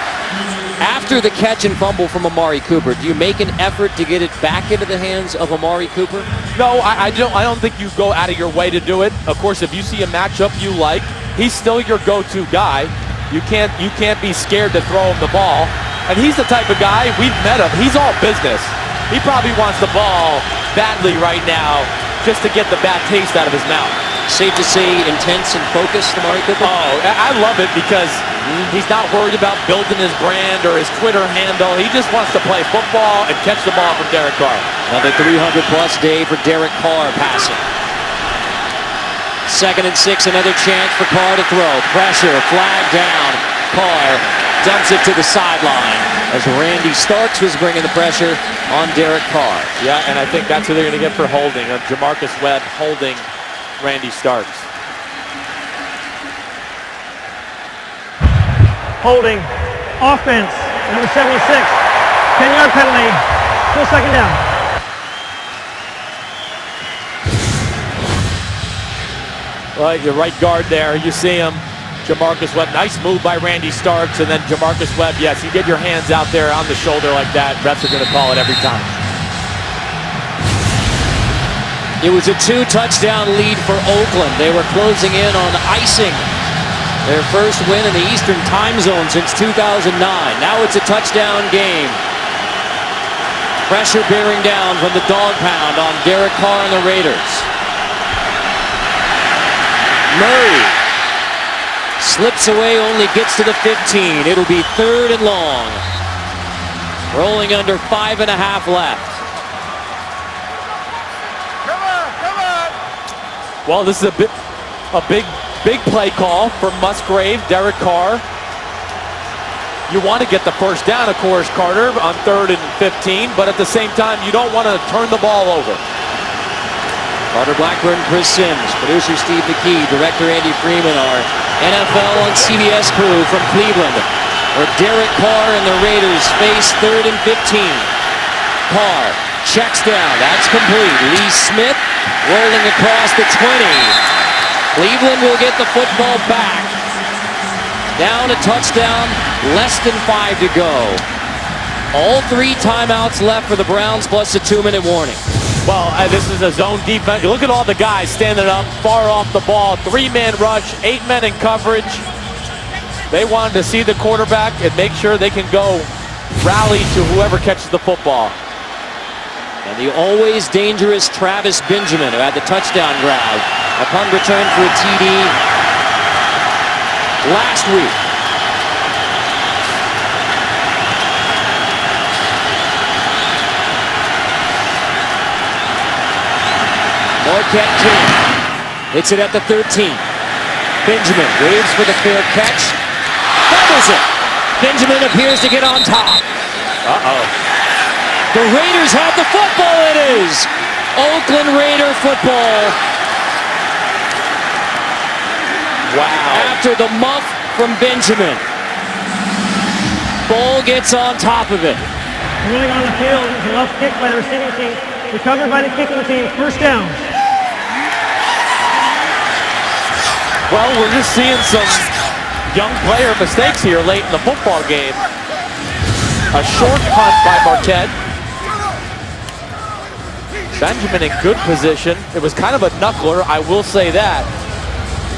After the catch and fumble from Amari Cooper, do you make an effort to get it back into the hands of Amari Cooper? No, I don't think you go out of your way to do it. Of course, if you see a matchup you like, he's still your go-to guy. You can't be scared to throw him the ball. And he's the type of guy, we've met him, he's all business. He probably wants the ball badly right now just to get the bad taste out of his mouth. Safe to say intense and focused, Amari Cooper? Oh, I love it because He's not worried about building his brand or his Twitter handle. He just wants to play football and catch the ball from Derek Carr. Another 300-plus day for Derek Carr passing. 2nd and 6, another chance for Carr to throw. Pressure, flag down. Carr dumps it to the sideline as Randy Starks was bringing the pressure on Derek Carr. Yeah, and I think that's who they're going to get for holding. Jamarcus Webb holding Randy Starks. Holding. Offense. Number 76. 10-yard penalty. Still 2nd down. Well, your right guard there, you see him. Jamarcus Webb, nice move by Randy Starks, and then Jamarcus Webb, yes, you get your hands out there on the shoulder like that, refs are going to call it every time. It was a 2-touchdown lead for Oakland. They were closing in on icing their first win in the Eastern Time Zone since 2009. Now it's a touchdown game. Pressure bearing down from the dog pound on Derek Carr and the Raiders. Murray slips away, only gets to the 15. It'll be 3rd and long. Rolling under 5.5 left. Well, this is a big play call for Musgrave, Derek Carr. You want to get the first down, of course, Carter, on 3rd and 15, but at the same time, you don't want to turn the ball over. Carter Blackburn, Chris Sims, producer Steve McKee, director Andy Freeman, our NFL on CBS crew from Cleveland, where Derek Carr and the Raiders face 3rd and 15. Carr checks down, that's complete. Lee Smith rolling across the 20. Cleveland will get the football back. Down a touchdown, less than 5 to go. All 3 timeouts left for the Browns plus a 2-minute warning. Well, this is a zone defense. Look at all the guys standing up far off the ball. 3-man rush, 8 men in coverage. They wanted to see the quarterback and make sure they can go rally to whoever catches the football. And the always dangerous Travis Benjamin, who had the touchdown grab upon return for a TD last week. Marquette King hits it at the 13. Benjamin waits for the fair catch. Fumbles it. Benjamin appears to get on top. Uh-oh. The Raiders have the football. It is Oakland Raider football. Wow. After the muff from Benjamin. Ball gets on top of it. Rolling on the field is a left kick by the receiving team. Recovered by the kicking team. 1st down. Well, we're just seeing some young player mistakes here late in the football game. A short punt by Marquette. Benjamin in good position. It was kind of a knuckler, I will say that.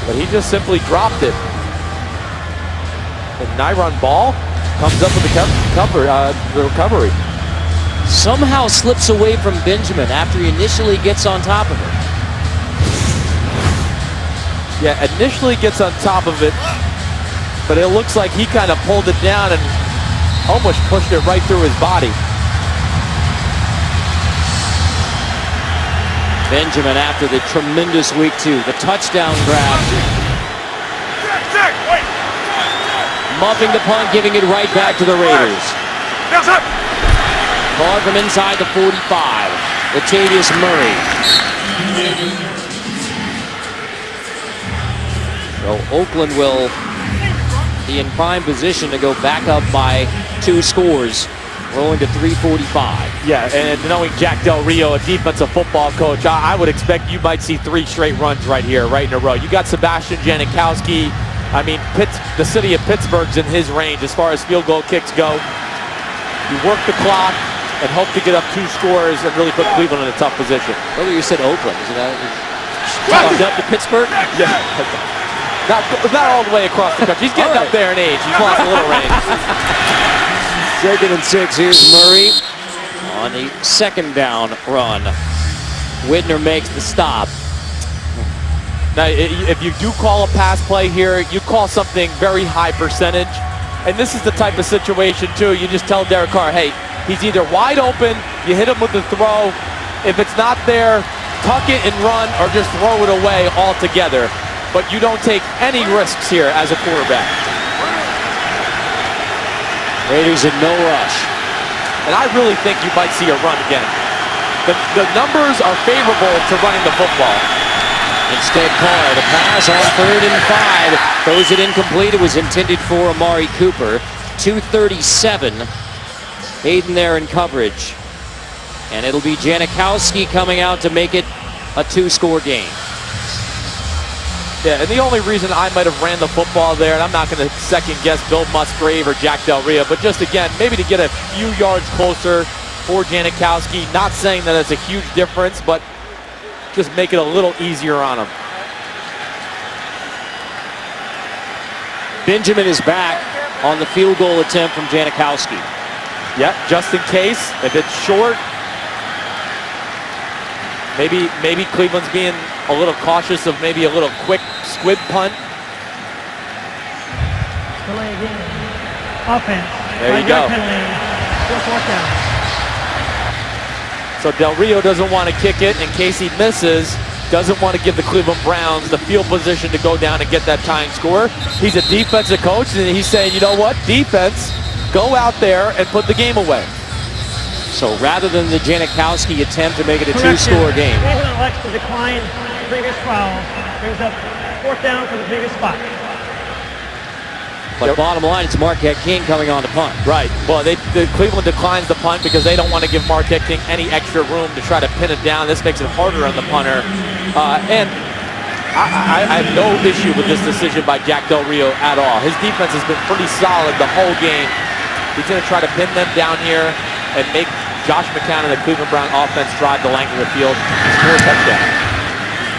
But he just simply dropped it. And Nyron Ball comes up with the recovery. Somehow slips away from Benjamin after he initially gets on top of it. Yeah, initially gets on top of it, but it looks like he kind of pulled it down and almost pushed it right through his body. Benjamin after the tremendous week 2, the touchdown grab. Muffing the punt, giving it right back to the Raiders. Carr from inside the 45. Latavius Murray. So Oakland will be in prime position to go back up by 2 scores, rolling to 3:45. Yeah, and knowing Jack Del Rio, a defensive football coach, I would expect you might see 3 straight runs right here, right in a row. You got Sebastian Janikowski. I mean, the city of Pittsburgh's in his range as far as field goal kicks go. You work the clock and hope to get up 2 scores and really put Cleveland in a tough position. Earlier you said Oakland. Is that talked up to Pittsburgh? Yeah. Not all the way across the country. He's getting up there in age. He's lost a little range. 2nd and 6. Here's Murray on the 2nd down run. Whitner makes the stop. Now, if you do call a pass play here, you call something very high percentage. And this is the type of situation, too. You just tell Derek Carr, hey, he's either wide open, you hit him with the throw. If it's not there, tuck it and run, or just throw it away altogether. But you don't take any risks here as a quarterback. Raiders in no rush. And I really think you might see a run again. The numbers are favorable to running the football. Instead, Carr, the pass on 3rd and 5. Throws it incomplete. It was intended for Amari Cooper. 2:37. Hayden there in coverage. And it'll be Janikowski coming out to make it a 2-score game. Yeah, and the only reason I might have ran the football there, and I'm not going to second-guess Bill Musgrave or Jack Del Rio, but just, again, maybe to get a few yards closer for Janikowski. Not saying that it's a huge difference, but just make it a little easier on him. Benjamin is back on the field goal attempt from Janikowski. Yep, just in case. If it's short, maybe Cleveland's being a little cautious of maybe a little quick squib punt. Delay again. Offense. There you go. Fourth down. So Del Rio doesn't want to kick it in case he misses. Doesn't want to give the Cleveland Browns the field position to go down and get that tying score. He's a defensive coach, and he's saying, you know what, defense, go out there and put the game away. So rather than the Janikowski attempt to make it a 2-score game. Cleveland elects to decline the previous foul. Brings up 4th down from the previous spot. But bottom line, it's Marquette King coming on to punt. Right. Well, Cleveland declines the punt because they don't want to give Marquette King any extra room to try to pin it down. This makes it harder on the punter. And I have no issue with this decision by Jack Del Rio at all. His defense has been pretty solid the whole game. He's going to try to pin them down here and make Josh McCown and the Cleveland Brown offense drive the length of the field and score a touchdown.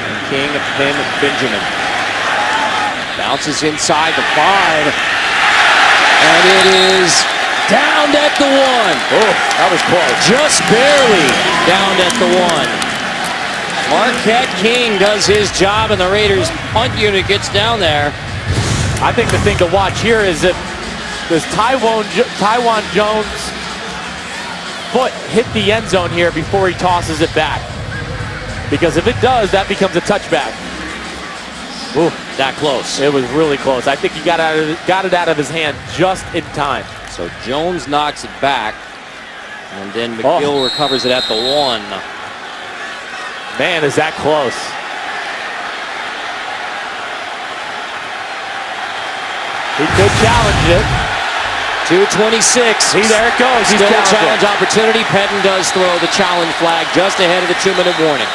And King pin Benjamin. Bounces inside the 5. And it is downed at the 1. Oh, that was close. Just barely downed at the 1. Marquette King does his job, and the Raiders punt unit gets down there. I think the thing to watch here is if does Taiwan Jones' foot hit the end zone here before he tosses it back. Because if it does, that becomes a touchback. Ooh, that close. It was really close. I think he got it out of his hand just in time. So Jones knocks it back, and then McGill recovers it at the 1. Man, is that close. He could challenge it. 2:26. There it goes. Still a challenge opportunity. Pettin does throw the challenge flag just ahead of the 2-minute warning.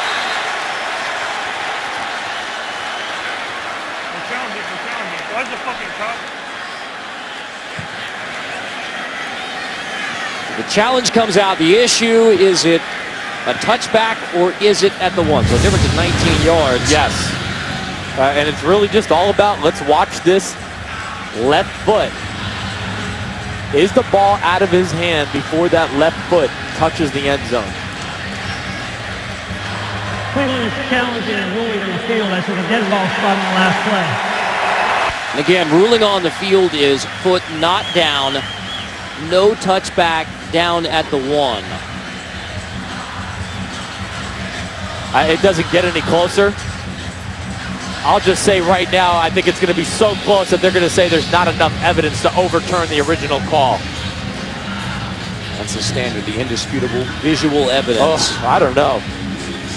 Where's the fucking cop? The challenge comes out. The issue, is it a touchback or is it at the 1? So the difference is 19 yards. Yes. And it's really just all about, let's watch this left foot. Is the ball out of his hand before that left foot touches the end zone? Cleveland is challenging and ruling on the field as to the dead ball spot on the last play. And again, ruling on the field is foot not down, no touchback down at the 1. It doesn't get any closer. I'll just say right now, I think it's going to be so close that they're going to say there's not enough evidence to overturn the original call. That's the standard, the indisputable visual evidence. Oh, I don't know.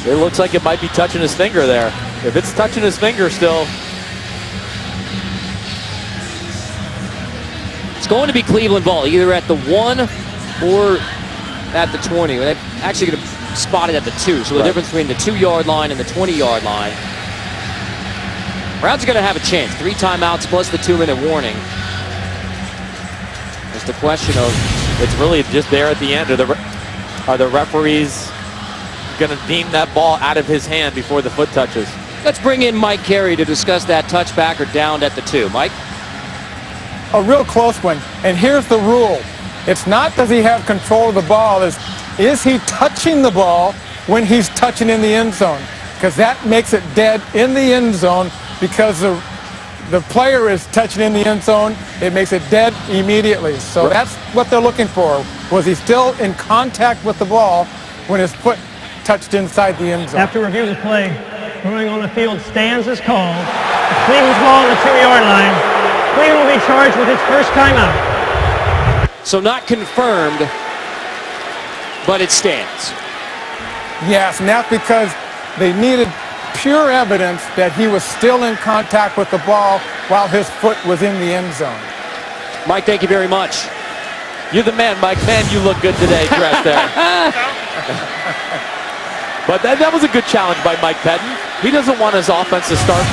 It looks like it might be touching his finger there. If it's touching his finger still. It's going to be Cleveland ball, either at the 1 or at the 20. They're actually going to spot it at the 2. So the difference between the 2-yard line and the 20-yard line. Browns are going to have a chance. 3 timeouts plus the 2-minute warning. It's the question of, it's really just there at the end. Are the referees going to deem that ball out of his hand before the foot touches? Let's bring in Mike Carey to discuss that touchback or downed at the 2. Mike? A real close one. And here's the rule. It's not does he have control of the ball, is he touching the ball when he's touching in the end zone? because that makes it dead in the end zone because the player is touching in the end zone. It makes it dead immediately. So that's what they're looking for. Was he still in contact with the ball when his foot touched inside the end zone? After reviewing the play, throwing on the field stands is called. Cleveland's ball on the 2-yard line. Cleveland will be charged with its first timeout. So not confirmed, but it stands. Yes, and that's because they needed pure evidence that he was still in contact with the ball while his foot was in the end zone. Mike, thank you very much. You're the man, Mike. Man, you look good today, dressed there. But that was a good challenge by Mike Pettin. He doesn't want his offense to start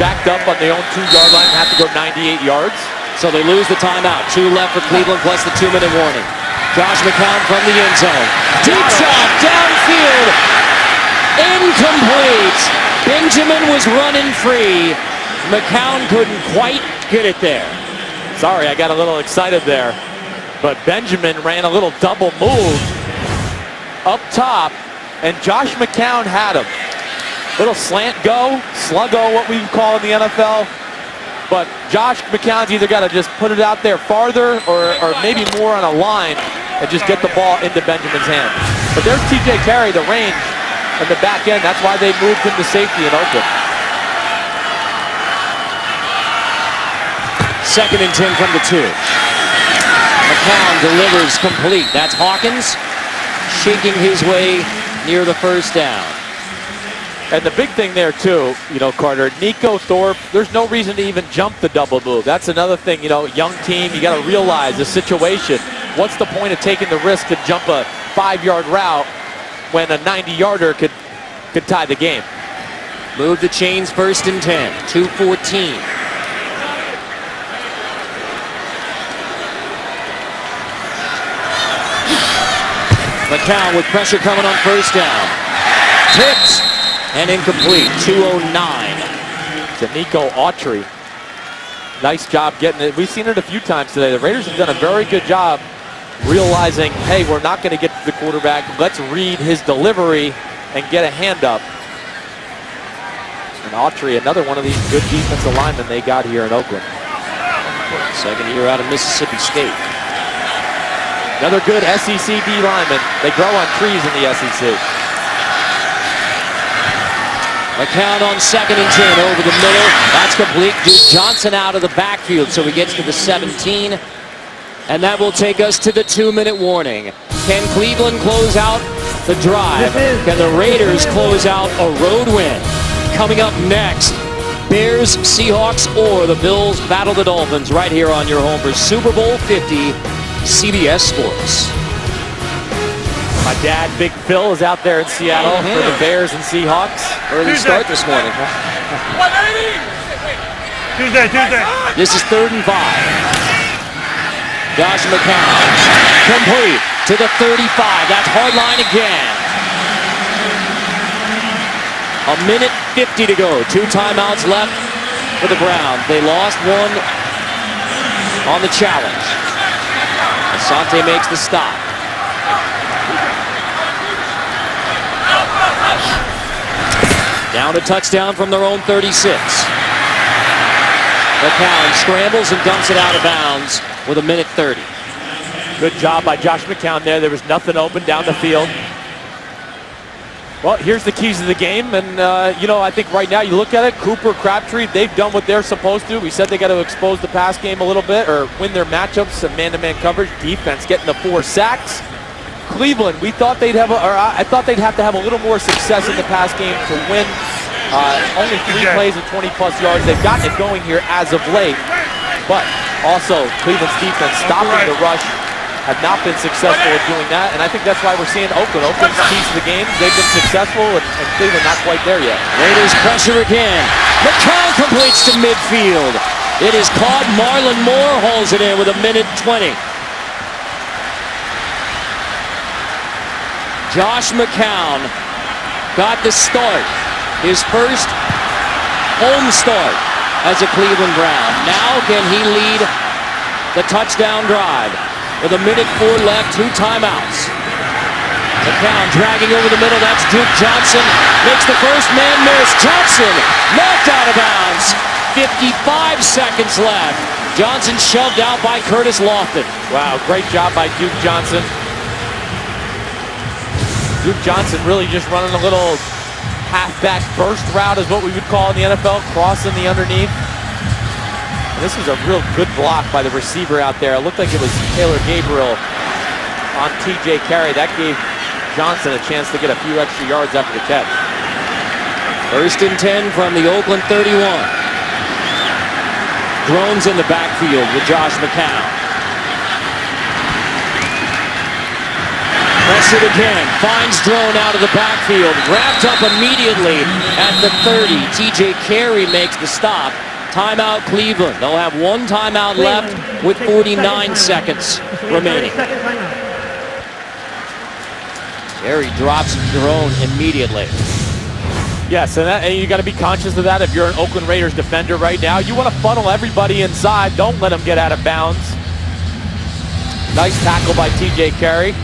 backed up on their own 2-yard line and have to go 98 yards. So they lose the timeout. 2 left for Cleveland plus the 2-minute warning. Josh McCown from the end zone. Deep shot, downfield. Incomplete. Benjamin was running free. McCown couldn't quite get it there. Sorry, I got a little excited there. But Benjamin ran a little double move up top, and Josh McCown had him. Little slant go, sluggo, what we call in the NFL. But Josh McCown's either got to just put it out there farther or maybe more on a line and just get the ball into Benjamin's hand. But there's TJ Carey, the range in the back end. That's why they moved him to safety in Oakland. 2nd and 10 from the 2. McCown delivers complete. That's Hawkins shaking his way near the first down. And the big thing there too, Carter, Nico Thorpe, there's no reason to even jump the double move. That's another thing, young team, you got to realize the situation. What's the point of taking the risk to jump a 5-yard route when a 90-yarder could tie the game? Move the chains, 1st and 10, 2:14. McCown with pressure coming on 1st down. Tipped and incomplete, 2:09. To Nico Autry. Nice job getting it. We've seen it a few times today. The Raiders have done a very good job realizing, hey, we're not going to get to the quarterback. Let's read his delivery and get a hand up. And Autry, another one of these good defensive linemen they got here in Oakland. 2nd year out of Mississippi State. Another good SEC D lineman. They grow on trees in the SEC. McCown on 2nd and 10 over the middle. That's complete. Duke Johnson out of the backfield, so he gets to the 17. And that will take us to the 2-minute warning. Can Cleveland close out the drive? Can the Raiders close out a road win? Coming up next, Bears, Seahawks, or the Bills battle the Dolphins right here on your home for Super Bowl 50, CBS Sports. My dad, Big Phil, is out there in Seattle for the Bears and Seahawks. Early start this morning. Tuesday. This is 3rd and 5. Josh McCown, complete to the 35. That's hard line again. 1:50 to go. 2 timeouts left for the Browns. They lost one on the challenge. Asante makes the stop. Down a touchdown from their own 36. McCown scrambles and dumps it out of bounds with 1:30. Good job by Josh McCown there. There was nothing open down the field. Well, here's the keys of the game. And, I think right now you look at it, Cooper, Crabtree, they've done what they're supposed to. We said they got to expose the pass game a little bit or win their matchups and man-to-man coverage. Defense getting the 4 sacks. Cleveland, I thought they'd have to have a little more success in the pass game to win. Only 3 plays of 20-plus yards. They've gotten it going here as of late. But also, Cleveland's defense stopping the rush have not been successful at doing that. And I think that's why we're seeing Oakland. Oakland's keys to the game. They've been successful, and Cleveland not quite there yet. Raiders pressure again. McCown completes to midfield. It is caught. Marlon Moore hauls it in with 1:20. Josh McCown got the start. His first home start as a Cleveland Brown. Now can he lead the touchdown drive with 1:04 left, 2 timeouts. McCown dragging over the middle. That's Duke Johnson. Makes the first man miss. Johnson knocked out of bounds. 55 seconds left. Johnson shoved out by Curtis Lofton. Wow, great job by Duke Johnson. Duke Johnson really just running a little halfback burst route is what we would call in the NFL, crossing the underneath. And this was a real good block by the receiver out there. It looked like it was Taylor Gabriel on TJ Carey. That gave Johnson a chance to get a few extra yards after the catch. 1st and 10 from the Oakland 31. Drones in the backfield with Josh McCown. Pressured again, finds Drone out of the backfield, wrapped up immediately at the 30. TJ Carey makes the stop. Timeout Cleveland. They'll have one timeout left with 49 seconds remaining. Carey drops Drone immediately. Yes, and you got to be conscious of that if you're an Oakland Raiders defender right now. You want to funnel everybody inside. Don't let them get out of bounds. Nice tackle by TJ Carey.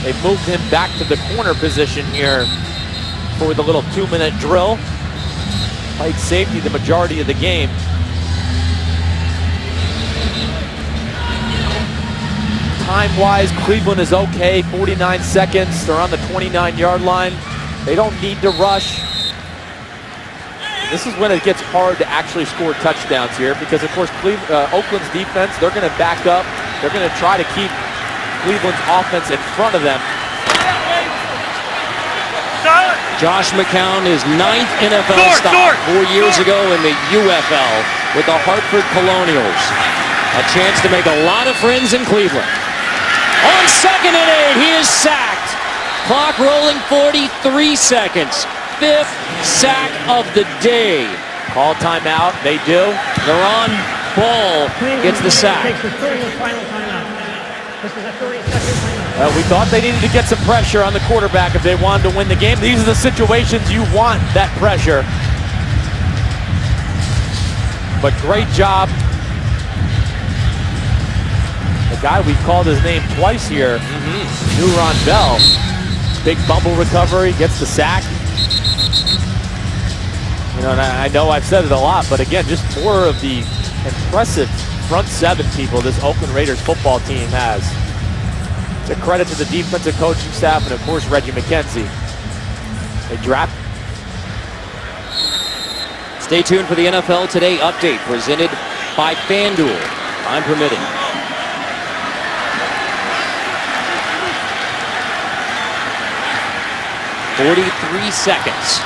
They moved him back to the corner position here for the little 2-minute drill. Played safety the majority of the game. Time-wise, Cleveland is okay. 49 seconds. They're on the 29-yard line. They don't need to rush. This is when it gets hard to actually score touchdowns here because, of course, Oakland's defense, they're going to back up. They're going to try to keep Cleveland's offense in front of them. Josh McCown is 9th NFL stop 4 years ago in the UFL with the Hartford Colonials. A chance to make a lot of friends in Cleveland. On 2nd and 8, he is sacked. Clock rolling 43 seconds. 5th sack of the day. Call timeout. They do. They're on Ball gets the sack. Takes the third and final timeout. This is a 30-second timeout. We thought they needed to get some pressure on the quarterback if they wanted to win the game. These are the situations you want that pressure. But great job. The guy we called his name twice here, Nuron Bell. Big bubble recovery, gets the sack. You know, and I know I've said it a lot, but again, just more of the impressive front seven people this Oakland Raiders football team has. It's a credit to the defensive coaching staff and, of course, Reggie McKenzie. They draft. Stay tuned for the NFL Today update presented by FanDuel. Time permitting. .43 seconds.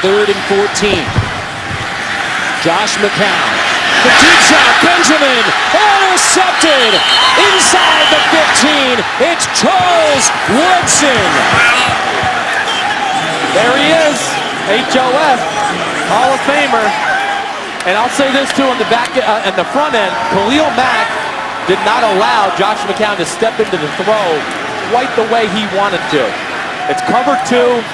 3rd and 14. Josh McCown. The deep shot. Benjamin. Intercepted. Inside the 15. It's Charles Woodson. There he is. HOF. Hall of Famer. And I'll say this too on the back and the front end. Khalil Mack did not allow Josh McCown to step into the throw quite the way he wanted to. It's cover 2.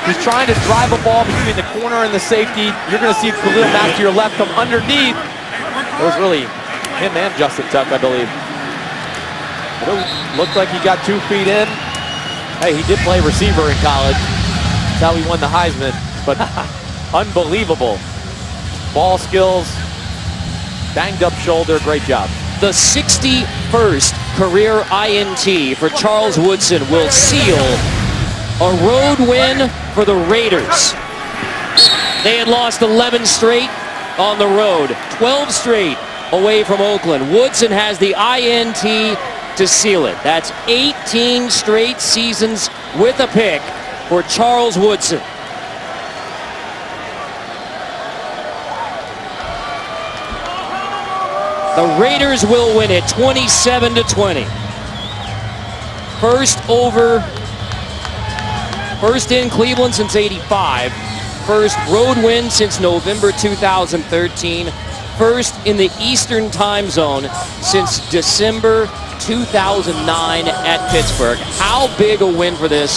He's trying to drive a ball between the corner and the safety. You're going to see Khalil Mack to your left come underneath. It was really him and Justin Tuck, I believe. But it looked like he got 2 feet in. Hey, he did play receiver in college. That's how he won the Heisman. But unbelievable. Ball skills, banged up shoulder, great job. The 61st career INT for Charles Woodson will seal a road win for the Raiders. They had lost 11 straight on the road, 12 straight away from Oakland. Woodson has the INT to seal it. That's 18 straight seasons with a pick for Charles Woodson. The Raiders will win it 27-20. First in Cleveland since '85. First road win since November 2013. First in the Eastern time zone since December 2009 at Pittsburgh. How big a win for the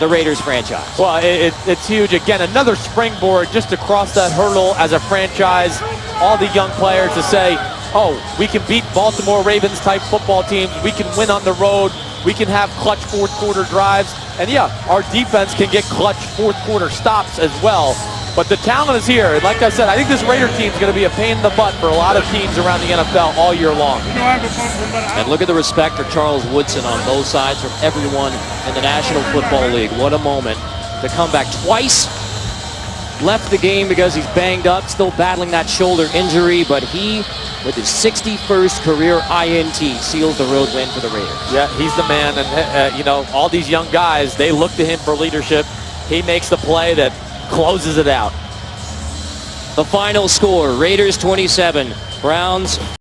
Raiders franchise? Well, it's huge. Again, another springboard just to cross that hurdle as a franchise. All the young players to say, oh, we can beat Baltimore Ravens type football teams. We can win on the road. we can have clutch fourth quarter drives. And yeah, our defense can get clutch fourth quarter stops as well. But the talent is here. And like I said, I think this Raider team is going to be a pain in the butt for a lot of teams around the NFL all year long. And look at the respect for Charles Woodson on both sides from everyone in the National Football League. What a moment to come back twice. Left the game because he's banged up, still battling that shoulder injury, but he, with his 61st career INT, seals the road win for the Raiders. Yeah, he's the man, and you know, all these young guys, they look to him for leadership. He makes the play that closes it out. The final score, Raiders 27, Browns